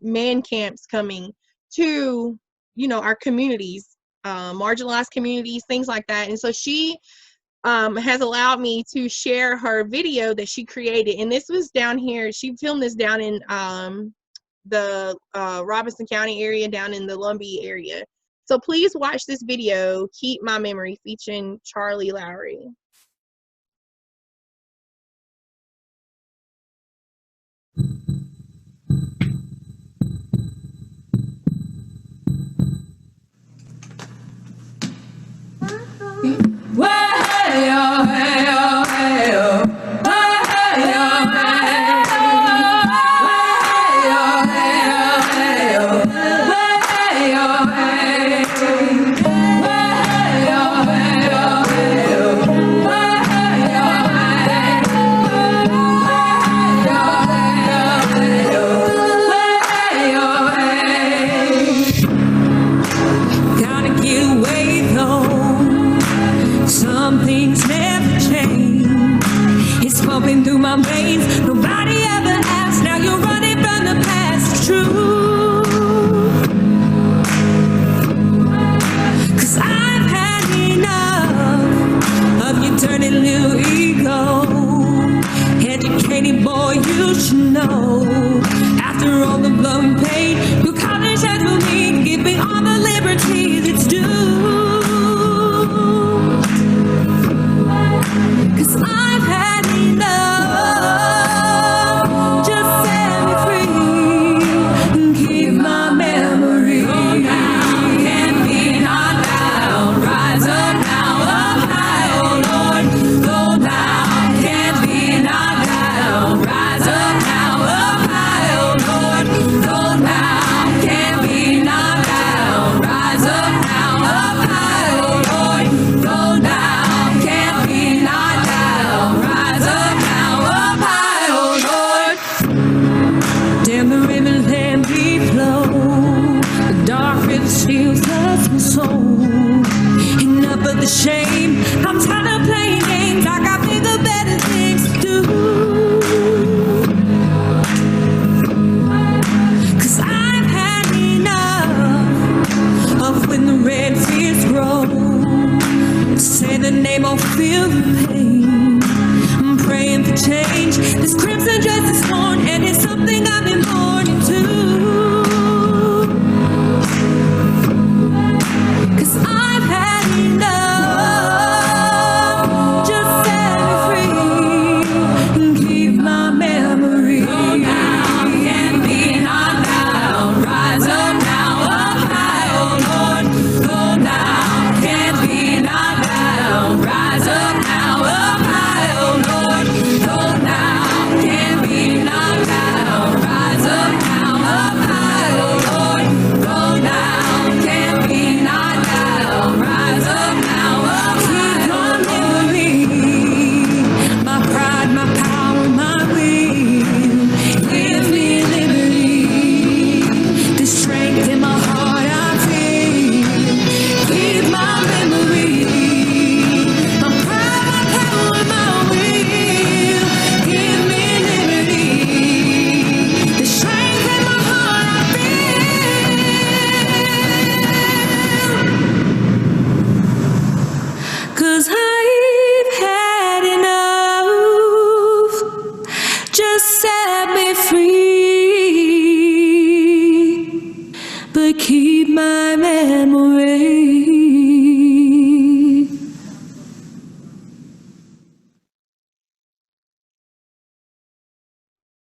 [SPEAKER 1] man camps coming to, you know, our communities, marginalized communities, things like that. And so she has allowed me to share her video that she created, and this was down here. She filmed this down in the Robinson County area, down in the Lumbee area. So please watch this video, Keep My Memory, featuring Charlie Lowry.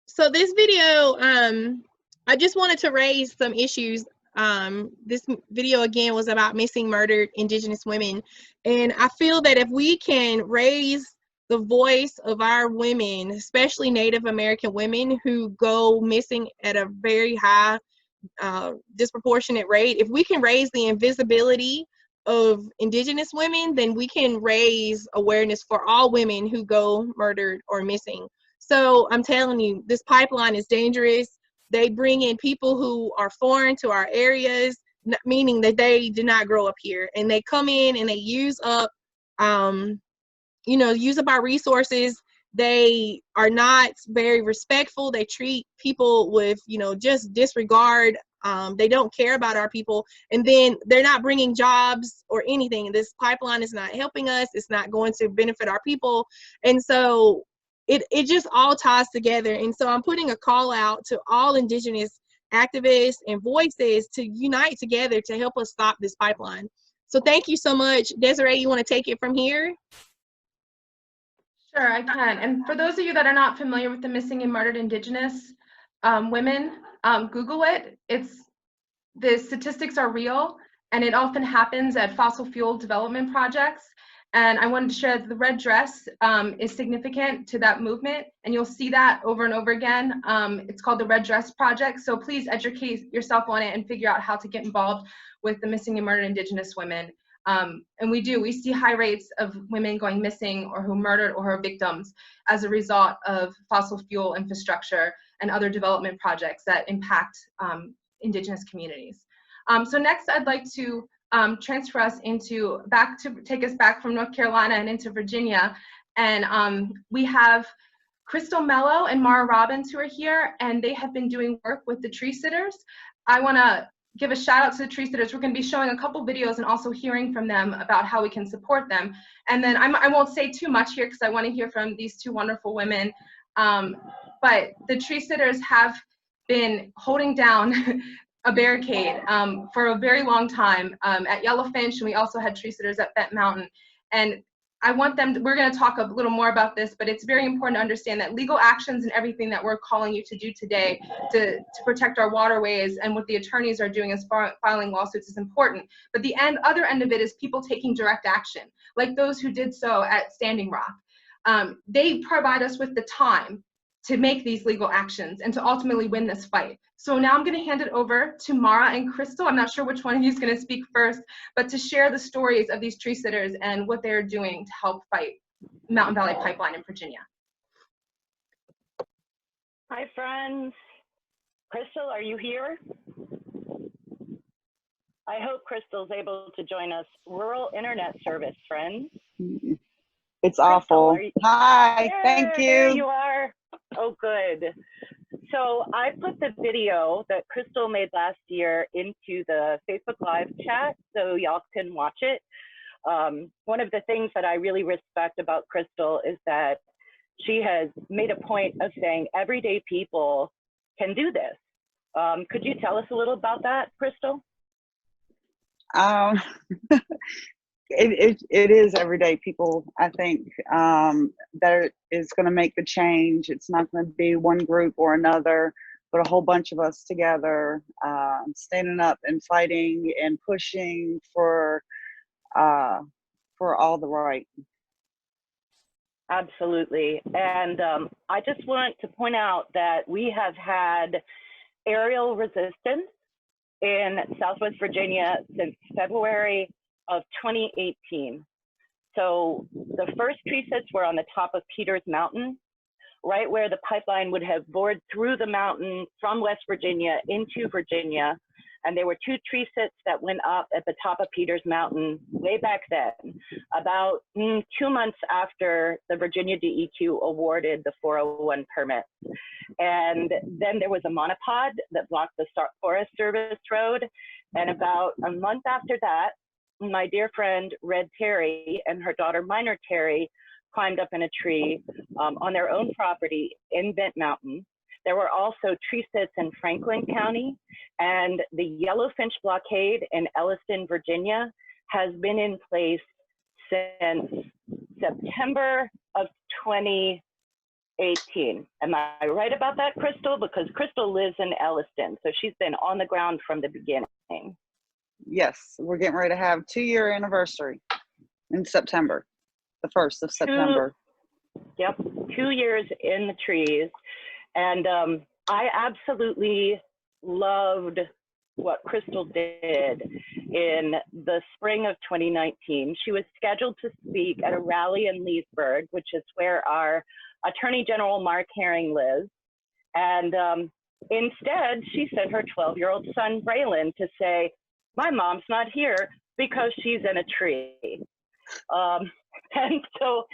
[SPEAKER 1] So this video, I just wanted to raise some issues. This video again was about missing murdered Indigenous women, and I feel that if we can raise the voice of our women, especially Native American women who go missing at a very high, disproportionate rate. If we can raise the invisibility of Indigenous women, then we can raise awareness for all women who go murdered or missing. So I'm telling you, this pipeline is dangerous. They bring in people who are foreign to our areas, meaning that they did not grow up here, and they come in and they use up use up our resources. They are not very respectful. They treat people with, just disregard. They don't care about our people. And then they're not bringing jobs or anything. This pipeline is not helping us. It's not going to benefit our people. And so it just all ties together. And so I'm putting a call out to all Indigenous activists and voices to unite together to help us stop this pipeline. So thank you so much. Desiree, you want to take it from here?
[SPEAKER 2] Sure, I can. And for those of you that are not familiar with the missing and murdered Indigenous women, Google it. The statistics are real, and it often happens at fossil fuel development projects. And I wanted to share that the red dress is significant to that movement, and you'll see that over and over again. It's called the Red Dress Project, so please educate yourself on it and figure out how to get involved with the missing and murdered Indigenous women. And we see high rates of women going missing or who murdered or who are victims as a result of fossil fuel infrastructure and other development projects that impact Indigenous communities. So next I'd like to transfer us take us back from North Carolina and into Virginia. And we have Crystal Mello and Mara Robbins who are here, and they have been doing work with the tree sitters. I want to give a shout out to the tree sitters. We're going to be showing a couple videos and also hearing from them about how we can support them. And then I won't say too much here because I want to hear from these two wonderful women. But the tree sitters have been holding down a barricade for a very long time at Yellowfinch, and we also had tree sitters at Bent Mountain. And we're going to talk a little more about this, but it's very important to understand that legal actions and everything that we're calling you to do today to protect our waterways and what the attorneys are doing as filing lawsuits is important. But the other end of it is people taking direct action, like those who did so at Standing Rock. They provide us with the time to make these legal actions and to ultimately win this fight. So now I'm going to hand it over to Mara and Crystal. I'm not sure which one of you is going to speak first, but to share the stories of these tree sitters and what they're doing to help fight Mountain Valley Pipeline in Virginia.
[SPEAKER 5] Hi, friends. Crystal, are you here? I hope Crystal's able to join us. Rural internet service, friends.
[SPEAKER 7] It's awful. Hi, thank you.
[SPEAKER 5] There you are. Oh, good. So I put the video that Crystal made last year into the Facebook Live chat so y'all can watch it. One of the things that I really respect about Crystal is that she has made a point of saying everyday people can do this. Could you tell us a little about that, Crystal?
[SPEAKER 7] It is everyday people, I think, that is going to make the change. It's not going to be one group or another, but a whole bunch of us together, standing up and fighting and pushing for all the right.
[SPEAKER 5] Absolutely. And I just want to point out that we have had aerial resistance in Southwest Virginia since February of 2018. So the first tree sits were on the top of Peters Mountain, right where the pipeline would have bored through the mountain from West Virginia into Virginia. And there were two tree sits that went up at the top of Peters Mountain way back then, about 2 months after the Virginia DEQ awarded the 401 permit. And then there was a monopod that blocked the Forest Service Road. And about a month after that, my dear friend Red Terry and her daughter Minor Terry climbed up in a tree on their own property in Bent Mountain. There were also tree sits in Franklin County, and the Yellowfinch blockade in Elliston, Virginia has been in place since September of 2018. Am I right about that, Crystal? Because Crystal lives in Elliston, so she's been on the ground from the beginning.
[SPEAKER 7] Yes, we're getting ready to have 2-year anniversary in September, the 1st of September.
[SPEAKER 5] Yep, 2 years in the trees. And I absolutely loved what Crystal did in the spring of 2019. She was scheduled to speak at a rally in Leesburg, which is where our Attorney General Mark Herring lives. And instead, she sent her 12-year-old son, Braylon, to say, my mom's not here because she's in a tree. And so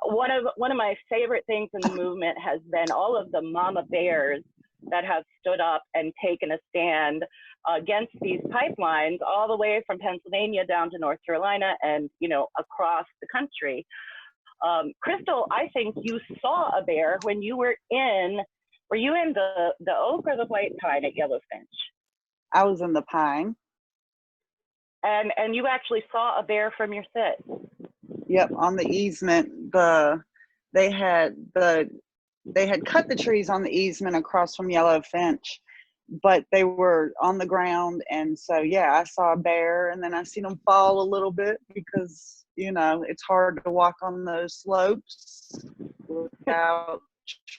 [SPEAKER 5] one of my favorite things in the movement has been all of the mama bears that have stood up and taken a stand against these pipelines all the way from Pennsylvania down to North Carolina and, you know, across the country. Crystal, I think you saw a bear when you were in the oak or the white pine at Yellowfinch?
[SPEAKER 7] I was in the pine.
[SPEAKER 5] And you actually saw a bear from your sit?
[SPEAKER 7] Yep, on the easement. They had cut the trees on the easement across from Yellowfinch, but they were on the ground, and so yeah, I saw a bear, and then I seen them fall a little bit because, you know, it's hard to walk on those slopes without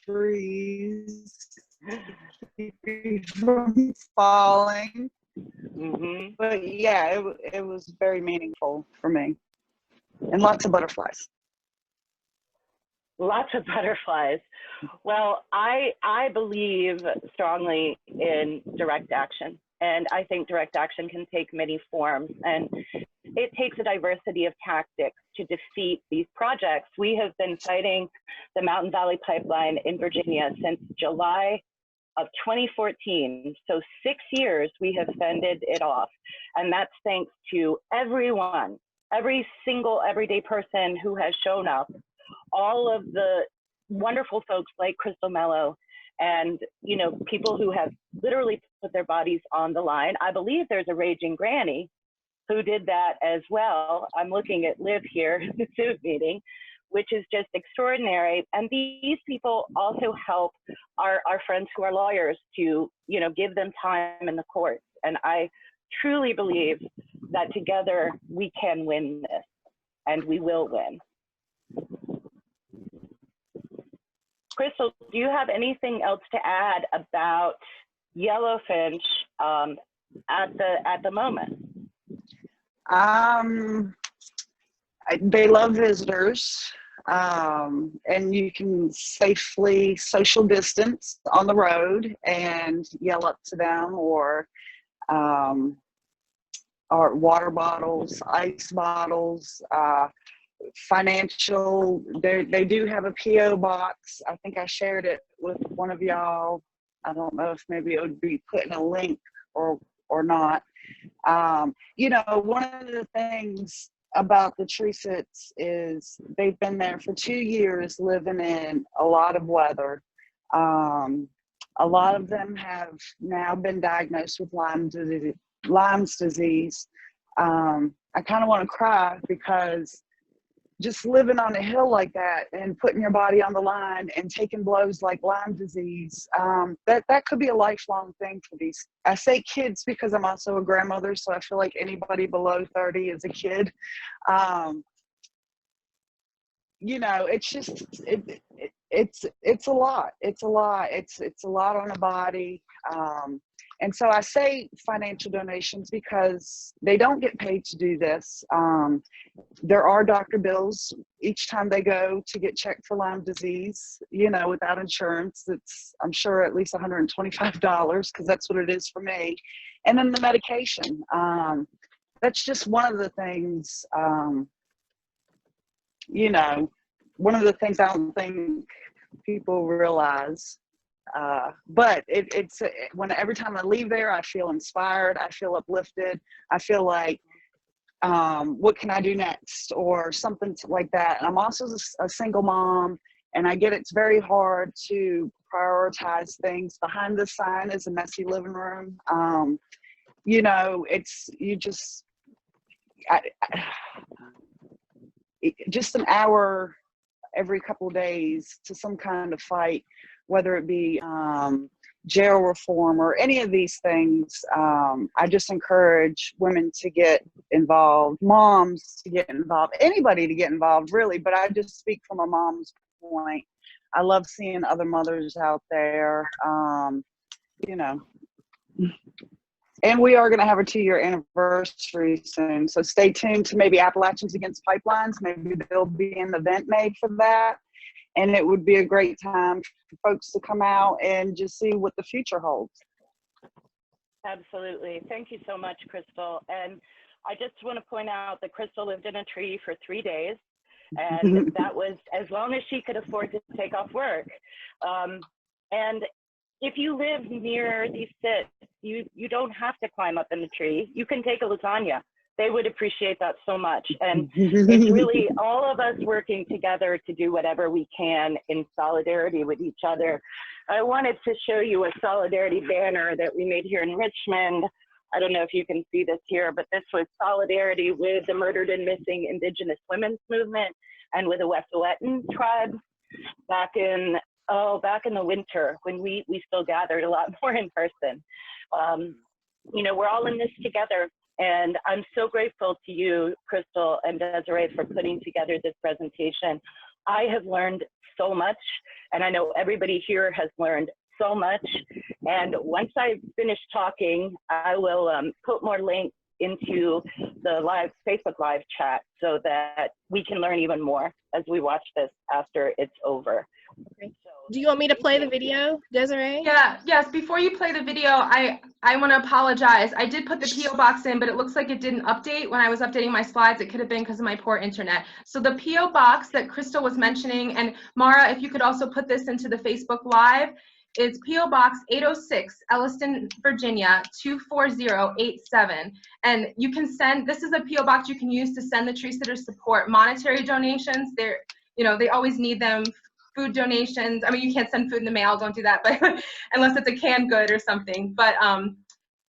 [SPEAKER 7] trees from falling.
[SPEAKER 5] Mm-hmm.
[SPEAKER 7] But yeah, it was very meaningful for me, and lots of butterflies.
[SPEAKER 5] Lots of butterflies. Well, I believe strongly in direct action, and I think direct action can take many forms, and it takes a diversity of tactics to defeat these projects. We have been fighting the Mountain Valley Pipeline in Virginia since July of 2014. So 6 years we have fended it off, and that's thanks to everyone, every single everyday person who has shown up, all of the wonderful folks like Crystal Mello, and, you know, people who have literally put their bodies on the line. I believe there's a raging granny who did that as well. I'm looking at Liv here in the Zoom meeting, which is just extraordinary. And these people also help our friends who are lawyers to, you know, give them time in the courts. And I truly believe that together we can win this, and we will win. Crystal, do you have anything else to add about Yellowfinch at the moment?
[SPEAKER 7] They love visitors, and you can safely social distance on the road and yell up to them, or water bottles, ice bottles, financial. They do have a P.O. box. I think I shared it with one of y'all. I don't know if maybe it would be put in a link or not. You know, one of the things about the tree sits is they've been there for 2 years living in a lot of weather. A lot of them have now been diagnosed with Lyme's disease. I kind of want to cry because just living on a hill like that and putting your body on the line and taking blows like Lyme disease, that could be a lifelong thing for these. I say kids because I'm also a grandmother, so I feel like anybody below 30 is a kid. You know, it's just it's a lot. It's a lot. It's a lot on the body. And so I say financial donations because they don't get paid to do this. There are doctor bills each time they go to get checked for Lyme disease. You know, without insurance, it's, I'm sure, at least $125, because that's what it is for me. And then the medication. That's just one of the things, you know, one of the things I don't think people realize. But it's when every time I leave there, I feel inspired, I feel uplifted, I feel like, what can I do next, or something like that. And I'm also a single mom, and I get it's very hard to prioritize things. Behind the sign is a messy living room. You know, it's, you just, just an hour every couple of days to some kind of fight, whether it be jail reform or any of these things. I just encourage women to get involved, moms to get involved, anybody to get involved, really. But I just speak from a mom's point. I love seeing other mothers out there, you know. And we are going to have a 2-year anniversary soon. So stay tuned to maybe Appalachians Against Pipelines. Maybe there'll be an event made for that. And it would be a great time for folks to come out and just see what the future holds.
[SPEAKER 5] Absolutely. Thank you so much, Crystal. And I just want to point out that Crystal lived in a tree for 3 days. And that was as long as she could afford to take off work. And if you live near these sits, you don't have to climb up in the tree. You can take a lasagna. They would appreciate that so much. And it's really all of us working together to do whatever we can in solidarity with each other. I wanted to show you a solidarity banner that we made here in Richmond. I don't know if you can see this here, but this was solidarity with the murdered and missing Indigenous women's movement and with the Wet'suwet'en tribe back in the winter when we still gathered a lot more in person. You know, we're all in this together. And I'm so grateful to you, Crystal and Desiree, for putting together this presentation. I have learned so much, and I know everybody here has learned so much. And once I finish talking, I will put more links into the Facebook Live chat so that we can learn even more as we watch this after it's over.
[SPEAKER 1] Okay. Do you want me to play the video, Desiree?
[SPEAKER 2] Yeah, yes. Before you play the video, I want to apologize. I did put the P.O. box in, but it looks like it didn't update when I was updating my slides. It could have been because of my poor internet. So the P.O. box that Crystal was mentioning, and Mara, if you could also put this into the Facebook Live, is P.O. Box 806, Elliston, Virginia, 24087. And you can send, this is a P.O. box you can use to send the tree sitters support. Monetary donations, they're, you know, they always need them. Food donations, I mean, you can't send food in the mail, don't do that, but unless it's a canned good or something. But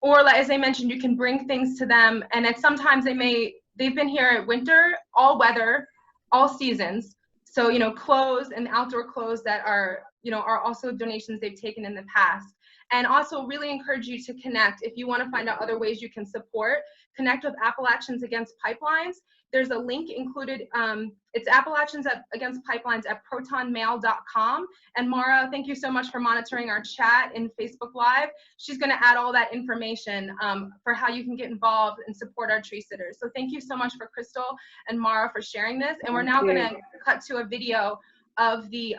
[SPEAKER 2] or as I mentioned, you can bring things to them, and sometimes they've been here at winter, all weather, all seasons. So, you know, clothes and outdoor clothes that are, you know, are also donations they've taken in the past. And also really encourage you to connect. If you want to find out other ways you can support, connect with Appalachians Against Pipelines. There's a link included. It's Appalachians Against Pipelines at protonmail.com. And Mara, thank you so much for monitoring our chat in Facebook Live. She's going to add all that information for how you can get involved and support our tree sitters. So thank you so much for Crystal and Mara for sharing this. And we're now going to cut to a video of the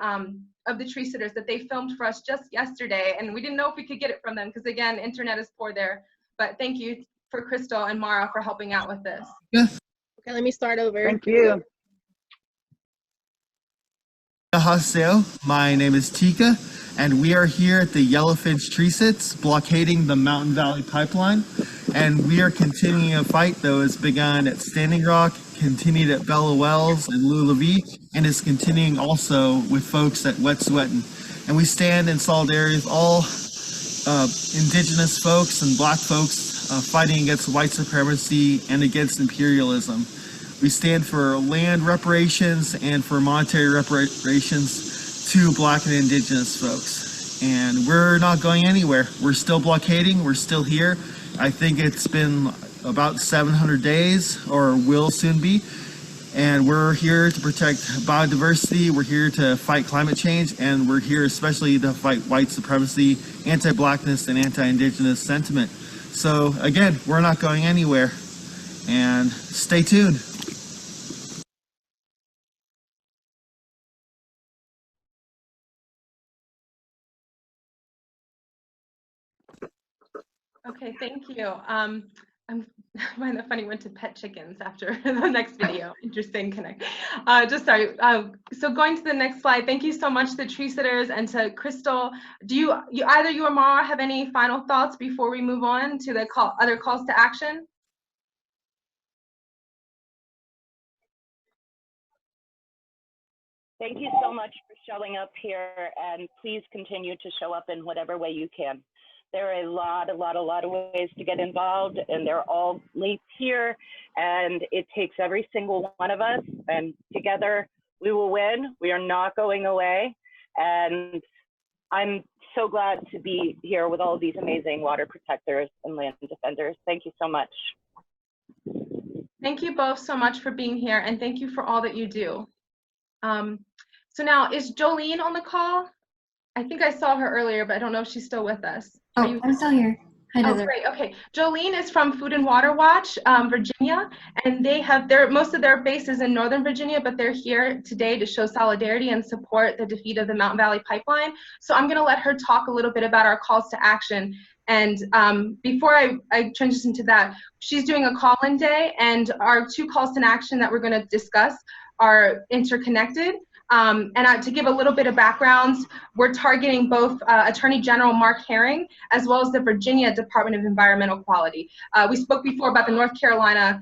[SPEAKER 2] tree sitters that they filmed for us just yesterday, and we didn't know if we could get it from them because again, internet is poor there. But thank you for Crystal and Mara for helping out with this.
[SPEAKER 1] Yeah. Okay, let me start over.
[SPEAKER 7] Thank you.
[SPEAKER 8] Haseo. My name is Tika, and we are here at the Yellowfinch Tree Sits, blockading the Mountain Valley Pipeline. And we are continuing a fight that was begun at Standing Rock, continued at Bella Wells and Lulavie, and is continuing also with folks at Wet'suwet'en. And we stand in solidarity with all indigenous folks and black folks fighting against white supremacy and against imperialism. We stand for land reparations and for monetary reparations to black and indigenous folks. And we're not going anywhere. We're still blockading, we're still here. I think it's been about 700 days, or will soon be. And we're here to protect biodiversity, we're here to fight climate change, and we're here especially to fight white supremacy, anti-blackness, and anti-indigenous sentiment. So again, we're not going anywhere, and stay tuned.
[SPEAKER 2] Okay, thank you. I find that funny, went to pet chickens after the next video. Interesting connect. Just sorry. So going to the next slide, thank you so much to the tree sitters and to Crystal. Do either you or Mara have any final thoughts before we move on to the other calls to action?
[SPEAKER 5] Thank you so much for showing up here, and please continue to show up in whatever way you can. There are a lot of ways to get involved, and they're all linked here, and it takes every single one of us, and together we will win. We are not going away, and I'm so glad to be here with all of these amazing water protectors and land defenders. Thank you so much.
[SPEAKER 2] Thank you both so much for being here, and thank you for all that you do. So now, is Jolene on the call? I think I saw her earlier, but I don't know if she's still with us.
[SPEAKER 9] Oh, I'm still here. Hi,
[SPEAKER 2] Oh,
[SPEAKER 9] Desiree.
[SPEAKER 2] great. Okay. Jolene is from Food and Water Watch, Virginia, and they have most of their base is in Northern Virginia, but they're here today to show solidarity and support the defeat of the Mountain Valley Pipeline. So I'm going to let her talk a little bit about our calls to action. And before I transition to that, she's doing a call-in day, and our 2 calls to action that we're going to discuss are interconnected. To give a little bit of background, we're targeting both Attorney General Mark Herring as well as the Virginia Department of Environmental Quality. We spoke before about the North Carolina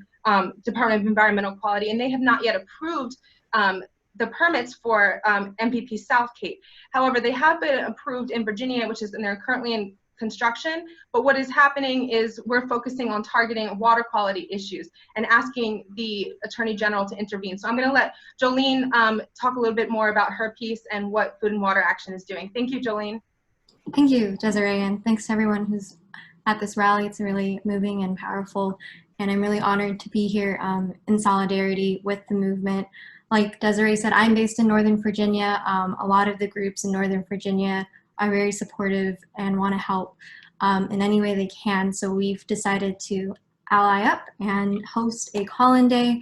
[SPEAKER 2] Department of Environmental Quality, and they have not yet approved the permits for MPP Southgate. However, they have been approved in Virginia, and they're currently in construction, but what is happening is we're focusing on targeting water quality issues and asking the Attorney General to intervene. So I'm going to let Jolene talk a little bit more about her piece and what Food and Water Action is doing. Thank you, Jolene.
[SPEAKER 9] Thank you, Desiree, and thanks to everyone who's at this rally. It's really moving and powerful, and I'm really honored to be here in solidarity with the movement. Like Desiree said, I'm based in Northern Virginia. A lot of the groups in Northern Virginia are very supportive and want to help in any way they can. So we've decided to ally up and host a call-in day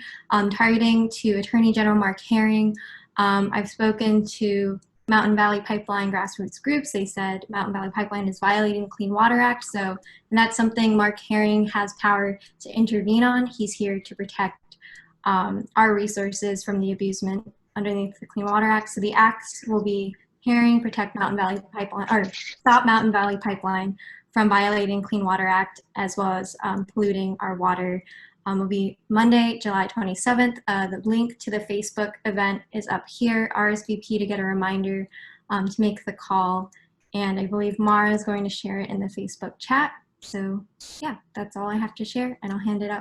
[SPEAKER 9] targeting to Attorney General Mark Herring. I've spoken to Mountain Valley Pipeline grassroots groups. They said Mountain Valley Pipeline is violating the Clean Water Act. And that's something Mark Herring has power to intervene on. He's here to protect our resources from the abusement underneath the Clean Water Act. So the acts will be Herring, protect Mountain Valley Pipeline, or stop Mountain Valley Pipeline from violating Clean Water Act, as well as polluting our water. Will be Monday, July 27th. The link to the Facebook event is up here. RSVP to get a reminder to make the call. And I believe Mara is going to share it in the Facebook chat. So yeah, that's all I have to share, and I'll hand it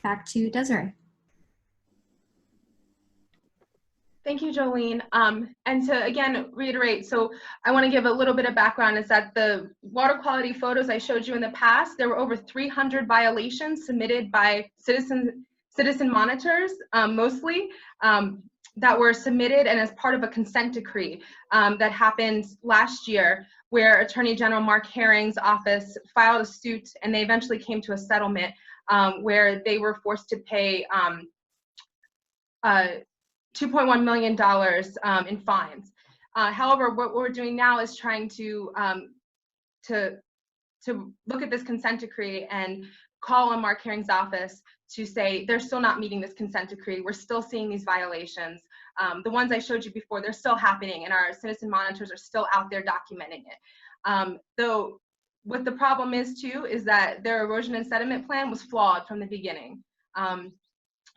[SPEAKER 9] back to Desiree.
[SPEAKER 2] Thank you, Jolene. And to again reiterate, so I want to give a little bit of background, is that the water quality photos I showed you in the past, there were over 300 violations submitted by citizen monitors, mostly, that were submitted and as part of a consent decree that happened last year, where Attorney General Mark Herring's office filed a suit, and they eventually came to a settlement where they were forced to pay $2.1 million in fines. However, what we're doing now is trying to look at this consent decree and call on Mark Herring's office to say they're still not meeting this consent decree. We're still seeing these violations. The ones I showed you before, they're still happening, and our citizen monitors are still out there documenting it. Though what the problem is too is that their erosion and sediment plan was flawed from the beginning.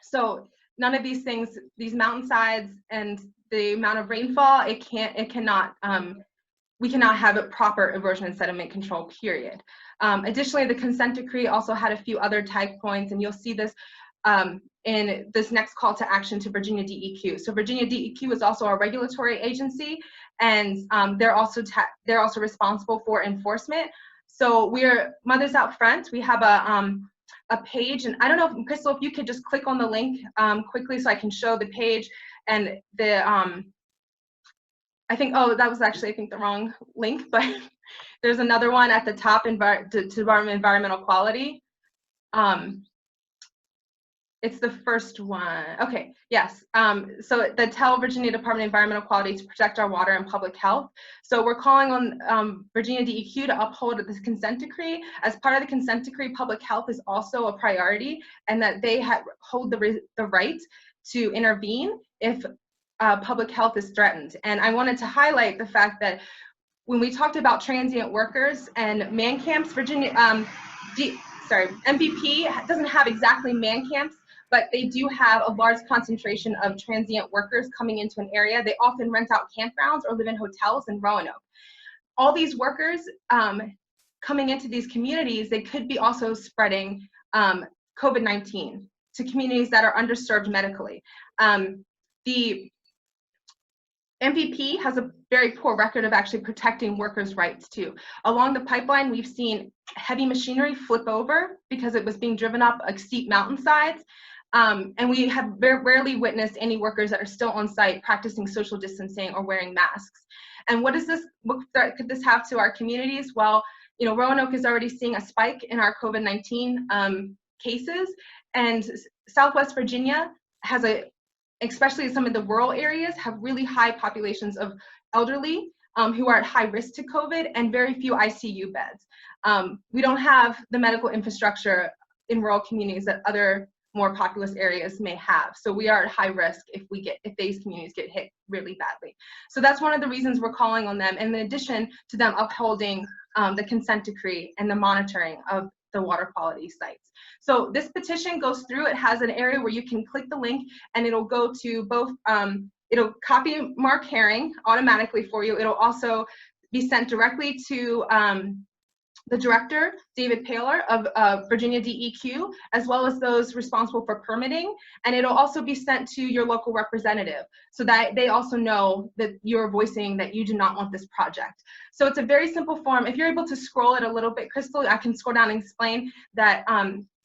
[SPEAKER 2] So none of these things, these mountainsides and the amount of rainfall, we cannot have a proper erosion and sediment control, period. Additionally, the consent decree also had a few other type points, and you'll see this in this next call to action to Virginia DEQ. So Virginia DEQ is also a regulatory agency, and they're also responsible for enforcement. So we're Mothers Out Front. We have a page, and I don't know, Crystal, if you could just click on the link quickly so I can show the page and the I think, oh, that was actually, I think, the wrong link, but there's another one at the top, Department of Environmental Quality. It's the first one. Okay, yes. So the Tell Virginia Department of Environmental Quality to protect our water and public health. So we're calling on Virginia DEQ to uphold this consent decree. As part of the consent decree, public health is also a priority, and that they hold the right to intervene if public health is threatened. And I wanted to highlight the fact that when we talked about transient workers and man camps, MPP doesn't have exactly man camps, but they do have a large concentration of transient workers coming into an area. They often rent out campgrounds or live in hotels in Roanoke. All these workers coming into these communities, they could be also spreading COVID-19 to communities that are underserved medically. The MPP has a very poor record of actually protecting workers' rights too. Along the pipeline, we've seen heavy machinery flip over because it was being driven up steep mountainsides. And we have very rarely witnessed any workers that are still on site practicing social distancing or wearing masks. And what threat could this have to our communities? Well, you know, Roanoke is already seeing a spike in our COVID-19 cases, and Southwest Virginia has especially some of the rural areas, have really high populations of elderly who are at high risk to COVID and very few ICU beds. We don't have the medical infrastructure in rural communities that other more populous areas may have. So we are at high risk if these communities get hit really badly. So that's one of the reasons we're calling on them, in addition to them upholding the consent decree and the monitoring of the water quality sites. So this petition goes through, it has an area where you can click the link and it'll go to both, it'll copy Mark Herring automatically for you. It'll also be sent directly to the director, David Paler of Virginia DEQ, as well as those responsible for permitting. And it'll also be sent to your local representative so that they also know that you're voicing that you do not want this project. So it's a very simple form. If you're able to scroll it a little bit, Crystal, I can scroll down and explain that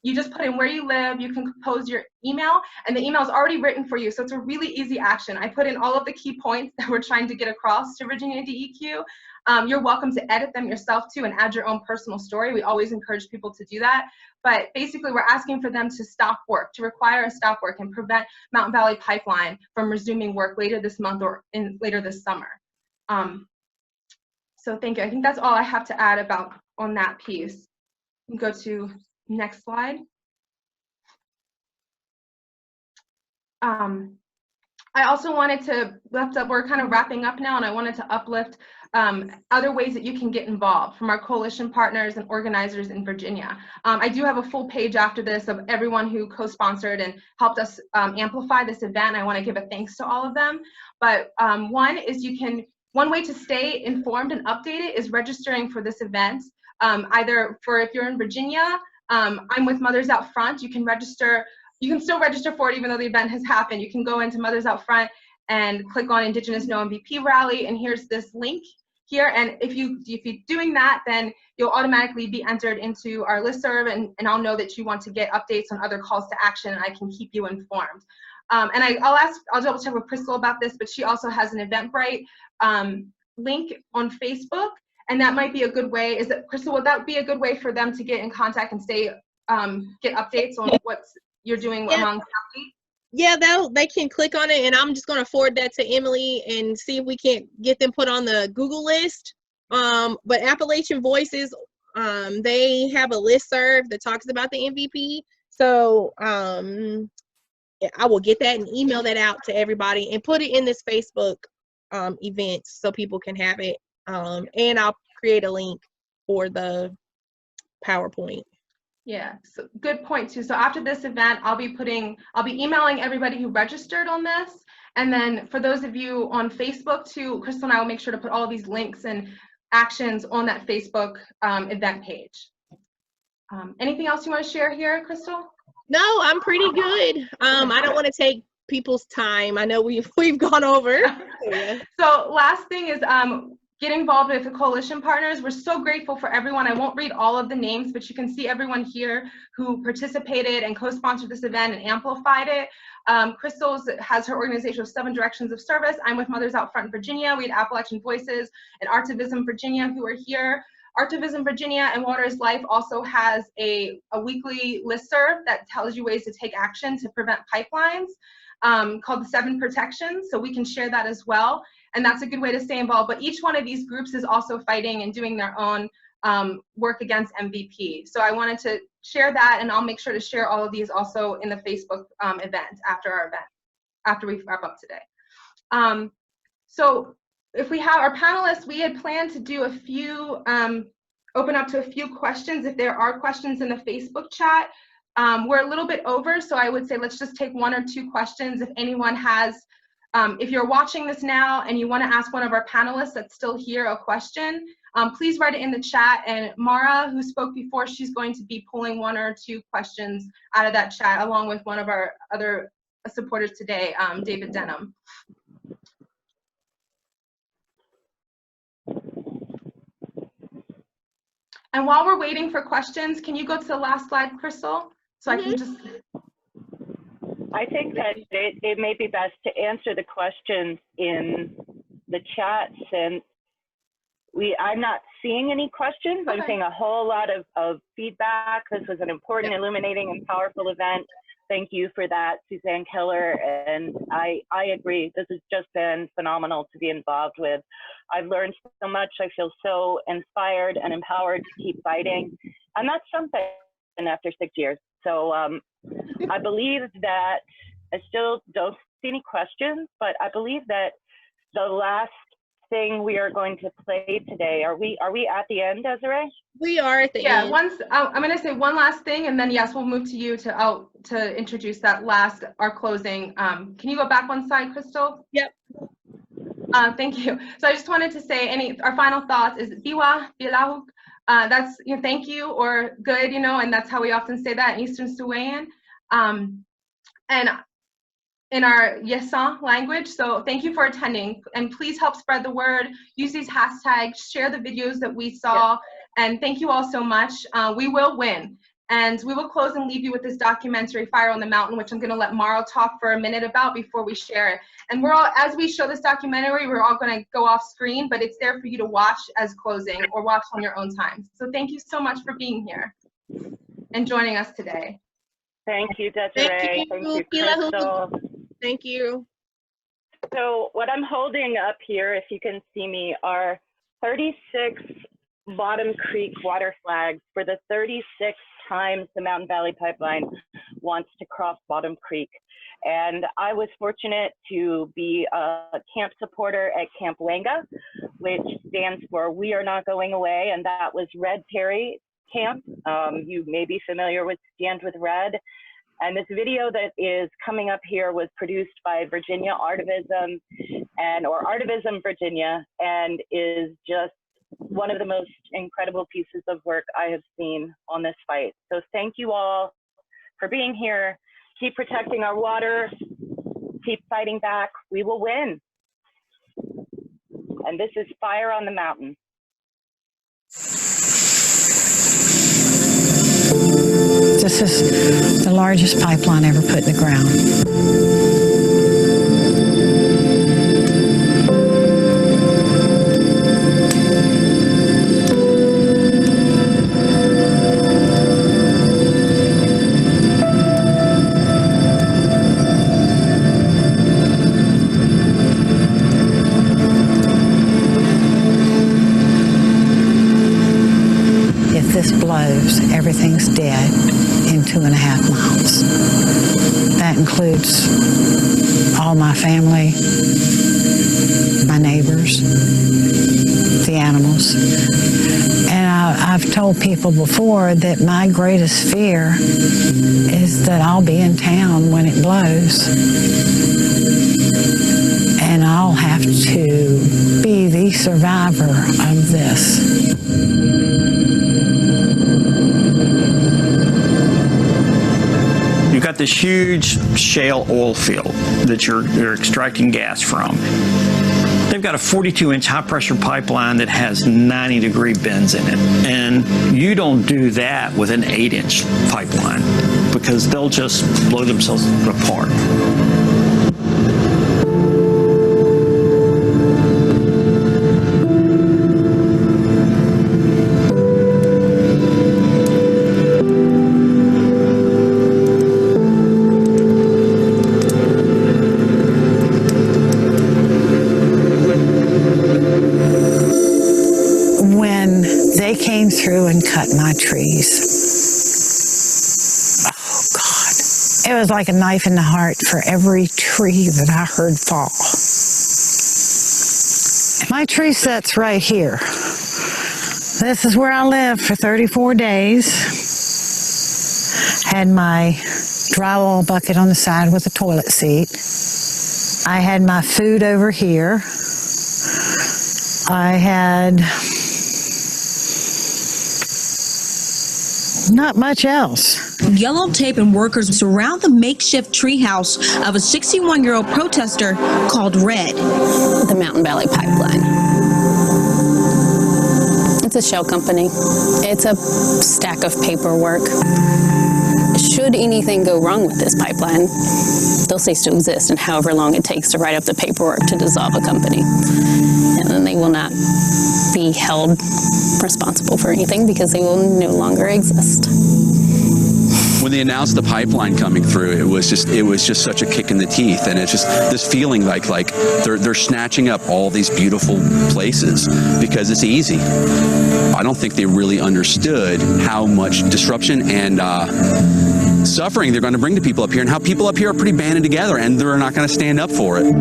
[SPEAKER 2] you just put in where you live, you can compose your email, and the email is already written for you. So it's a really easy action. I put in all of the key points that we're trying to get across to Virginia DEQ. You're welcome to edit them yourself too and add your own personal story. We always encourage people to do that. But basically, we're asking for them to stop work, to require a stop work and prevent Mountain Valley Pipeline from resuming work later this month or later this summer. So thank you. I think that's all I have to add on that piece. Go to next slide. I also wanted to lift up, we're kind of wrapping up now, and I wanted to uplift other ways that you can get involved from our coalition partners and organizers in Virginia. I do have a full page after this of everyone who co-sponsored and helped us amplify this event. I want to give a thanks to all of them. But one way to stay informed and updated is registering for this event. Either if you're in Virginia, I'm with Mothers Out Front. You can still register for it even though the event has happened. You can go into Mothers Out Front and click on Indigenous No MVP Rally, and here's this link here. And if you're doing that, then you'll automatically be entered into our listserv, and I'll know that you want to get updates on other calls to action, and I can keep you informed. And I'll double check with Crystal about this, but she also has an Eventbrite link on Facebook, and that might be a good way. Crystal, would that be a good way for them to get in contact and get updates on what you're doing among Southgate?
[SPEAKER 1] Yeah, they can click on it, and I'm just going to forward that to Emily and see if we can't get them put on the Google list. But Appalachian Voices, they have a listserv that talks about the MVP. So I will get that and email that out to everybody and put it in this Facebook event so people can have it. And I'll create a link for the PowerPoint.
[SPEAKER 2] Yeah, so good point too. So after this event, I'll be emailing everybody who registered on this. And then for those of you on Facebook too, Crystal and I will make sure to put all of these links and actions on that Facebook event page. Anything else you want to share here, Crystal?
[SPEAKER 1] No, I'm pretty good. I don't want to take people's time. I know we've gone over.
[SPEAKER 2] So last thing is get involved with the coalition partners. We're so grateful for everyone. I won't read all of the names, but you can see everyone here who participated and co-sponsored this event and amplified it. Crystal has her organization of 7 Directions of Service. I'm with Mothers Out Front Virginia. We had Appalachian Voices and Artivism Virginia who are here. Artivism Virginia and Water is Life also has a weekly listserv that tells you ways to take action to prevent pipelines called the 7 Protections. So we can share that as well. And that's a good way to stay involved. But each one of these groups is also fighting and doing their own work against MVP. So I wanted to share that, and I'll make sure to share all of these also in the Facebook event after we wrap up today. So if we have our panelists, we had planned to do a few, open up to a few questions if there are questions in the Facebook chat. We're a little bit over, so I would say let's just take 1 or 2 questions if anyone has. If you're watching this now and you want to ask one of our panelists that's still here a question, please write it in the chat. And Mara, who spoke before, she's going to be pulling 1 or 2 questions out of that chat, along with one of our other supporters today, David Denham. And while we're waiting for questions, can you go to the last slide, Crystal? So I can just...
[SPEAKER 5] I think that it may be best to answer the questions in the chat, since I'm not seeing any questions. I'm seeing a whole lot of feedback. This was an important, illuminating, and powerful event. Thank you for that, Suzanne Keller. And I agree. This has just been phenomenal to be involved with. I've learned so much. I feel so inspired and empowered to keep fighting. And that's something after 6 years. So I believe that I still don't see any questions, but I believe that the last thing we are going to play today, are we at the end, Desiree?
[SPEAKER 1] We are at the end.
[SPEAKER 2] I'm going to say one last thing, and then yes, we'll move to you to introduce that last, our closing. Can you go back one slide, Crystal?
[SPEAKER 1] Yep.
[SPEAKER 2] Thank you. So I just wanted to say our final thoughts is biwa, bilahu. That's thank you or good, and that's how we often say that in Eastern Suean. And in our Yesan language. So thank you for attending, and please help spread the word. Use these hashtags, share the videos that we saw, and thank you all so much. We will win. And we will close and leave you with this documentary, Fire on the Mountain, which I'm gonna let Marl talk for a minute about before we share it. And as we show this documentary, we're all gonna go off screen, but it's there for you to watch as closing or watch on your own time. So thank you so much for being here and joining us today.
[SPEAKER 5] Thank you, Desiree. Thank you, Crystal.
[SPEAKER 1] Thank you.
[SPEAKER 5] So what I'm holding up here, if you can see me, are 36 Bottom Creek water flags for the 36th times the Mountain Valley Pipeline wants to cross Bottom Creek. And I was fortunate to be a camp supporter at Camp Wanga, which stands for We Are Not Going Away, and that was Red Terry Camp. You may be familiar with Stand with Red. And this video that is coming up here was produced by Virginia Artivism or Artivism Virginia, and is just one of the most incredible pieces of work I have seen on this fight. So thank you all for being here. Keep protecting our water, keep fighting back. We will win. And this is Fire on the Mountain.
[SPEAKER 10] This is the largest pipeline ever put in the ground. If this blows, everything's dead in 2.5 miles. That includes all my family, my neighbors, the animals. And I've told people before that my greatest fear is that I'll be in town when it blows. And I'll have to be the survivor of this.
[SPEAKER 11] You've got this huge shale oil field that you're extracting gas from. They've got a 42-inch high-pressure pipeline that has 90-degree bends in it. And you don't do that with an 8-inch pipeline because they'll just blow themselves apart.
[SPEAKER 10] Came through and cut my trees. Oh God, it was like a knife in the heart for every tree that I heard fall. My tree sits right here. This is where I lived for 34 days. Had my drywall bucket on the side with a toilet seat. I had my food over here. I had not much else.
[SPEAKER 23] Yellow tape and workers surround the makeshift treehouse of a 61-year-old protester called Red.
[SPEAKER 24] The Mountain Valley Pipeline. It's a shell company. It's a stack of paperwork. should anything go wrong with this pipeline, they'll cease to exist, and however long it takes to write up the paperwork to dissolve a company. And then they will not be held responsible for anything because they will no longer exist.
[SPEAKER 6] When they announced the pipeline coming through, it was just such a kick in the teeth, and it's just this feeling like they're snatching up all these beautiful places because it's easy. I don't think they really understood how much disruption and suffering they're going to bring to people up here, and how people up here are pretty banded together, and they're not going to stand up for it.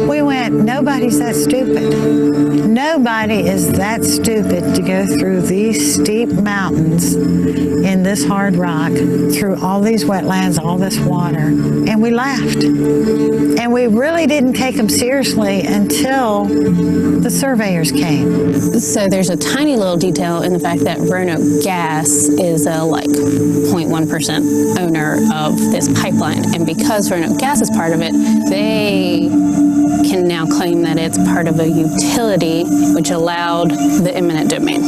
[SPEAKER 10] We went, nobody's that stupid. Nobody is that stupid to go through these steep mountains in this hard rock, through all these wetlands, all this water. And we laughed. And we really didn't take them seriously until the surveyors came.
[SPEAKER 24] So there's a tiny little detail in the fact that Roanoke Gas is a 0.1% owner of this pipeline. And because Roanoke Gas is part of it, they can now claim that it's part of a utility, which allowed the eminent domain.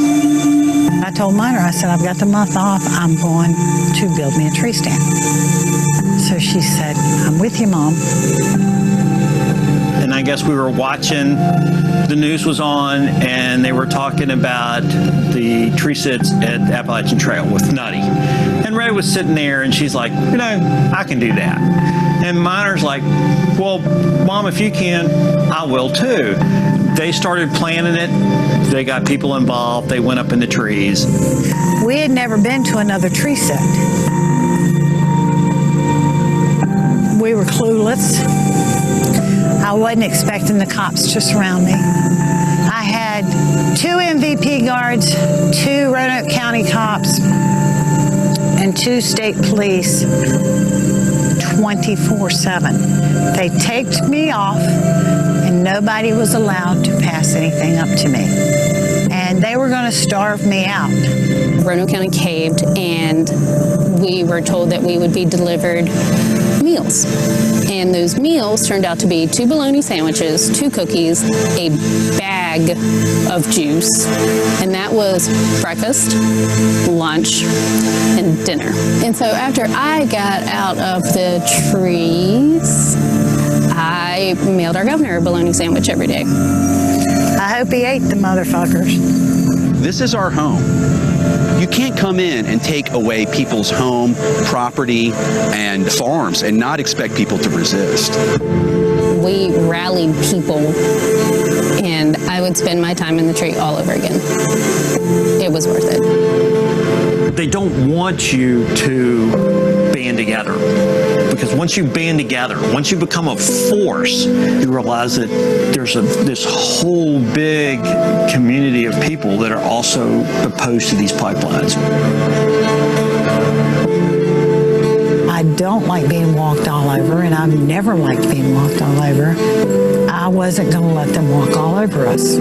[SPEAKER 10] I told Minor, I said, I've got the month off. I'm going to build me a tree stand. So she said, I'm with you, Mom.
[SPEAKER 11] And I guess we were watching, the news was on, and they were talking about the tree sits at the Appalachian Trail with Nutty. And Ray was sitting there, and she's like, I can do that. And Minor's like, well, Mom, if you can, I will too. They started planning it. They got people involved. They went up in the trees.
[SPEAKER 10] We had never been to another tree sit. We were clueless. I wasn't expecting the cops to surround me. I had 2 MVP guards, 2 Roanoke County cops, and 2 state police 24/7. They taped me off, and nobody was allowed to pass anything up to me. And they were going to starve me out.
[SPEAKER 24] Roanoke County caved, and we were told that we would be delivered meals. And those meals turned out to be 2 bologna sandwiches, 2 cookies, a bag of juice, and that was breakfast, lunch, and dinner. And so after I got out of the trees, I mailed our governor a bologna sandwich every day.
[SPEAKER 10] I hope he ate the motherfuckers.
[SPEAKER 6] This is our home. You can't come in and take away people's home, property, and farms and not expect people to resist.
[SPEAKER 24] We rallied people, and I would spend my time in the tree all over again. It was worth it.
[SPEAKER 11] They don't want you to band together, because once you band together, once you become a force, you realize that there's this whole big community of people that are also opposed to these pipelines.
[SPEAKER 10] I don't like being walked all over, and I've never liked being walked all over. I wasn't going to let them walk all over us.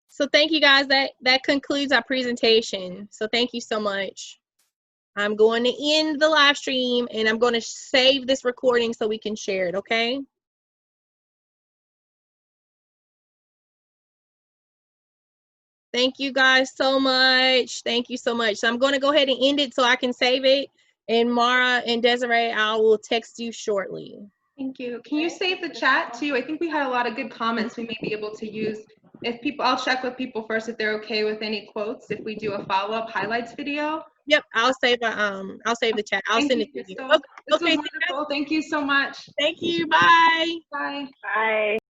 [SPEAKER 1] So thank you guys. That concludes our presentation. So thank you so much. I'm going to end the live stream, and I'm going to save this recording so we can share it, okay? Thank you guys so much. Thank you so much. So I'm going to go ahead and end it so I can save it. And Mara and Desiree, I will text you shortly.
[SPEAKER 2] Thank you. Can you save the chat too? I think we had a lot of good comments we may be able to use. If people, I'll check with people first if they're okay with any quotes if we do a follow-up highlights video.
[SPEAKER 1] Yep, I'll save the chat. I'll send it to you.
[SPEAKER 2] Okay, this was wonderful. Thank you so much.
[SPEAKER 1] Thank you. Bye.
[SPEAKER 2] Bye.
[SPEAKER 5] Bye.